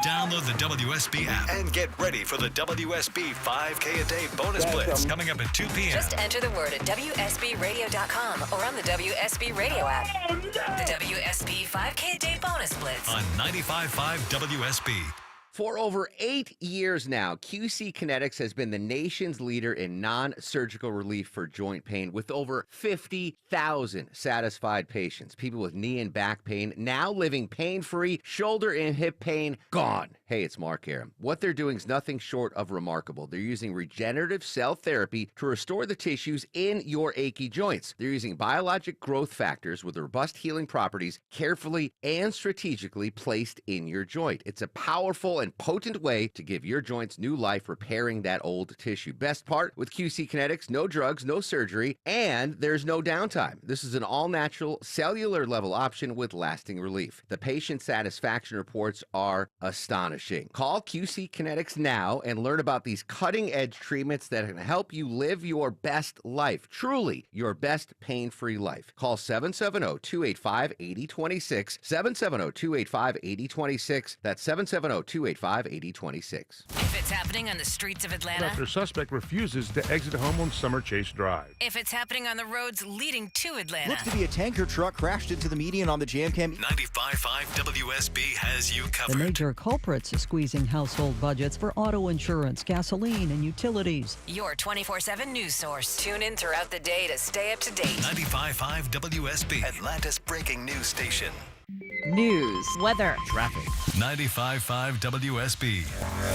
Download the WSB app and get ready for the WSB 5K a day bonus blitz coming up at 2 p.m. Just enter the word at WSBRadio.com or on the WSB Radio app. The WSB 5K a day bonus blitz on 95.5 WSB. For over 8 years now, QC Kinetics has been the nation's leader in non-surgical relief for joint pain with over 50,000 satisfied patients. People with knee and back pain now living pain-free, shoulder and hip pain gone. Hey, it's Mark here. What they're doing is nothing short of remarkable. They're using regenerative cell therapy to restore the tissues in your achy joints. They're using biologic growth factors with robust healing properties carefully and strategically placed in your joint. It's a powerful and and potent way to give your joints new life, repairing that old tissue. Best part, with QC Kinetics, no drugs, no surgery, and there's no downtime. This is an all-natural, cellular-level option with lasting relief. The patient satisfaction reports are astonishing. Call QC Kinetics now and learn about these cutting-edge treatments that can help you live your best life. Truly, your best pain-free life. Call 770-285-8026. 770-285-8026. That's 770-285-8026. If it's happening on the streets of Atlanta. After suspect refuses to exit home on Summer Chase Drive. If it's happening on the roads leading to Atlanta. Looks to be a tanker truck crashed into the median on the Jam Cam. 95.5 WSB has you covered. The major culprits are squeezing household budgets for auto insurance, gasoline, and utilities. Your 24/7 news source. Tune in throughout the day to stay up to date. 95.5 WSB, Atlanta's breaking news station. News, weather, traffic. 95.5 WSB,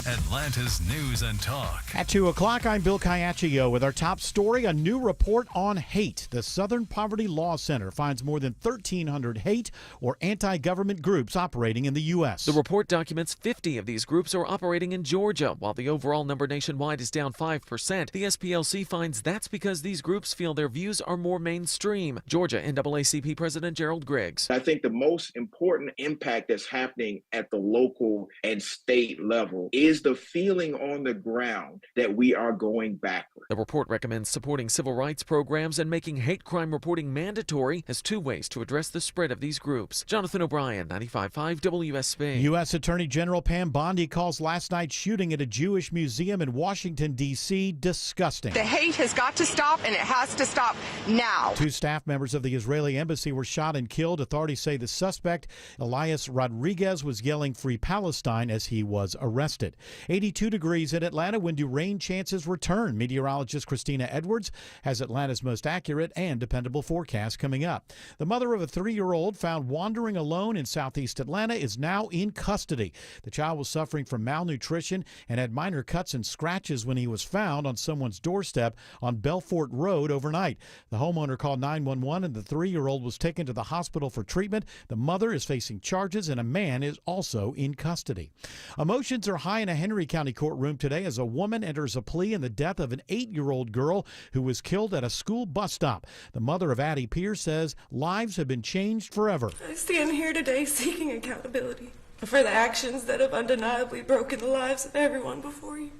Atlanta's news and talk. At 2 o'clock, I'm Bill Caiaccio with our top story, a new report on hate. The Southern Poverty Law Center finds more than 1,300 hate or anti-government groups operating in the U.S. The report documents 50 of these groups are operating in Georgia. While the overall number nationwide is down 5%, the SPLC finds that's because these groups feel their views are more mainstream. Georgia NAACP President Gerald Griggs. I think the most important impact that's happening at the local and state level is the feeling on the ground that we are going backward. The report recommends supporting civil rights programs and making hate crime reporting mandatory as two ways to address the spread of these groups. Jonathan O'Brien, 95.5 WSB. U.S. Attorney General Pam Bondi calls last night's shooting at a Jewish museum in Washington, D.C. disgusting. The hate has got to stop, and it has to stop now. 2 staff members of the Israeli embassy were shot and killed. Authorities say the suspect, Elias Rodriguez, was yelling "Free Palestine" as he was arrested. 82 degrees in Atlanta. Wind to rain chances return. Meteorologist Christina Edwards has Atlanta's most accurate and dependable forecast coming up. The mother of a 3-year-old found wandering alone in southeast Atlanta is now in custody. The child was suffering from malnutrition and had minor cuts and scratches when he was found on someone's doorstep on Belfort Road overnight. The homeowner called 911 and the 3-year-old was taken to the hospital for treatment. The mother is facing charges and a man is also in custody. Emotions are high in a Henry County courtroom today as a woman enters a plea in the death of an 8-year-old girl who was killed at a school bus stop. The mother of Addie Pierce says lives have been changed forever. I stand here today seeking accountability for the actions that have undeniably broken the lives of everyone before you,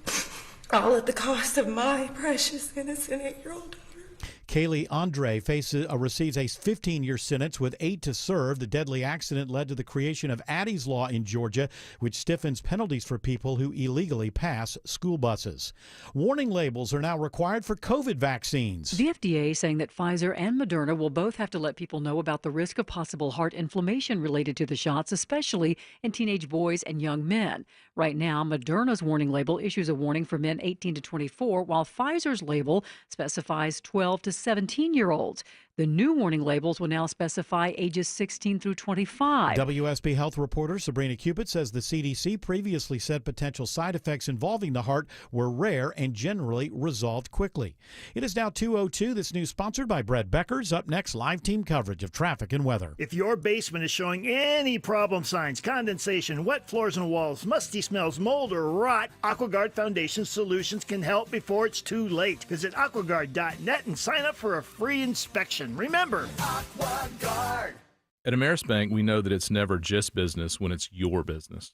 all at the cost of my precious innocent 8-year-old daughter. Kaylee Andre receives a 15-year sentence with 8 to serve. The deadly accident led to the creation of Addie's Law in Georgia, which stiffens penalties for people who illegally pass school buses. Warning labels are now required for COVID vaccines. The FDA saying that Pfizer and Moderna will both have to let people know about the risk of possible heart inflammation related to the shots, especially in teenage boys and young men. Right now, Moderna's warning label issues a warning for men 18 to 24, while Pfizer's label specifies 12 to 17-year-olds. The new warning labels will now specify ages 16 through 25. WSB Health reporter Sabrina Cupid says the CDC previously said potential side effects involving the heart were rare and generally resolved quickly. It is now 2:02. This news sponsored by Brett Becker's. Up next, live team coverage of traffic and weather. If your basement is showing any problem signs, condensation, wet floors and walls, musty smells, mold, or rot, AquaGuard Foundation Solutions can help before it's too late. Visit aquaguard.net and sign up for a free inspection. Remember, AquaGuard. At Ameris Bank, we know that it's never just business when it's your business.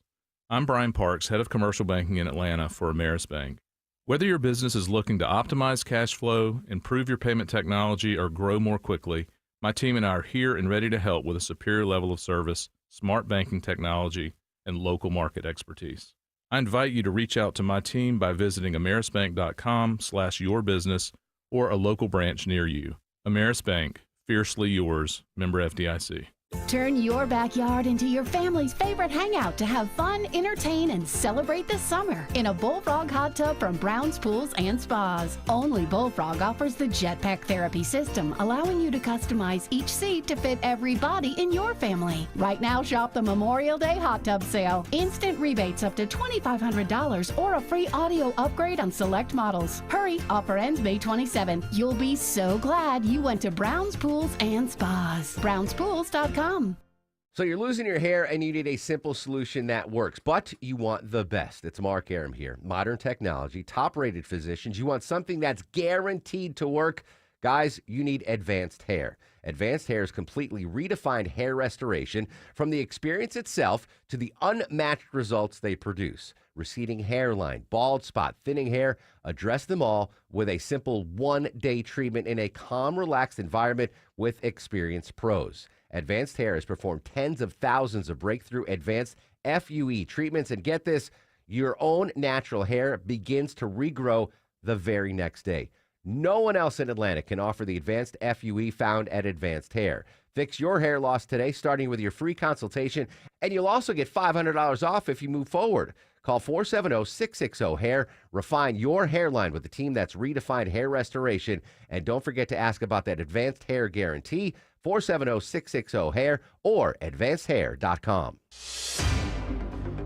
I'm Brian Parks, head of commercial banking in Atlanta for Ameris Bank. Whether your business is looking to optimize cash flow, improve your payment technology, or grow more quickly, my team and I are here and ready to help with a superior level of service, smart banking technology, and local market expertise. I invite you to reach out to my team by visiting amerisbank.com/yourbusiness or a local branch near you. Ameris Bank, fiercely yours, member FDIC. Turn your backyard into your family's favorite hangout to have fun, entertain, and celebrate the summer in a Bullfrog hot tub from Brown's Pools and Spas. Only Bullfrog offers the Jetpack Therapy system, allowing you to customize each seat to fit every body in your family. Right now, shop the Memorial Day hot tub sale. Instant rebates up to $2,500 or a free audio upgrade on select models. Hurry, offer ends May 27th. You'll be so glad you went to Brown's Pools and Spas. BrownsPools.com. So you're losing your hair and you need a simple solution that works, but you want the best. It's Mark Aram here. Modern technology, top-rated physicians. You want something that's guaranteed to work. Guys, you need Advanced Hair. Advanced Hair's completely redefined hair restoration, from the experience itself to the unmatched results they produce. Receding hairline, bald spot, thinning hair, address them all with a simple one-day treatment in a calm, relaxed environment with experienced pros. Advanced Hair has performed tens of thousands of breakthrough advanced FUE treatments, and get this, your own natural hair begins to regrow the very next day. No one else in Atlanta can offer the advanced FUE found at Advanced Hair. Fix your hair loss today, starting with your free consultation, and you'll also get $500 off if you move forward. Call 470-660-HAIR. Refine your hairline with the team that's redefined hair restoration. And don't forget to ask about that Advanced Hair Guarantee, 470-660-HAIR or advancedhair.com.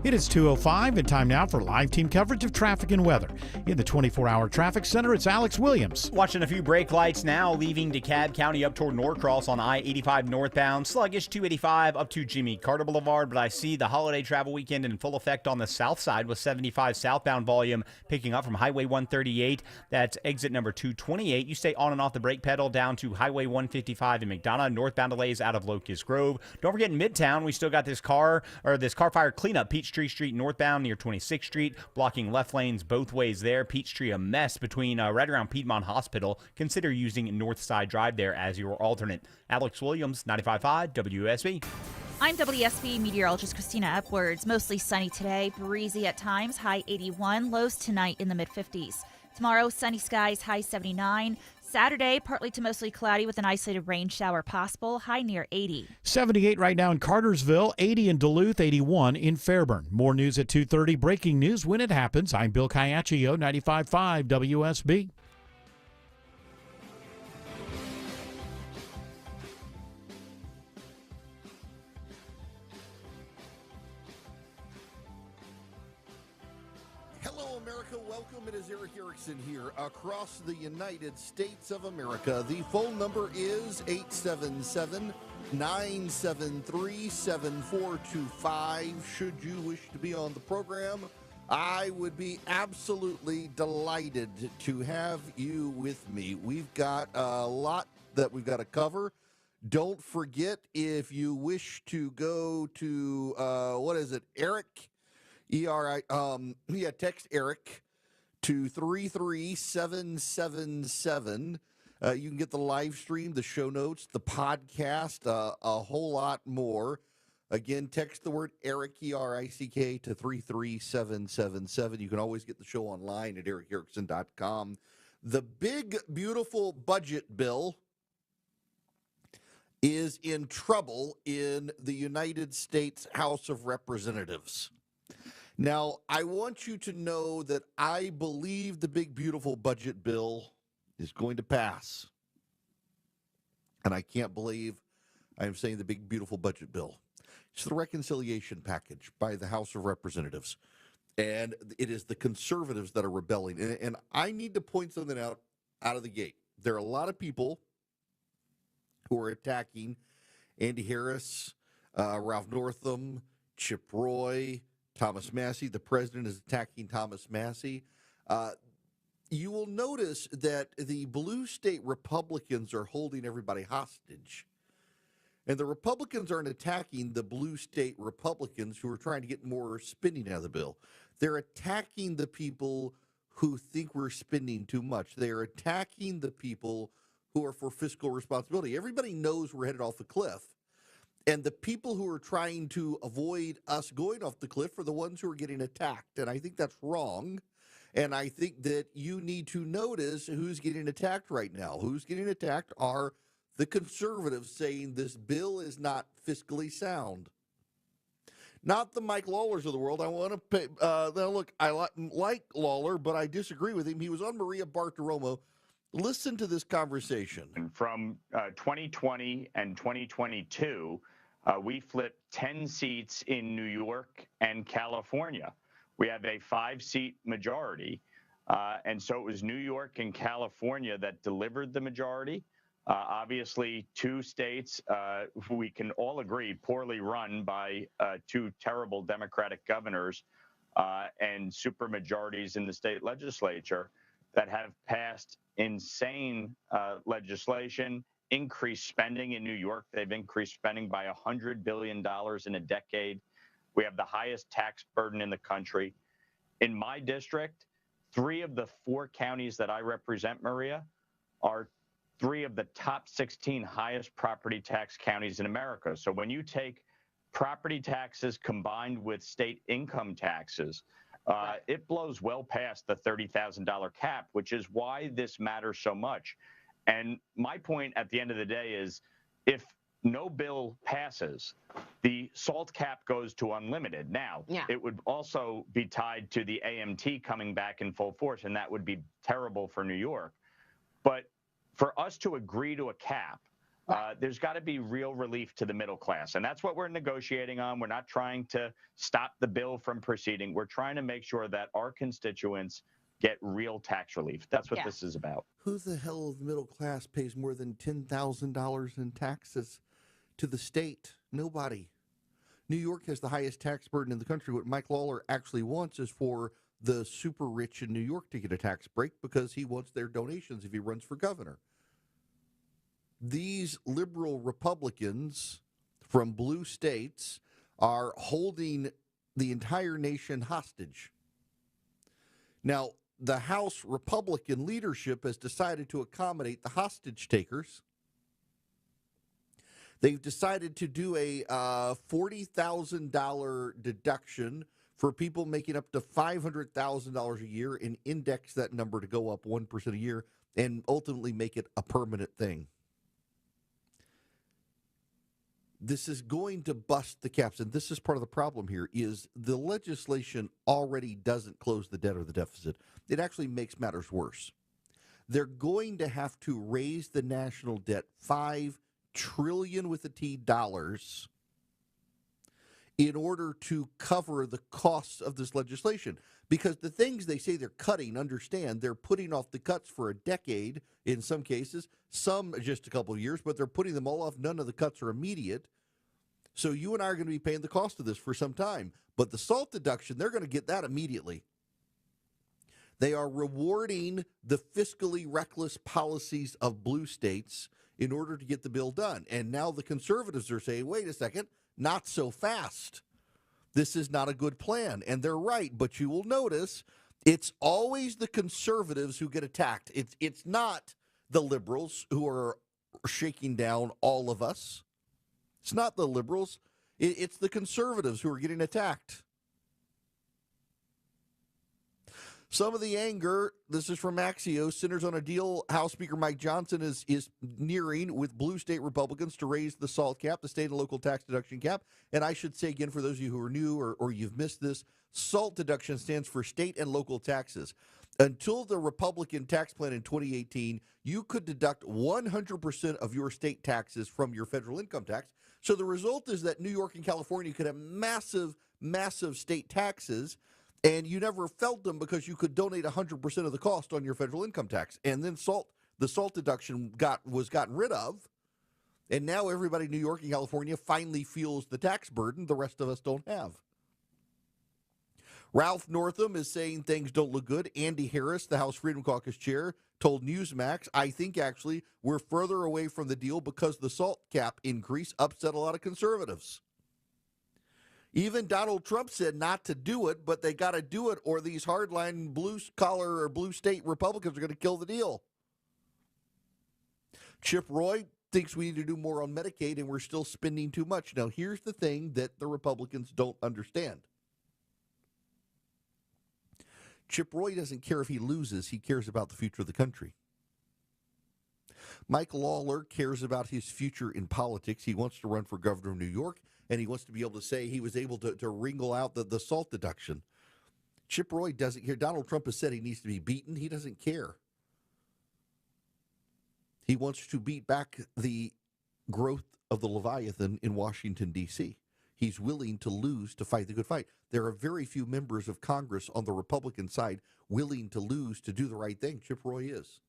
It is 2:05 and time now for live team coverage of traffic and weather. In the 24-hour traffic center, it's Alex Williams. Watching a few brake lights now, leaving DeKalb County up toward Norcross on I-85 northbound. Sluggish 285 up to Jimmy Carter Boulevard, but I see the holiday travel weekend in full effect on the south side with 75 southbound volume picking up from Highway 138. That's exit number 228. You stay on and off the brake pedal down to Highway 155 in McDonough. Northbound delays out of Locust Grove. Don't forget in Midtown, we still got this car fire cleanup. Peachtree Street northbound near 26th Street, blocking left lanes both ways there. Peachtree a mess between right around Piedmont Hospital. Consider using North Side Drive there as your alternate. Alex Williams, 95.5 WSB. I'm WSB meteorologist Christina Epwards. Mostly sunny today, breezy at times, high 81, lows tonight in the mid-50s. Tomorrow, sunny skies, high 79. Saturday, partly to mostly cloudy with an isolated rain shower possible, high near 80. 78 right now in Cartersville, 80 in Duluth, 81 in Fairburn. More news at 2:30. Breaking news when it happens. I'm Bill Caiaccio, 95.5 WSB. Hello, America. Welcome. It is Eric Erickson here across the United States of America. The phone number is 877-973-7425. Should you wish to be on the program, I would be absolutely delighted to have you with me. We've got a lot that we've got to cover. Don't forget, if you wish to go to, Eric? Text Eric to 33777. You can get the live stream, the show notes, the podcast, a whole lot more. Again, text the word Eric, E-R-I-C-K, to 33777. You can always get the show online at ericerickson.com. The big, beautiful budget bill is in trouble in the United States House of Representatives. Now, I want you to know that I believe the big, beautiful budget bill is going to pass. And I can't believe I am saying the big, beautiful budget bill. It's the reconciliation package by the House of Representatives. And it is the conservatives that are rebelling. And I need to point something out of the gate. There are a lot of people who are attacking Andy Harris, Ralph Northam, Chip Roy, Thomas Massie. The president is attacking Thomas Massie. You will notice that the blue state Republicans are holding everybody hostage. And the Republicans aren't attacking the blue state Republicans who are trying to get more spending out of the bill. They're attacking the people who think we're spending too much. They're attacking the people who are for fiscal responsibility. Everybody knows we're headed off the cliff. And the people who are trying to avoid us going off the cliff are the ones who are getting attacked. And I think that's wrong. And I think that you need to notice who's getting attacked right now. Who's getting attacked are the conservatives saying this bill is not fiscally sound. Not the Mike Lawlers of the world. I want to pay. Now, look, I like Lawler, but I disagree with him. He was on Maria Bartiromo. Listen to this conversation. From 2020 and 2022, we flipped 10 seats in New York and California. We have a 5-seat majority. And so it was New York and California that delivered the majority. Obviously, two states we can all agree poorly run by two terrible Democratic governors and supermajorities in the state legislature that have passed insane legislation, increased spending in New York. They've increased spending by $100 billion in a decade. We have the highest tax burden in the country. In my district, 3 of the 4 counties that I represent, Maria, are 3 of the top 16 highest property tax counties in America. So when you take property taxes combined with state income taxes, it blows well past the $30,000 cap, which is why this matters so much. And my point at the end of the day is, if no bill passes, the SALT cap goes to unlimited. Now, it would also be tied to the AMT coming back in full force, and that would be terrible for New York. But for us to agree to a cap, there's got to be real relief to the middle class. And that's what we're negotiating on. We're not trying to stop the bill from proceeding. We're trying to make sure that our constituents get real tax relief. That's what this is about. Who the hell of the middle class pays more than $10,000 in taxes to the state? Nobody. New York has the highest tax burden in the country. What Mike Lawler actually wants is for the super rich in New York to get a tax break because he wants their donations if he runs for governor. These liberal Republicans from blue states are holding the entire nation hostage. Now, the House Republican leadership has decided to accommodate the hostage takers. They've decided to do a $40,000 deduction for people making up to $500,000 a year and index that number to go up 1% a year and ultimately make it a permanent thing. This is going to bust the caps, and this is part of the problem here, is the legislation already doesn't close the debt or the deficit. It actually makes matters worse. They're going to have to raise the national debt $5 trillion with a T dollars in order to cover the costs of this legislation. Because the things they say they're cutting, understand, they're putting off the cuts for a decade in some cases, some just a couple of years, but they're putting them all off. None of the cuts are immediate. So you and I are going to be paying the cost of this for some time. But the SALT deduction, they're going to get that immediately. They are rewarding the fiscally reckless policies of blue states in order to get the bill done. And now the conservatives are saying, wait a second, not so fast. This is not a good plan. And they're right, but you will notice it's always the conservatives who get attacked. It's not the liberals who are shaking down all of us. It's not the liberals. It's the conservatives who are getting attacked. Some of the anger, this is from Axios, centers on a deal House Speaker Mike Johnson is nearing with blue state Republicans to raise the SALT cap, the state and local tax deduction cap. And I should say again, for those of you who are new or you've missed this, SALT deduction stands for state and local taxes. Until the Republican tax plan in 2018, you could deduct 100% of your state taxes from your federal income tax. So the result is that New York and California could have massive, massive state taxes, and you never felt them because you could donate 100% of the cost on your federal income tax. And then the SALT deduction was gotten rid of, and now everybody in New York and California finally feels the tax burden the rest of us don't have. Ralph Northam is saying things don't look good. Andy Harris, the House Freedom Caucus chair, told Newsmax, I think actually we're further away from the deal because the SALT cap increase upset a lot of conservatives. Even Donald Trump said not to do it, but they got to do it or these hardline blue-collar or blue state Republicans are going to kill the deal. Chip Roy thinks we need to do more on Medicaid and we're still spending too much. Now, here's the thing that the Republicans don't understand. Chip Roy doesn't care if he loses. He cares about the future of the country. Mike Lawler cares about his future in politics. He wants to run for governor of New York, and he wants to be able to say he was able to wrangle out the SALT deduction. Chip Roy doesn't care. Donald Trump has said he needs to be beaten. He doesn't care. He wants to beat back the growth of the Leviathan in Washington, D.C. He's willing to lose to fight the good fight. There are very few members of Congress on the Republican side willing to lose to do the right thing. Chip Roy is.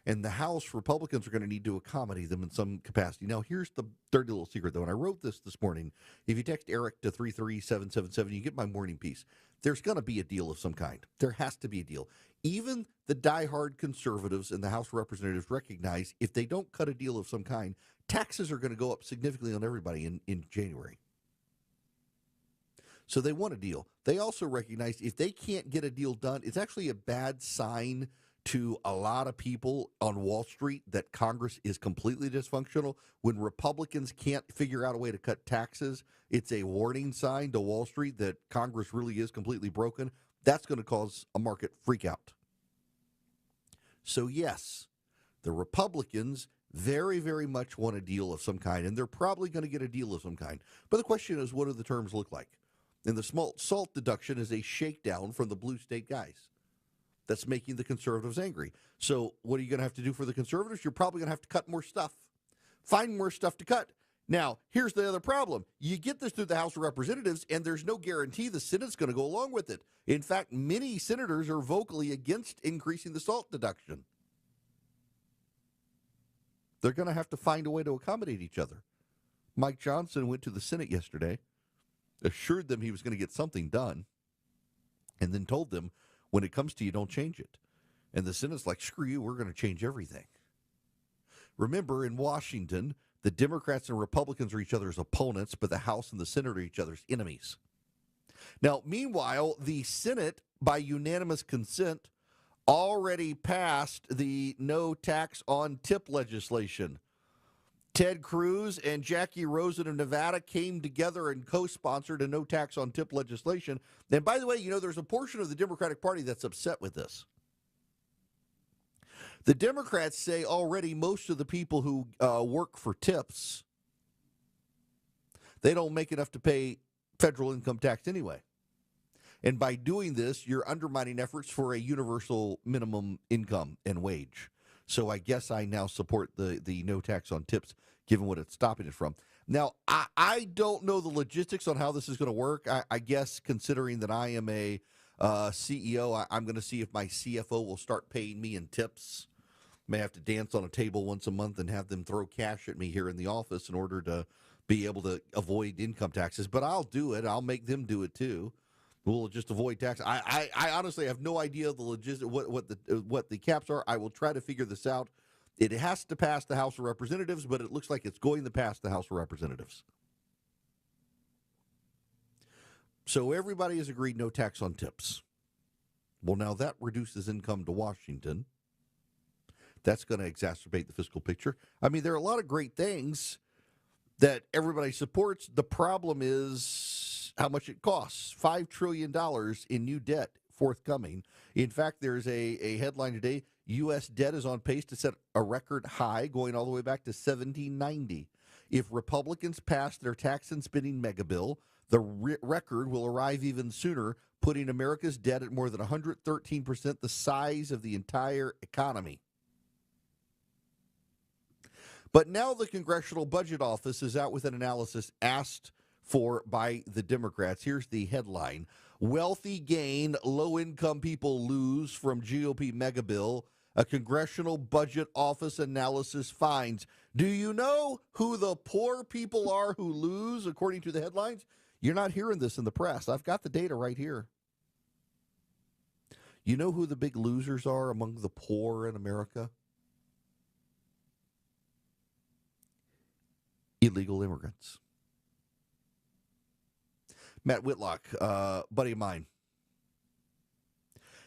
And the House Republicans are going to need to accommodate them in some capacity. Now, here's the dirty little secret, though. And I wrote this morning. If you text Eric to 33777, you get my morning piece. There's going to be a deal of some kind. There has to be a deal. Even the diehard conservatives in the House of Representatives recognize if they don't cut a deal of some kind, taxes are going to go up significantly on everybody in January. So they want a deal. They also recognize if they can't get a deal done, it's actually a bad sign to a lot of people on Wall Street that Congress is completely dysfunctional. When Republicans can't figure out a way to cut taxes, it's a warning sign to Wall Street that Congress really is completely broken. That's going to cause a market freak out. So yes, the Republicans very, very much want a deal of some kind, and they're probably going to get a deal of some kind. But the question is, what do the terms look like? And the salt deduction is a shakedown from the blue state guys. That's making the conservatives angry. So what are you going to have to do for the conservatives? You're probably going to have to cut more stuff. Find more stuff to cut. Now, here's the other problem. You get this through the House of Representatives, and there's no guarantee the Senate's going to go along with it. In fact, many senators are vocally against increasing the salt deduction. They're going to have to find a way to accommodate each other. Mike Johnson went to the Senate yesterday, assured them he was going to get something done, and then told them, when it comes to you, don't change it. And the Senate's like, screw you, we're going to change everything. Remember, in Washington, the Democrats and Republicans are each other's opponents, but the House and the Senate are each other's enemies. Now, meanwhile, the Senate, by unanimous consent, already passed the no tax on tip legislation. Ted Cruz and Jackie Rosen of Nevada came together and co-sponsored a no tax on tip legislation. And by the way, there's a portion of the Democratic Party that's upset with this. The Democrats say already most of the people who work for tips, they don't make enough to pay federal income tax anyway. And by doing this, you're undermining efforts for a universal minimum income and wage. So I guess I now support the no tax on tips, given what it's stopping it from. Now, I don't know the logistics on how this is going to work. I guess considering that I am a CEO, I'm going to see if my CFO will start paying me in tips. May have to dance on a table once a month and have them throw cash at me here in the office in order to be able to avoid income taxes. But I'll do it. I'll make them do it too. We'll just avoid tax. I honestly have no idea the logistics, what the caps are. I will try to figure this out. It has to pass the House of Representatives, but it looks like it's going to pass the House of Representatives. So everybody has agreed no tax on tips. Well, now that reduces income to Washington. That's going to exacerbate the fiscal picture. I mean, there are a lot of great things that everybody supports. The problem is how much it costs. $5 trillion in new debt forthcoming. In fact, there's a headline today. U.S. debt is on pace to set a record high going all the way back to 1790. If Republicans pass their tax and spending mega bill, the record will arrive even sooner, putting America's debt at more than 113% the size of the entire economy. But now the Congressional Budget Office is out with an analysis asked for by the Democrats. Here's the headline. Wealthy gain, low-income people lose from GOP mega bill. A Congressional Budget Office analysis finds. Do you know who the poor people are who lose, according to the headlines? You're not hearing this in the press. I've got the data right here. You know who the big losers are among the poor in America? Illegal immigrants. Matt Whitlock, buddy of mine,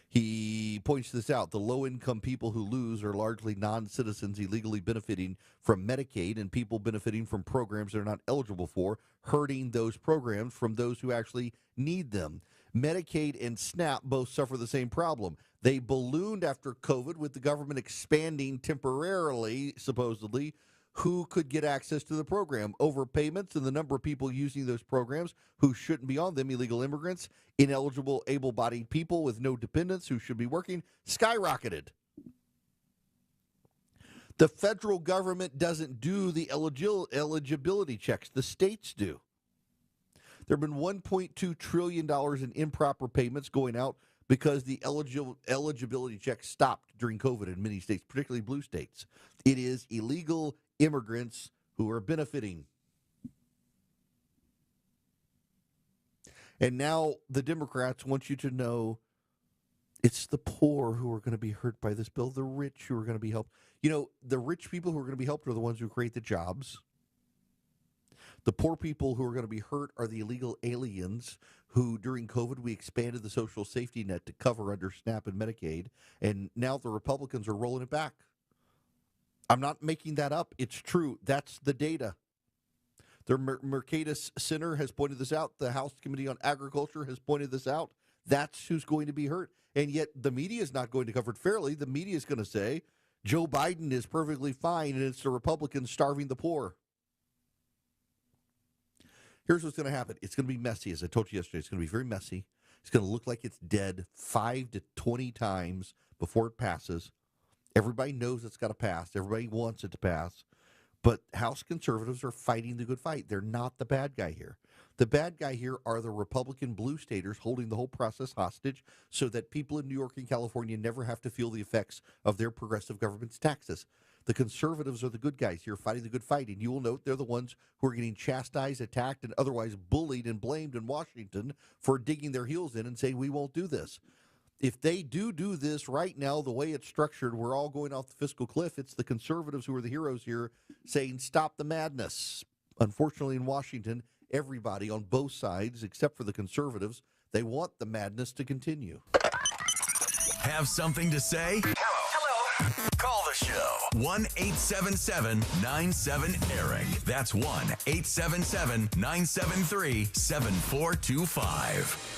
he points this out. The low-income people who lose are largely non-citizens illegally benefiting from Medicaid and people benefiting from programs they're not eligible for, hurting those programs from those who actually need them. Medicaid and SNAP both suffer the same problem. They ballooned after COVID with the government expanding temporarily, supposedly, who could get access to the program. Overpayments and the number of people using those programs who shouldn't be on them, illegal immigrants, ineligible, able-bodied people with no dependents who should be working, skyrocketed. The federal government doesn't do the eligibility checks. The states do. There have been $1.2 trillion in improper payments going out because the eligibility check stopped during COVID in many states, particularly blue states. It is illegal immigrants who are benefiting. And now the Democrats want you to know it's the poor who are going to be hurt by this bill, the rich who are going to be helped. You know, the rich people who are going to be helped are the ones who create the jobs. The poor people who are going to be hurt are the illegal aliens who, during COVID, we expanded the social safety net to cover under SNAP and Medicaid, and now the Republicans are rolling it back. I'm not making that up. It's true. That's the data. The Mercatus Center has pointed this out. The House Committee on Agriculture has pointed this out. That's who's going to be hurt. And yet the media is not going to cover it fairly. The media is going to say Joe Biden is perfectly fine and it's the Republicans starving the poor. Here's what's going to happen. It's going to be messy. As I told you yesterday, it's going to be very messy. It's going to look like it's dead 5 to 20 times before it passes. Everybody knows it's got to pass. Everybody wants it to pass. But House conservatives are fighting the good fight. They're not the bad guy here. The bad guy here are the Republican blue staters holding the whole process hostage so that people in New York and California never have to feel the effects of their progressive government's taxes. The conservatives are the good guys here fighting the good fight. And you will note they're the ones who are getting chastised, attacked, and otherwise bullied and blamed in Washington for digging their heels in and saying, we won't do this. If they do this right now, the way it's structured, we're all going off the fiscal cliff. It's the conservatives who are the heroes here saying, stop the madness. Unfortunately, in Washington, everybody on both sides, except for the conservatives, they want the madness to continue. Have something to say? Hello. Call the show. 1-877-97-ERIC. That's 1-877-973-7425.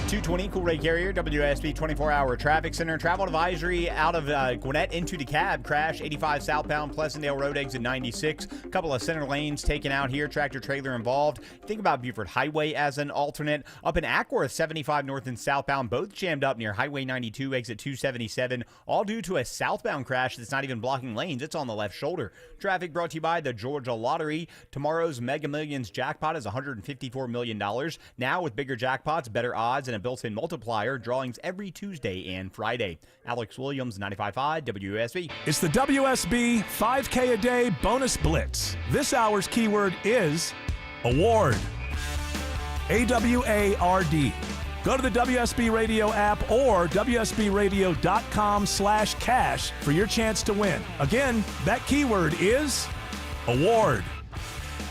220 Cool Ray Carrier, WSB 24-hour traffic center. Travel advisory out of Gwinnett into DeKalb. Crash 85 southbound Pleasantdale Road, exit 96. A couple of center lanes taken out here. Tractor trailer involved. Think about Buford Highway as an alternate. Up in Ackworth, 75 north and southbound, both jammed up near Highway 92, exit 277. All due to a southbound crash that's not even blocking lanes. It's on the left shoulder. Traffic brought to you by the Georgia Lottery. Tomorrow's Mega Millions jackpot is $154 million. Now with bigger jackpots, better odds, and a built-in multiplier. Drawings every Tuesday and Friday. Alex Williams, 95.5 WSB. It's the WSB 5K a day bonus blitz. This hour's keyword is award. AWARD. Go to the WSB Radio app or WSBRadio.com/cash for your chance to win. Again, that keyword is award.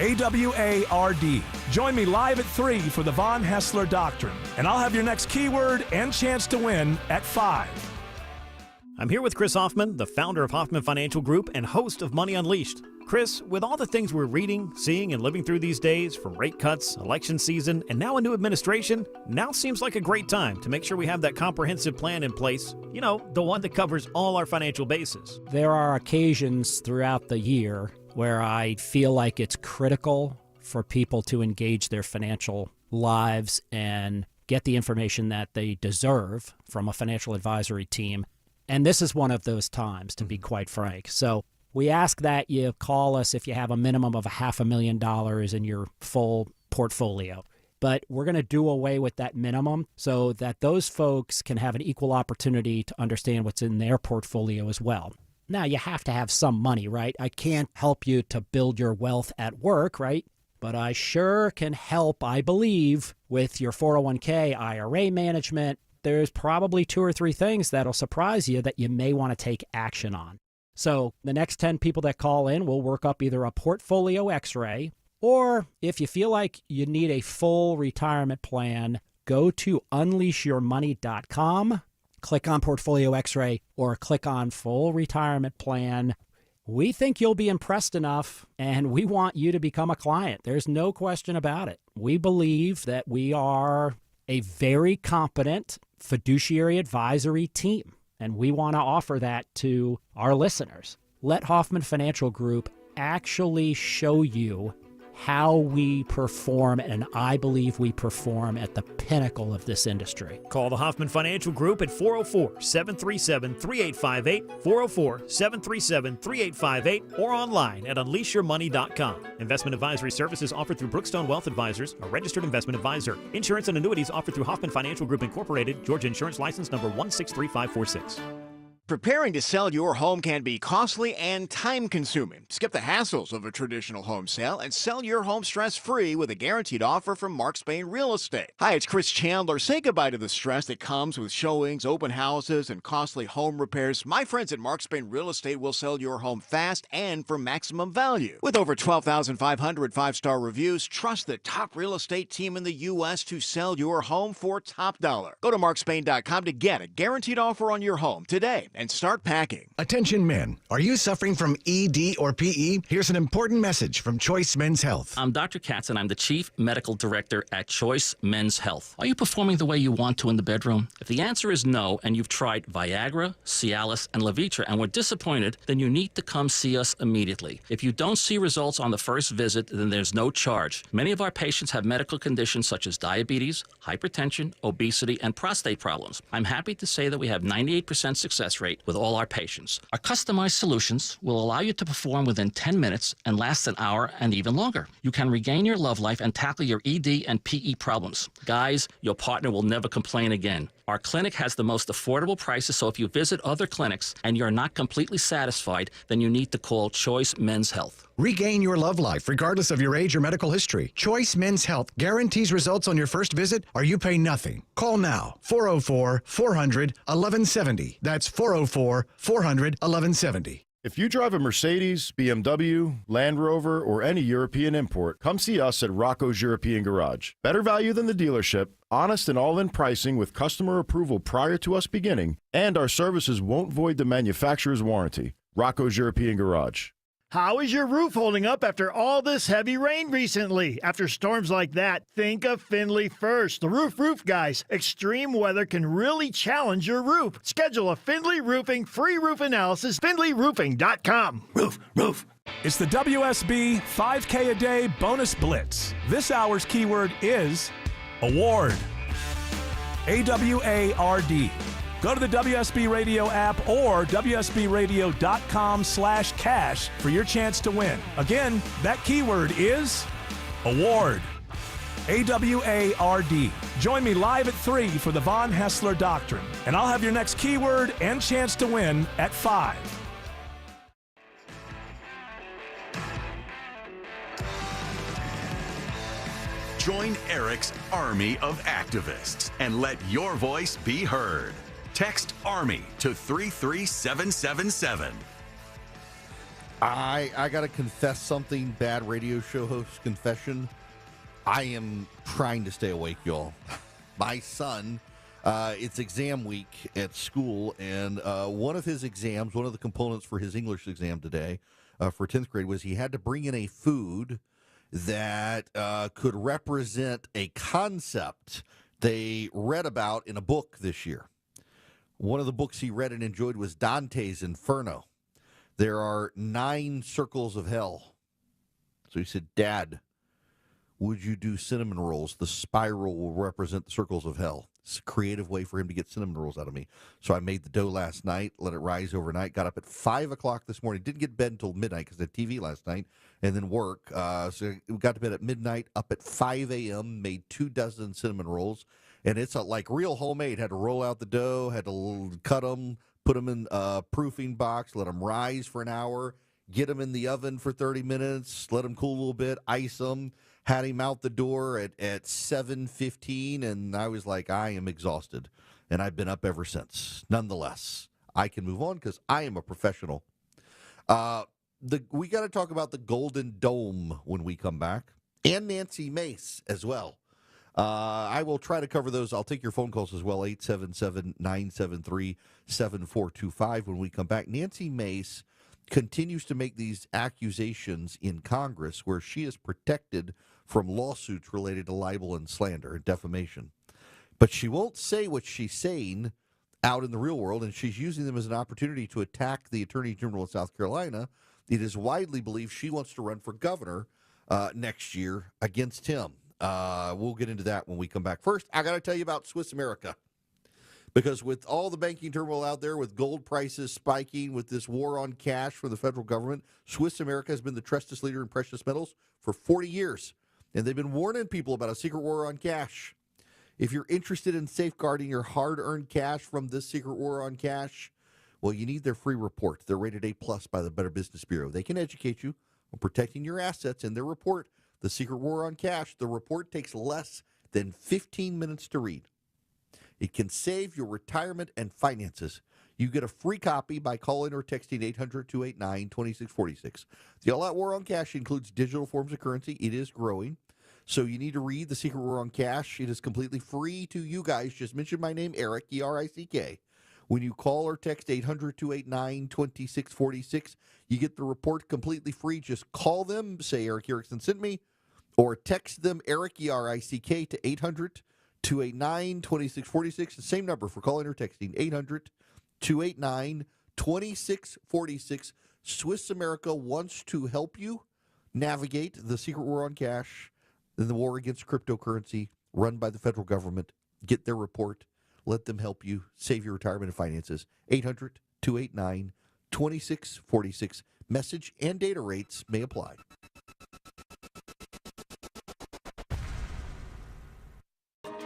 AWARD. Join me live at 3 for the Von Haessler Doctrine, and I'll have your next keyword and chance to win at 5. I'm here with Chris Hoffman, the founder of Hoffman Financial Group and host of Money Unleashed. Chris, with all the things we're reading, seeing, and living through these days, from rate cuts, election season, and now a new administration, now seems like a great time to make sure we have that comprehensive plan in place. You know, the one that covers all our financial bases. There are occasions throughout the year where I feel like it's critical for people to engage their financial lives and get the information that they deserve from a financial advisory team. And this is one of those times, to be quite frank. So we ask that you call us if you have a minimum of $500,000 in your full portfolio. But we're going to do away with that minimum so that those folks can have an equal opportunity to understand what's in their portfolio as well. Now, you have to have some money, right? I can't help you to build your wealth at work, right? But I sure can help, I believe, with your 401k, IRA management. There's probably 2 or 3 things that'll surprise you that you may want to take action on. So the next 10 people that call in, we'll work up either a portfolio x-ray, or if you feel like you need a full retirement plan, go to unleashyourmoney.com, click on Portfolio X-ray, or click on Full Retirement Plan. We think you'll be impressed enough, and we want you to become a client. There's no question about it. We believe that we are a very competent fiduciary advisory team, and we want to offer that to our listeners. Let Hoffman Financial Group actually show you how we perform, and I believe we perform at the pinnacle of this industry. Call the Hoffman Financial Group at 404-737-3858, 404-737-3858, or online at unleashyourmoney.com. Investment advisory services offered through Brookstone Wealth Advisors, a registered investment advisor. Insurance and annuities offered through Hoffman Financial Group Incorporated, Georgia Insurance License number 163546. Preparing to sell your home can be costly and time-consuming. Skip the hassles of a traditional home sale and sell your home stress-free with a guaranteed offer from Mark Spain Real Estate. Hi, it's Chris Chandler. Say goodbye to the stress that comes with showings, open houses, and costly home repairs. My friends at Mark Spain Real Estate will sell your home fast and for maximum value. With over 12,500 five-star reviews, trust the top real estate team in the U.S. to sell your home for top dollar. Go to markspain.com to get a guaranteed offer on your home today and start packing. Attention men, are you suffering from ED or PE? Here's an important message from Choice Men's Health. I'm Dr. Katz and I'm the Chief Medical Director at Choice Men's Health. Are you performing the way you want to in the bedroom? If the answer is no and you've tried Viagra, Cialis, and Levitra and were disappointed, then you need to come see us immediately. If you don't see results on the first visit, then there's no charge. Many of our patients have medical conditions such as diabetes, hypertension, obesity, and prostate problems. I'm happy to say that we have 98% success rate with all our patients. Our customized solutions will allow you to perform within 10 minutes and last an hour and even longer. You can regain your love life and tackle your ED and PE problems. Guys, your partner will never complain again. Our clinic has the most affordable prices, so if you visit other clinics and you're not completely satisfied, then you need to call Choice Men's Health. Regain your love life regardless of your age or medical history. Choice Men's Health guarantees results on your first visit or you pay nothing. Call now, 404-400-1170. That's 404-400-1170. If you drive a Mercedes, BMW, Land Rover, or any European import, come see us at Rocco's European Garage. Better value than the dealership, honest and all-in pricing with customer approval prior to us beginning, and our services won't void the manufacturer's warranty. Rocco's European Garage. How is your roof holding up after all this heavy rain recently? After storms like that, think of Findlay first. The Roof guys. Extreme weather can really challenge your roof. Schedule a Findlay Roofing free roof analysis, findlayroofing.com. Roof. It's the WSB 5K a day bonus blitz. This hour's keyword is award. AWARD. Go to the WSB Radio app or WSBRadio.com/cash for your chance to win. Again, that keyword is award. AWARD. Join me live at 3 for the Von Haessler Doctrine, and I'll have your next keyword and chance to win at 5. Join Eric's army of activists and let your voice be heard. Text ARMY to 33777. I got to confess something, bad radio show host confession. I am trying to stay awake, y'all. My son, it's exam week at school, and one of his exams, one of the components for his English exam today for 10th grade was he had to bring in a food that could represent a concept they read about in a book this year. One of the books he read and enjoyed was Dante's Inferno. There are 9 circles of hell. So he said, Dad, would you do cinnamon rolls? The spiral will represent the circles of hell. It's a creative way for him to get cinnamon rolls out of me. So I made the dough last night, let it rise overnight, got up at 5 o'clock this morning. Didn't get to bed until midnight because I had TV last night and then work. So we got to bed at midnight, up at 5 a.m., made 2 dozen cinnamon rolls. And it's like real homemade. Had to roll out the dough, had to cut them, put them in a proofing box, let them rise for an hour, get them in the oven for 30 minutes, let them cool a little bit, ice them, had him out the door at 7:15, and I was like, I am exhausted. And I've been up ever since. Nonetheless, I can move on because I am a professional. We got to talk about the Golden Dome when we come back, and Nancy Mace as well. I will try to cover those. I'll take your phone calls as well, 877-973-7425 when we come back. Nancy Mace continues to make these accusations in Congress where she is protected from lawsuits related to libel and slander and defamation. But she won't say what she's saying out in the real world, and she's using them as an opportunity to attack the Attorney General of South Carolina. It is widely believed she wants to run for governor next year against him. We'll get into that when we come back. First, I got to tell you about Swiss America. Because with all the banking turmoil out there, with gold prices spiking, with this war on cash for the federal government, Swiss America has been the trusted leader in precious metals for 40 years. And they've been warning people about a secret war on cash. If you're interested in safeguarding your hard-earned cash from this secret war on cash, well, you need their free report. They're rated A+ by the Better Business Bureau. They can educate you on protecting your assets. In their report, The Secret War on Cash, the report takes less than 15 minutes to read. It can save your retirement and finances. You get a free copy by calling or texting 800-289-2646. The All-Out War on Cash includes digital forms of currency. It is growing. So you need to read The Secret War on Cash. It is completely free to you guys. Just mention my name, Eric, E-R-I-C-K. When you call or text 800-289-2646, you get the report completely free. Just call them, say Eric Erickson sent me, or text them, Eric, E-R-I-C-K, to 800-289-2646. The same number for calling or texting, 800-289-2646. Swiss America wants to help you navigate the secret war on cash and the war against cryptocurrency run by the federal government. Get their report. Let them help you save your retirement and finances. 800-289-2646. Message and data rates may apply.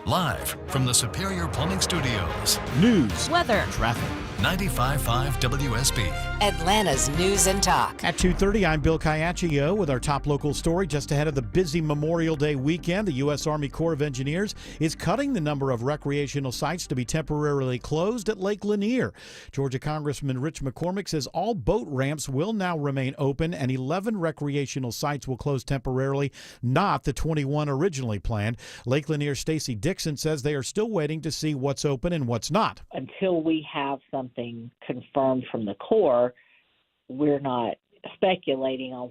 Live from the Superior Plumbing Studios. News, weather, traffic. 95.5 WSB. Atlanta's News and Talk. At 2:30, I'm Bill Caiaccio with our top local story. Just ahead of the busy Memorial Day weekend, the U.S. Army Corps of Engineers is cutting the number of recreational sites to be temporarily closed at Lake Lanier. Georgia Congressman Rich McCormick says all boat ramps will now remain open and 11 recreational sites will close temporarily, not the 21 originally planned. Lake Lanier Stacy Dixon says they are still waiting to see what's open and what's not. Until we have something confirmed from the Corps, we're not speculating on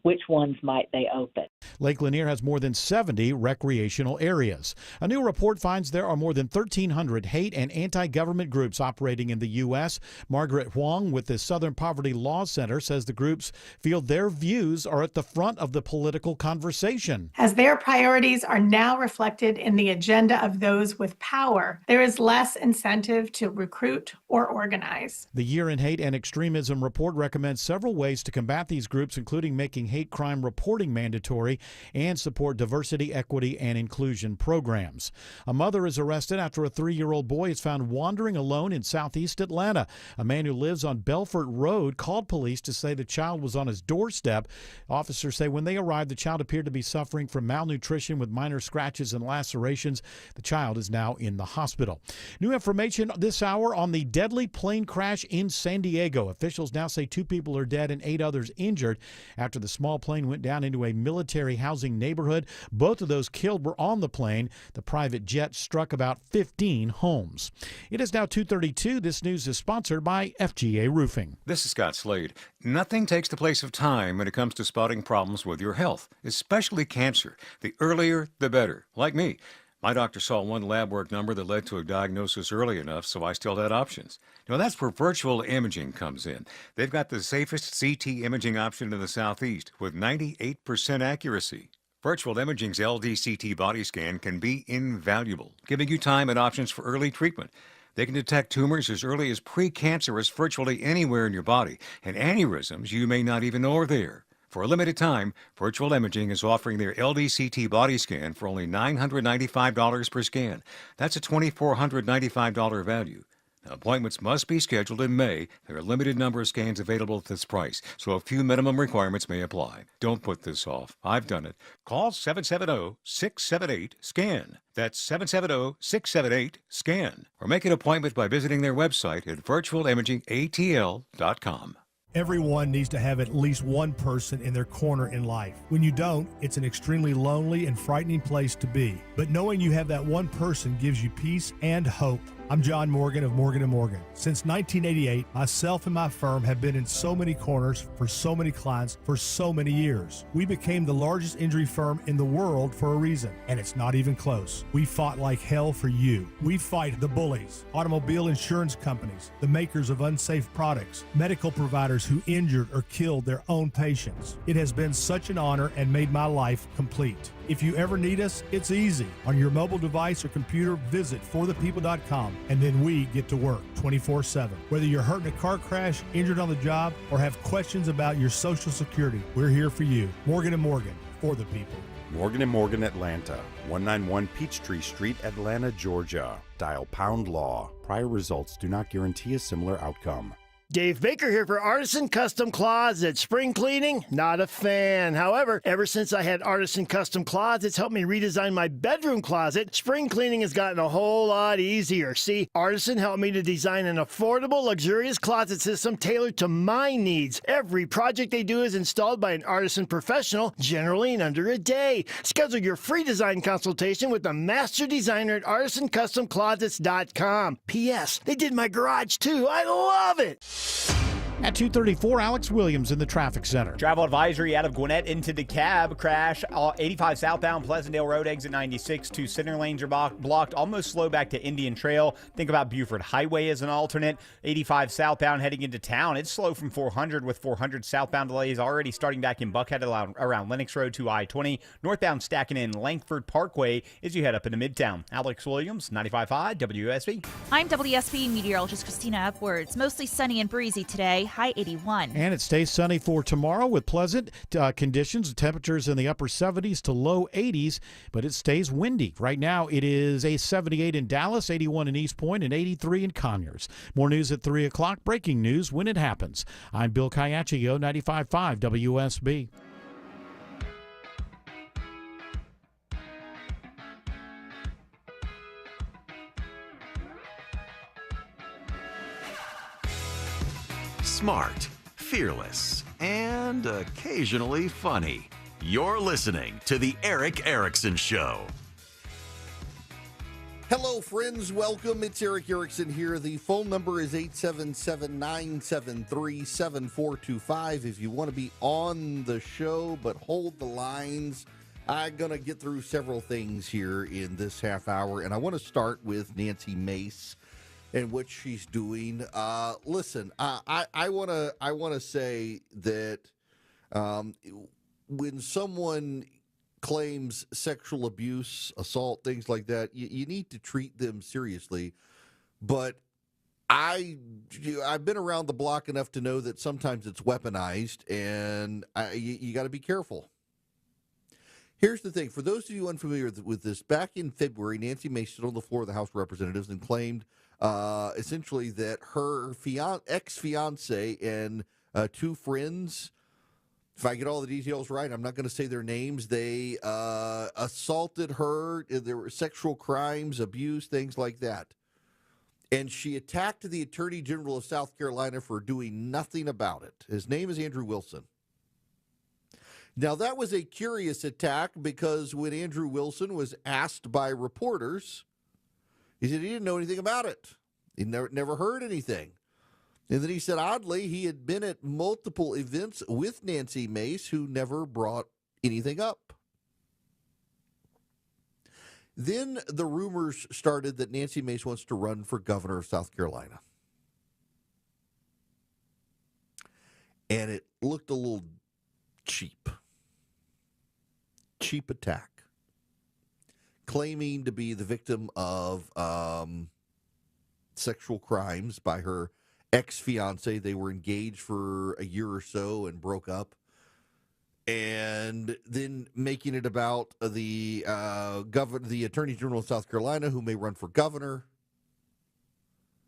which ones might they open. Lake Lanier has more than 70 recreational areas. A new report finds there are more than 1,300 hate and anti-government groups operating in the U.S. Margaret Huang with the Southern Poverty Law Center says the groups feel their views are at the front of the political conversation. As their priorities are now reflected in the agenda of those with power, there is less incentive to recruit or organize. The Year in Hate and Extremism report recommends several ways to combat these groups, including making hate crime reporting mandatory and support diversity, equity, and inclusion programs. A mother is arrested after a 3-year-old boy is found wandering alone in southeast Atlanta. A man who lives on Belfort Road called police to say the child was on his doorstep. Officers say when they arrived, the child appeared to be suffering from malnutrition with minor scratches and lacerations. The child is now in the hospital. New information this hour on the deadly plane crash in San Diego. Officials now say 2 people are dead and 8 others injured after the small plane went down into a military housing neighborhood. Both of those killed were on the plane. The private jet struck about 15 homes. It is now 2:32. This news is sponsored by FGA Roofing. This is Scott Slade. Nothing takes the place of time when it comes to spotting problems with your health, especially cancer. The earlier, the better. Like me. My doctor saw one lab work number that led to a diagnosis early enough, so I still had options. Now, that's where virtual imaging comes in. They've got the safest CT imaging option in the Southeast with 98% accuracy. Virtual Imaging's LDCT body scan can be invaluable, giving you time and options for early treatment. They can detect tumors as early as precancerous virtually anywhere in your body, and aneurysms you may not even know are there. For a limited time, Virtual Imaging is offering their LDCT body scan for only $995 per scan. That's a $2,495 value. Now, appointments must be scheduled in May. There are a limited number of scans available at this price, so a few minimum requirements may apply. Don't put this off. I've done it. Call 770-678-SCAN. That's 770-678-SCAN. Or make an appointment by visiting their website at virtualimagingatl.com. Everyone needs to have at least one person in their corner in life. When you don't, it's an extremely lonely and frightening place to be. But knowing you have that one person gives you peace and hope. I'm John Morgan of Morgan & Morgan. Since 1988, myself and my firm have been in so many corners for so many clients for so many years. We became the largest injury firm in the world for a reason, and it's not even close. We fought like hell for you. We fight the bullies, automobile insurance companies, the makers of unsafe products, medical providers who injured or killed their own patients. It has been such an honor and made my life complete. If you ever need us, it's easy. On your mobile device or computer, visit forthepeople.com, and then we get to work 24/7. Whether you're hurt in a car crash, injured on the job, or have questions about your Social Security, we're here for you. Morgan & Morgan, for the people. Morgan & Morgan Atlanta, 191 Peachtree Street, Atlanta, Georgia. Dial pound law. Prior results do not guarantee a similar outcome. Dave Baker here for Artisan Custom Closets. Spring cleaning? Not a fan. However, ever since I had Artisan Custom Closets help me redesign my bedroom closet, spring cleaning has gotten a whole lot easier. See, Artisan helped me to design an affordable, luxurious closet system tailored to my needs. Every project they do is installed by an Artisan professional, generally in under a day. Schedule your free design consultation with the master designer at artisancustomclosets.com. P.S. They did my garage too. I love it. At 2:34, Alex Williams in the traffic center. Travel advisory out of Gwinnett into DeKalb. Crash 85 southbound Pleasantdale Road, exit 96. Two center lanes are blocked. Almost slow back to Indian Trail. Think about Buford Highway as an alternate. 85 southbound heading into town. It's slow from 400 with 400 southbound delays already starting back in Buckhead around Lennox Road to I-20. Northbound stacking in Langford Parkway as you head up into Midtown. Alex Williams, 95.5 WSB. I'm WSB meteorologist Christina Upwards. Mostly sunny and breezy today. High 81. And it stays sunny for tomorrow with pleasant conditions. Temperatures in the upper 70s to low 80s, but it stays windy. Right now, it is a 78 in Dallas, 81 in East Point, and 83 in Conyers. More news at 3 o'clock. Breaking news when it happens. I'm Bill Caiaccio, 95.5 WSB. Smart, fearless, and occasionally funny. You're listening to The Erick Erickson Show. Hello, friends. Welcome. It's Erick Erickson here. The phone number is 877-973-7425. If you want to be on the show but hold the lines, I'm going to get through several things here in this half hour, and I want to start with Nancy Mace and what she's doing. Listen, I want to say that when someone claims sexual abuse, assault, things like that, you need to treat them seriously. But I've been around the block enough to know that sometimes it's weaponized, and you got to be careful. Here's the thing. For those of you unfamiliar with this, back in February, Nancy Mace stood on the floor of the House of Representatives and claimed essentially that her ex-fiance and two friends, if I get all the details right, I'm not going to say their names, they assaulted her. There were sexual crimes, abuse, things like that. And she attacked the Attorney General of South Carolina for doing nothing about it. His name is Andrew Wilson. Now, that was a curious attack because when Andrew Wilson was asked by reporters, he said he didn't know anything about it. He never heard anything. And then he said, oddly, he had been at multiple events with Nancy Mace who never brought anything up. Then the rumors started that Nancy Mace wants to run for governor of South Carolina. And it looked a little cheap. Cheap attack. Claiming to be the victim of sexual crimes by her ex-fiance. They were engaged for a year or so and broke up. And then making it about the Attorney General of South Carolina, who may run for governor,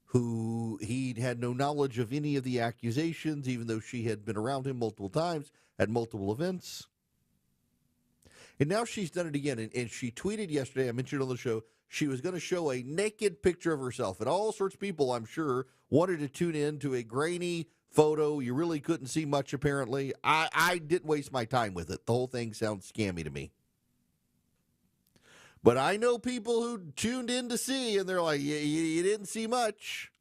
who he had no knowledge of any of the accusations, even though she had been around him multiple times at multiple events. And now she's done it again. And she tweeted yesterday, I mentioned on the show, she was going to show a naked picture of herself. And all sorts of people, I'm sure, wanted to tune in to a grainy photo. You really couldn't see much, apparently. I didn't waste my time with it. The whole thing sounds scammy to me. But I know people who tuned in to see, and they're like, you didn't see much.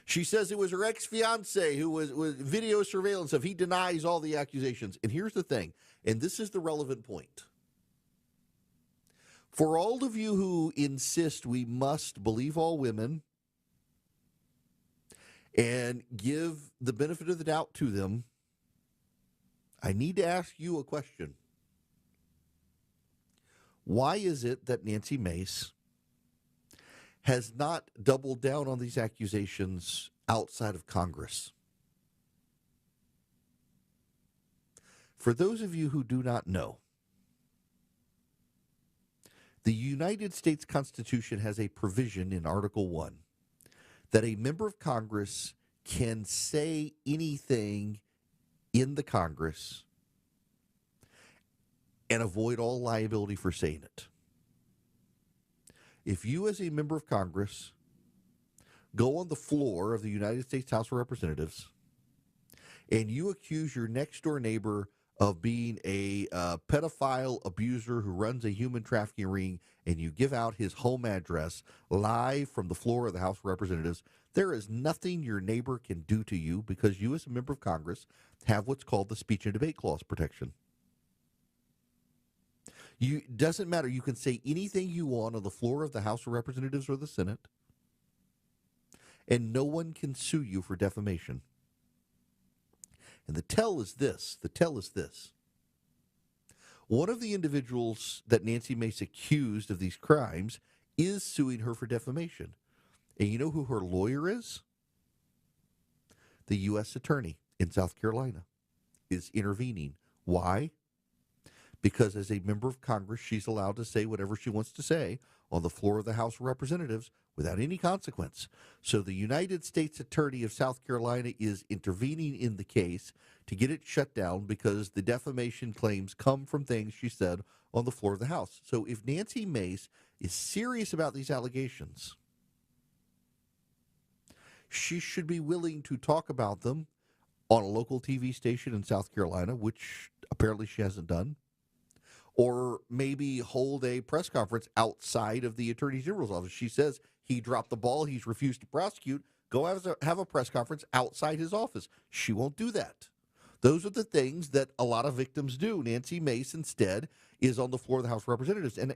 She says it was her ex-fiance who was video surveillance of. He denies all the accusations. And here's the thing, and this is the relevant point. For all of you who insist we must believe all women and give the benefit of the doubt to them, I need to ask you a question. Why is it that Nancy Mace has not doubled down on these accusations outside of Congress? For those of you who do not know, the United States Constitution has a provision in Article 1 that a member of Congress can say anything in the Congress and avoid all liability for saying it. If you as a member of Congress go on the floor of the United States House of Representatives and you accuse your next door neighbor of being a pedophile abuser who runs a human trafficking ring, and you give out his home address live from the floor of the House of Representatives, there is nothing your neighbor can do to you because you as a member of Congress have what's called the speech and debate clause protection. It doesn't matter. You can say anything you want on the floor of the House of Representatives or the Senate, and no one can sue you for defamation. And the tell is this. One of the individuals that Nancy Mace accused of these crimes is suing her for defamation. And you know who her lawyer is? The U.S. Attorney in South Carolina is intervening. Why? Because as a member of Congress, she's allowed to say whatever she wants to say on the floor of the House of Representatives without any consequence. So the United States Attorney of South Carolina is intervening in the case to get it shut down because the defamation claims come from things she said on the floor of the House. So if Nancy Mace is serious about these allegations, she should be willing to talk about them on a local TV station in South Carolina, which apparently she hasn't done. Or maybe hold a press conference outside of the Attorney General's office. She says he dropped the ball, he's refused to prosecute. Go have a press conference outside his office. She won't do that. Those are the things that a lot of victims do. Nancy Mace instead is on the floor of the House of Representatives. And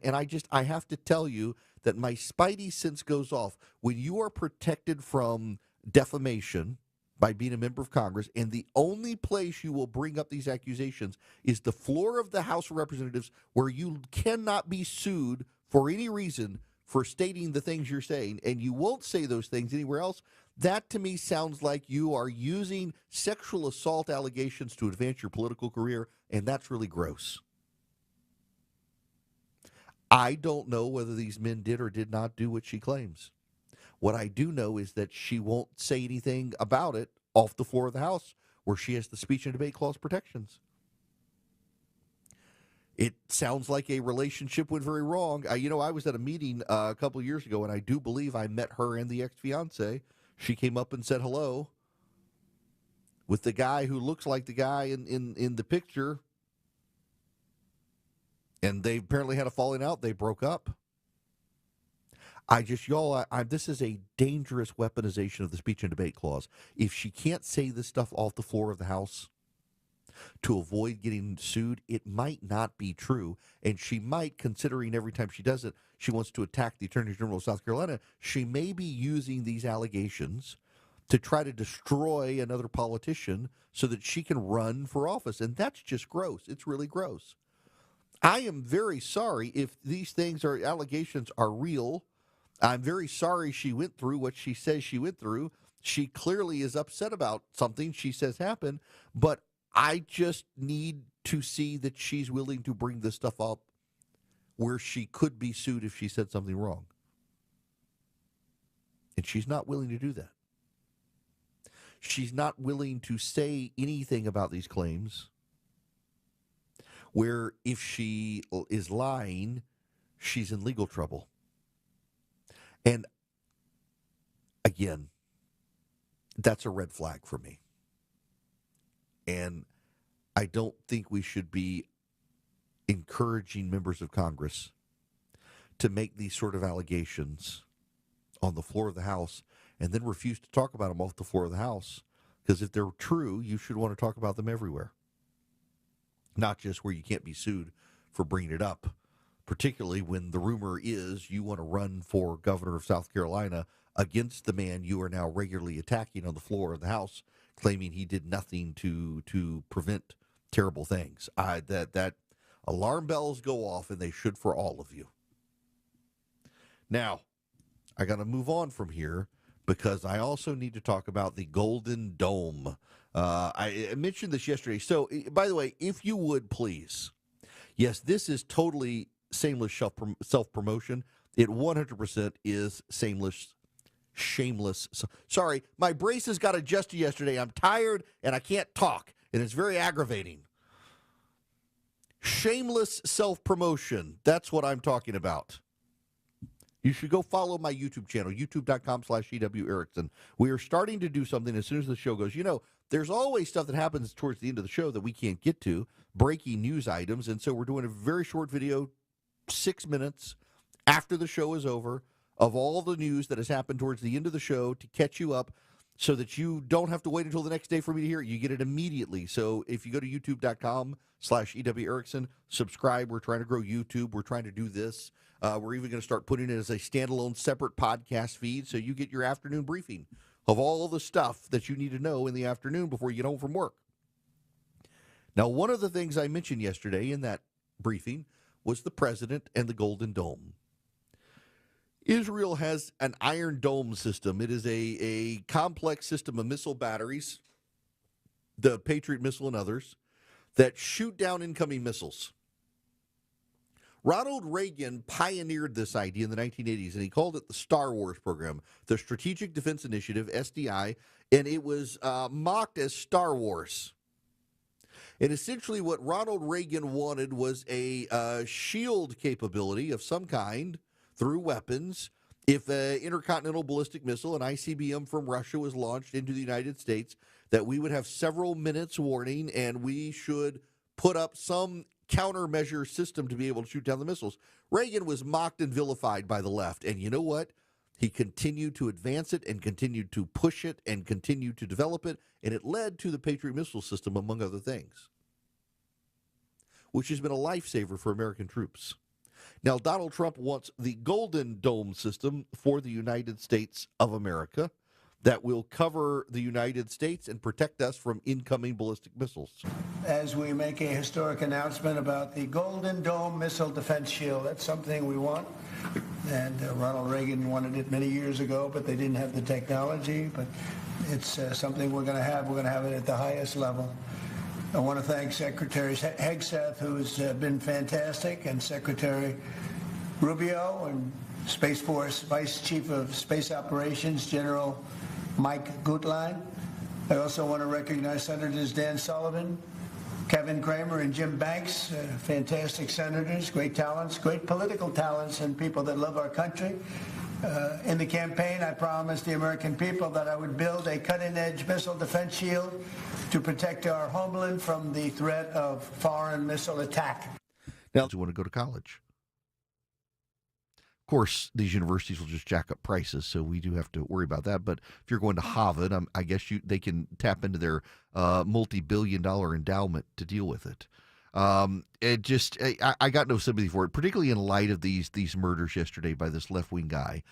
I have to tell you that my spidey sense goes off. When you are protected from defamation by being a member of Congress, and the only place you will bring up these accusations is the floor of the House of Representatives, where you cannot be sued for any reason for stating the things you're saying, and you won't say those things anywhere else, that to me sounds like you are using sexual assault allegations to advance your political career, and that's really gross. I don't know whether these men did or did not do what she claims. What I do know is that she won't say anything about it off the floor of the House, where she has the speech and debate clause protections. It sounds like a relationship went very wrong. I was at a meeting a couple of years ago, and I do believe I met her and the ex-fiance. She came up and said hello with the guy who looks like the guy in the picture, and they apparently had a falling out. They broke up. This is a dangerous weaponization of the speech and debate clause. If she can't say this stuff off the floor of the House to avoid getting sued, it might not be true. And she might, considering every time she does it, she wants to attack the Attorney General of South Carolina, she may be using these allegations to try to destroy another politician so that she can run for office. And that's just gross. It's really gross. I am very sorry if these allegations are real. I'm very sorry she went through what she says she went through. She clearly is upset about something she says happened, but I just need to see that she's willing to bring this stuff up where she could be sued if she said something wrong. And she's not willing to do that. She's not willing to say anything about these claims where if she is lying, she's in legal trouble. And again, that's a red flag for me. And I don't think we should be encouraging members of Congress to make these sort of allegations on the floor of the House and then refuse to talk about them off the floor of the House. Because if they're true, you should want to talk about them everywhere, not just where you can't be sued for bringing it up, particularly when the rumor is you want to run for governor of South Carolina against the man you are now regularly attacking on the floor of the House, claiming he did nothing to prevent terrible things. That alarm bells go off, and they should for all of you. Now, I got to move on from here because I also need to talk about the Golden Dome. I mentioned this yesterday. So, by the way, if you would please, yes, this is totally shameless self-promotion. It 100% is shameless. Sorry, my braces got adjusted yesterday. I'm tired and I can't talk, and it's very aggravating. Shameless self-promotion. That's what I'm talking about. You should go follow my YouTube channel, youtube.com/EW Erickson. We are starting to do something as soon as the show goes. You know, there's always stuff that happens towards the end of the show that we can't get to, breaking news items, and so we're doing a very short video, 6 minutes after the show is over, of all the news that has happened towards the end of the show to catch you up so that you don't have to wait until the next day for me to hear it. You get it immediately. So if you go to youtube.com/EW Erickson, subscribe. We're trying to grow YouTube. We're trying to do this. We're even going to start putting it as a standalone separate podcast feed so you get your afternoon briefing of all the stuff that you need to know in the afternoon before you get home from work. Now, one of the things I mentioned yesterday in that briefing was the president and the Golden Dome. Israel has an Iron Dome system. It is a complex system of missile batteries, the Patriot missile and others, that shoot down incoming missiles. Ronald Reagan pioneered this idea in the 1980s, and he called it the Star Wars program, the Strategic Defense Initiative, SDI, and it was mocked as Star Wars. And essentially what Ronald Reagan wanted was a shield capability of some kind through weapons. If an intercontinental ballistic missile, an ICBM from Russia, was launched into the United States, that we would have several minutes warning, and we should put up some countermeasure system to be able to shoot down the missiles. Reagan was mocked and vilified by the left, and you know what? He continued to advance it and continued to push it and continued to develop it, and it led to the Patriot missile system, among other things, which has been a lifesaver for American troops. Now, Donald Trump wants the Golden Dome system for the United States of America that will cover the United States and protect us from incoming ballistic missiles. As we make a historic announcement about the Golden Dome Missile Defense Shield, that's something we want. And Ronald Reagan wanted it many years ago, but they didn't have the technology. But it's something we're going to have. We're going to have it at the highest level. I want to thank Secretary Hegseth, who's been fantastic, and Secretary Rubio, and Space Force Vice Chief of Space Operations, General Mike Gutlein. I also want to recognize Senators Dan Sullivan, Kevin Cramer, and Jim Banks, fantastic senators, great talents, great political talents, and people that love our country. In the campaign, I promised the American people that I would build a cutting-edge missile defense shield to protect our homeland from the threat of foreign missile attack. Now, you want to go to college. Of course, these universities will just jack up prices, so we do have to worry about that. But if you're going to Harvard, I guess they can tap into their multi-billion-dollar endowment to deal with it. I got no sympathy for it, particularly in light of these murders yesterday by this left-wing guy.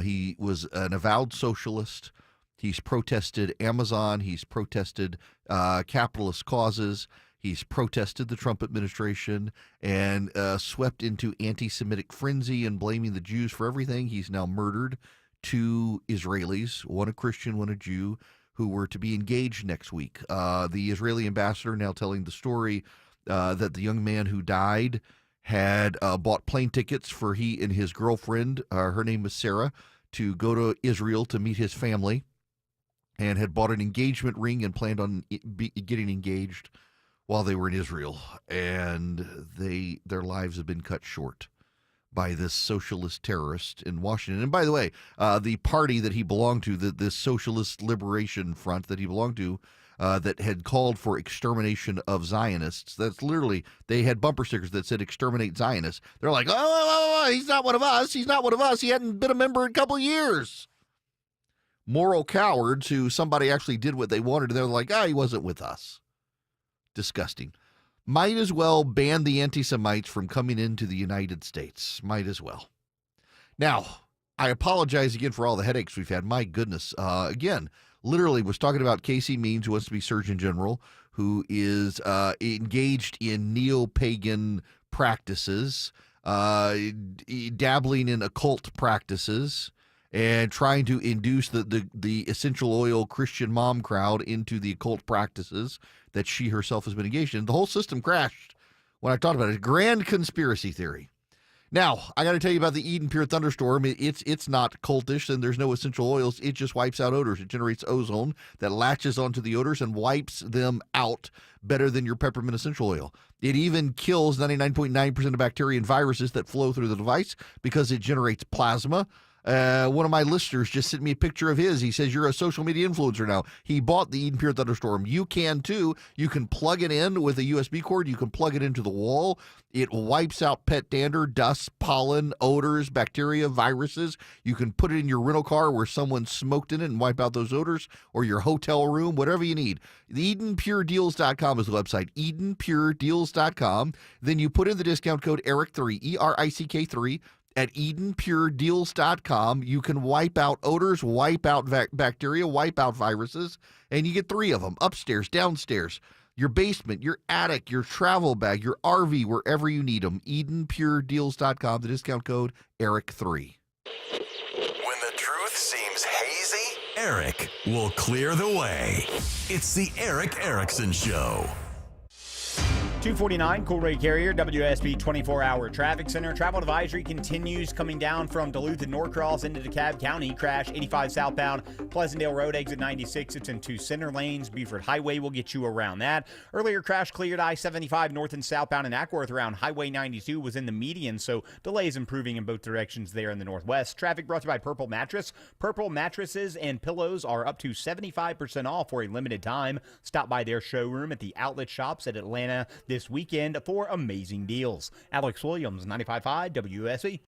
He was an avowed socialist. He's protested Amazon. He's protested capitalist causes. He's protested the Trump administration and swept into anti-Semitic frenzy and blaming the Jews for everything. He's now murdered two Israelis, one a Christian, one a Jew, who were to be engaged next week. The Israeli ambassador now telling the story that the young man who died had bought plane tickets for he and his girlfriend, her name was Sarah, to go to Israel to meet his family, and had bought an engagement ring and planned on getting engaged while they were in Israel, and their lives have been cut short by this socialist terrorist in Washington. And by the way, the party that he belonged to, this Socialist Liberation Front that he belonged to, that had called for extermination of Zionists. That's literally, they had bumper stickers that said exterminate Zionists. They're like, oh, he's not one of us. He's not one of us. He hadn't been a member in a couple of years. Moral cowards who somebody actually did what they wanted, and they're like, he wasn't with us. Disgusting. Might as well ban the anti-Semites from coming into the United States. Might as well. Now, I apologize again for all the headaches we've had. My goodness. Again, literally was talking about Casey Means, who wants to be Surgeon General, who is engaged in neo-pagan practices, dabbling in occult practices, and trying to induce the essential oil Christian mom crowd into the occult practices that she herself has been engaged in. The whole system crashed when I talked about it. Grand conspiracy theory. Now, I got to tell you about the Eden Pure Thunderstorm. It's not cultish, and there's no essential oils. It just wipes out odors. It generates ozone that latches onto the odors and wipes them out better than your peppermint essential oil. It even kills 99.9% of bacteria and viruses that flow through the device because it generates plasma. One of my listeners just sent me a picture of his. He says, you're a social media influencer now. He bought the Eden Pure Thunderstorm. You can too. You can plug it in with a USB cord. You can plug it into the wall. It wipes out pet dander, dust, pollen, odors, bacteria, viruses. You can put it in your rental car where someone smoked in it and wipe out those odors, or your hotel room, whatever you need. EdenPureDeals.com is the website, EdenPureDeals.com. Then you put in the discount code ERIC3, ERICK3, at EdenPureDeals.com. You can wipe out odors, wipe out bacteria, wipe out viruses, and you get 3 of them, upstairs, downstairs, your basement, your attic, your travel bag, your RV, wherever you need them. EdenPureDeals.com, the discount code ERIC3. When the truth seems hazy, Eric will clear the way. It's the Eric Erickson Show. 249, Cool Ray Carrier, WSB 24-hour traffic center. Travel advisory continues coming down from Duluth and Norcross into DeKalb County. Crash 85 southbound, Pleasantdale Road, exit 96. It's in 2 center lanes. Beaufort Highway will get you around that. Earlier crash cleared I-75 north and southbound in Ackworth around Highway 92 was in the median, so delays improving in both directions there in the northwest. Traffic brought to you by Purple Mattress. Purple mattresses and pillows are up to 75% off for a limited time. Stop by their showroom at the outlet shops at Atlanta this weekend for amazing deals. Alex Williams, 95.5 WSB.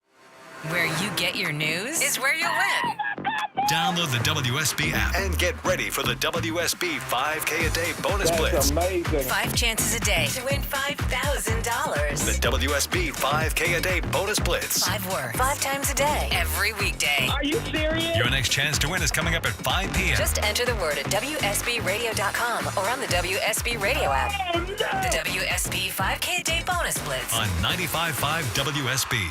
Where you get your news is where you win. Download the WSB app and get ready for the WSB 5K a day bonus blitz. Amazing. 5 chances a day to win $5,000. The WSB 5K a day bonus blitz. 5 words, 5 times a day, every weekday. Are you serious? Your next chance to win is coming up at 5 p.m. Just enter the word at WSBRadio.com or on the WSB Radio app. Oh, no. The WSB 5K a day bonus blitz. On 95.5 WSB.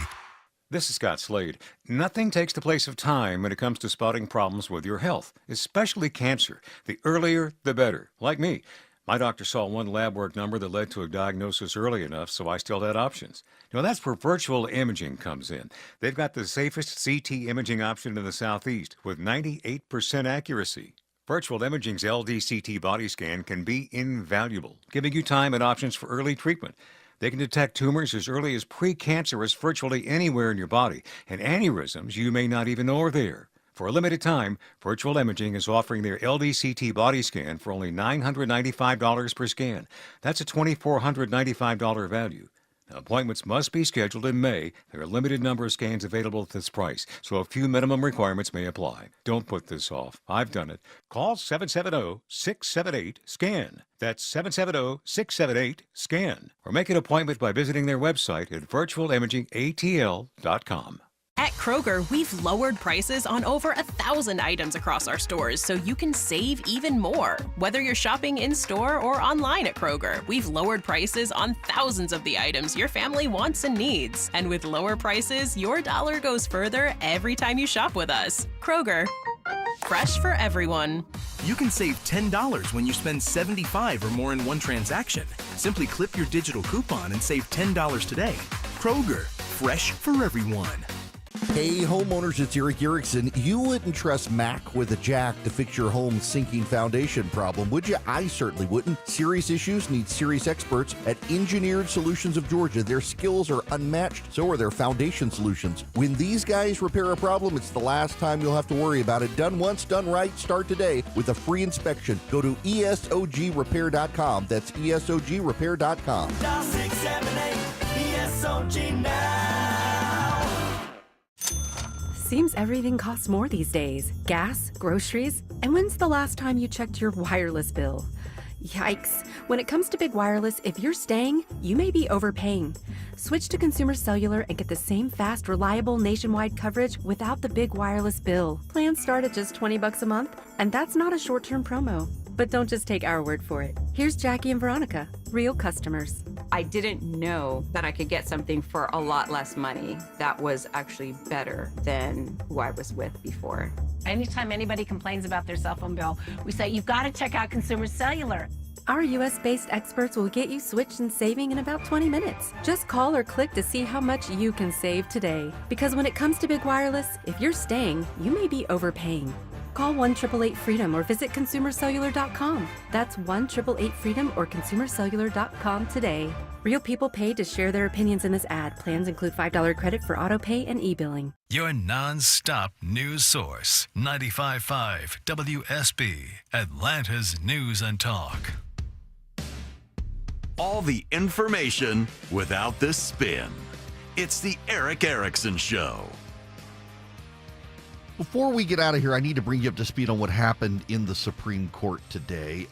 This is Scott Slade. Nothing takes the place of time when it comes to spotting problems with your health, especially cancer. The earlier, the better. Like me. My doctor saw one lab work number that led to a diagnosis early enough, so I still had options. That's where virtual imaging comes in. They've got the safest CT imaging option in the Southeast with 98% accuracy. Virtual Imaging's LDCT body scan can be invaluable, giving you time and options for early treatment. They can detect tumors as early as precancerous virtually anywhere in your body, and aneurysms you may not even know are there. For a limited time, Virtual Imaging is offering their LDCT body scan for only $995 per scan. That's a $2,495 value. Now, appointments must be scheduled in May. There are a limited number of scans available at this price, so a few minimum requirements may apply. Don't put this off. I've done it. Call 770-678-SCAN. That's 770-678-SCAN. Or make an appointment by visiting their website at virtualimagingatl.com. At Kroger, we've lowered prices on over 1,000 items across our stores so you can save even more. Whether you're shopping in-store or online at Kroger, we've lowered prices on thousands of the items your family wants and needs. And with lower prices, your dollar goes further every time you shop with us. Kroger, fresh for everyone. You can save $10 when you spend $75 or more in one transaction. Simply clip your digital coupon and save $10 today. Kroger, fresh for everyone. Hey, homeowners, it's Eric Erickson. You wouldn't trust Mac with a jack to fix your home's sinking foundation problem, would you? I certainly wouldn't. Serious issues need serious experts at Engineered Solutions of Georgia. Their skills are unmatched, so are their foundation solutions. When these guys repair a problem, it's the last time you'll have to worry about it. Done once, done right. Start today with a free inspection. Go to ESOGrepair.com. That's ESOGrepair.com. Dial 678 ESOG now. Seems everything costs more these days. Gas, groceries, and when's the last time you checked your wireless bill? Yikes. When it comes to big wireless, if you're staying, you may be overpaying. Switch to Consumer Cellular and get the same fast, reliable nationwide coverage without the big wireless bill. Plans start at just $20 a month, and that's not a short-term promo. But don't just take our word for it. Here's Jackie and Veronica, real customers. I didn't know that I could get something for a lot less money that was actually better than who I was with before. Anytime anybody complains about their cell phone bill, we say, you've got to check out Consumer Cellular. Our US-based experts will get you switched and saving in about 20 minutes. Just call or click to see how much you can save today. Because when it comes to big wireless, if you're staying, you may be overpaying. Call 1-888-FREEDOM or visit consumercellular.com. That's 1-888-FREEDOM or consumercellular.com today. Real people paid to share their opinions in this ad. Plans include $5 credit for auto pay and e-billing. Your non-stop news source, 95.5 WSB, Atlanta's News and Talk. All the information without the spin. It's the Eric Erickson Show. Before we get out of here, I need to bring you up to speed on what happened in the Supreme Court today.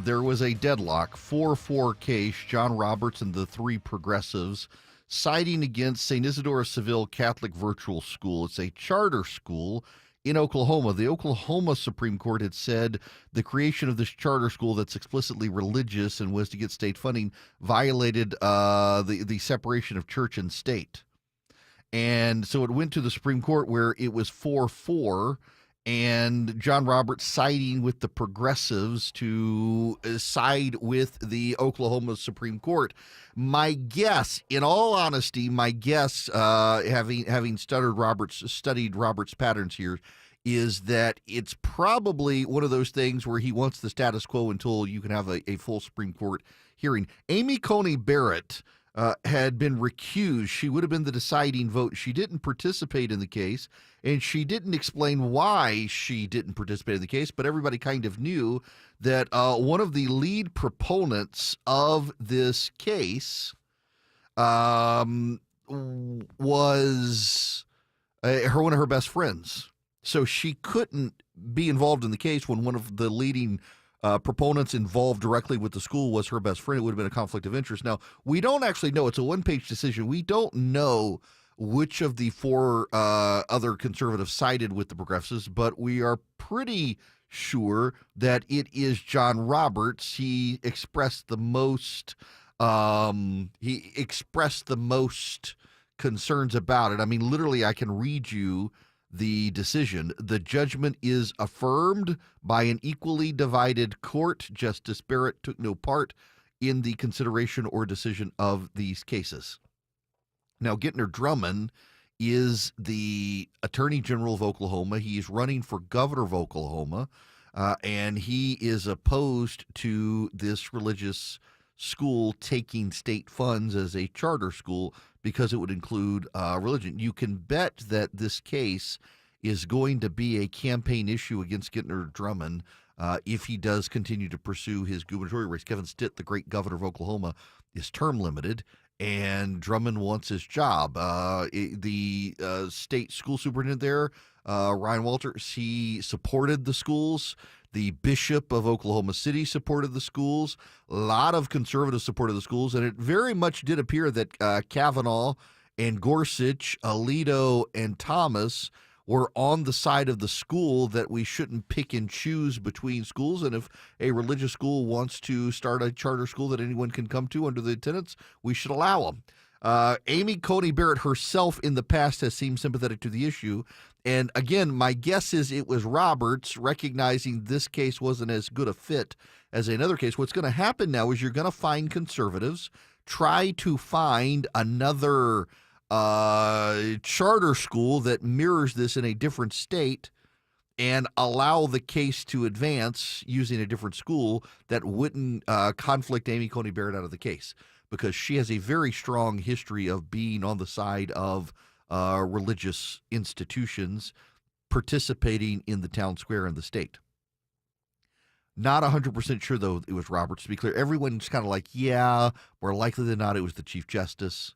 There was a deadlock, 4-4 case, John Roberts and the three progressives siding against St. Isidore of Seville Catholic Virtual School. It's a charter school in Oklahoma. The Oklahoma Supreme Court had said the creation of this charter school that's explicitly religious and was to get state funding violated the separation of church and state. And so it went to the Supreme Court where it was 4-4, and John Roberts siding with the progressives to side with the Oklahoma Supreme Court. My guess, in all honesty, having studied Roberts' patterns here, is that it's probably one of those things where he wants the status quo until you can have a full Supreme Court hearing. Amy Coney Barrett had been recused. She would have been the deciding vote. She didn't participate in the case, and she didn't explain why she didn't participate in the case, but everybody kind of knew that one of the lead proponents of this case was one of her best friends. So she couldn't be involved in the case when one of the leading proponents involved directly with the school was her best friend. It would have been a conflict of interest. Now, we don't actually know. It's a one-page decision. We don't know which of the four other conservatives sided with the progressives, but we are pretty sure that it is John Roberts. He expressed the most concerns about it. I mean, literally, I can read you the decision. The judgment is affirmed by an equally divided court. Justice Barrett took no part in the consideration or decision of these cases. Now, Gentner Drummond is the Attorney General of Oklahoma. He is running for governor of Oklahoma, and he is opposed to this religious school taking state funds as a charter school because it would include religion. You can bet that this case is going to be a campaign issue against Gentner Drummond if he does continue to pursue his gubernatorial race. Kevin Stitt, the great governor of Oklahoma, is term limited, and Drummond wants his job. The state school superintendent there, Ryan Walters, he supported the schools. The Bishop of Oklahoma City supported the schools. A lot of conservatives supported the schools, and it very much did appear that Kavanaugh and Gorsuch, Alito, and Thomas were on the side of the school that we shouldn't pick and choose between schools, and if a religious school wants to start a charter school that anyone can come to under the tenets, we should allow them. Amy Coney Barrett herself in the past has seemed sympathetic to the issue. And again, my guess is it was Roberts recognizing this case wasn't as good a fit as another case. What's going to happen now is you're going to find conservatives try to find another charter school that mirrors this in a different state and allow the case to advance using a different school that wouldn't conflict Amy Coney Barrett out of the case, because she has a very strong history of being on the side of religious institutions participating in the town square and the state. Not 100% sure, though, it was Roberts. To be clear, everyone's kind of like, yeah, more likely than not, it was the Chief Justice.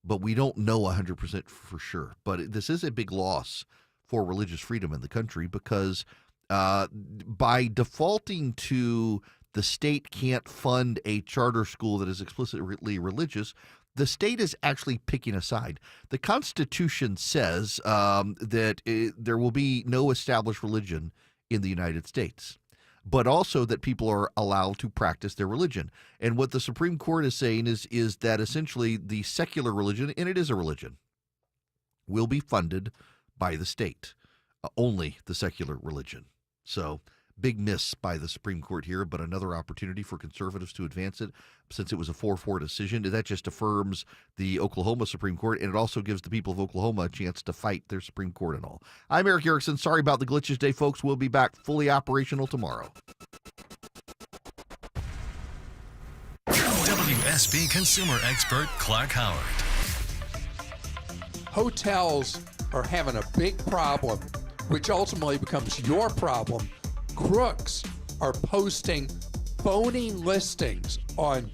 But we don't know 100% for sure. But this is a big loss for religious freedom in the country, because by defaulting to the state can't fund a charter school that is explicitly religious, the state is actually picking a side. The Constitution says that there will be no established religion in the United States, but also that people are allowed to practice their religion. And what the Supreme Court is saying is that essentially the secular religion, and it is a religion, will be funded by the state, only the secular religion. So big miss by the Supreme Court here, but another opportunity for conservatives to advance it, since it was a 4-4 decision. That just affirms the Oklahoma Supreme Court, and it also gives the people of Oklahoma a chance to fight their Supreme Court and all. I'm Eric Erickson. Sorry about the glitches today, folks. We'll be back fully operational tomorrow. WSB consumer expert Clark Howard. Hotels are having a big problem, which ultimately becomes your problem. Crooks are posting phony listings on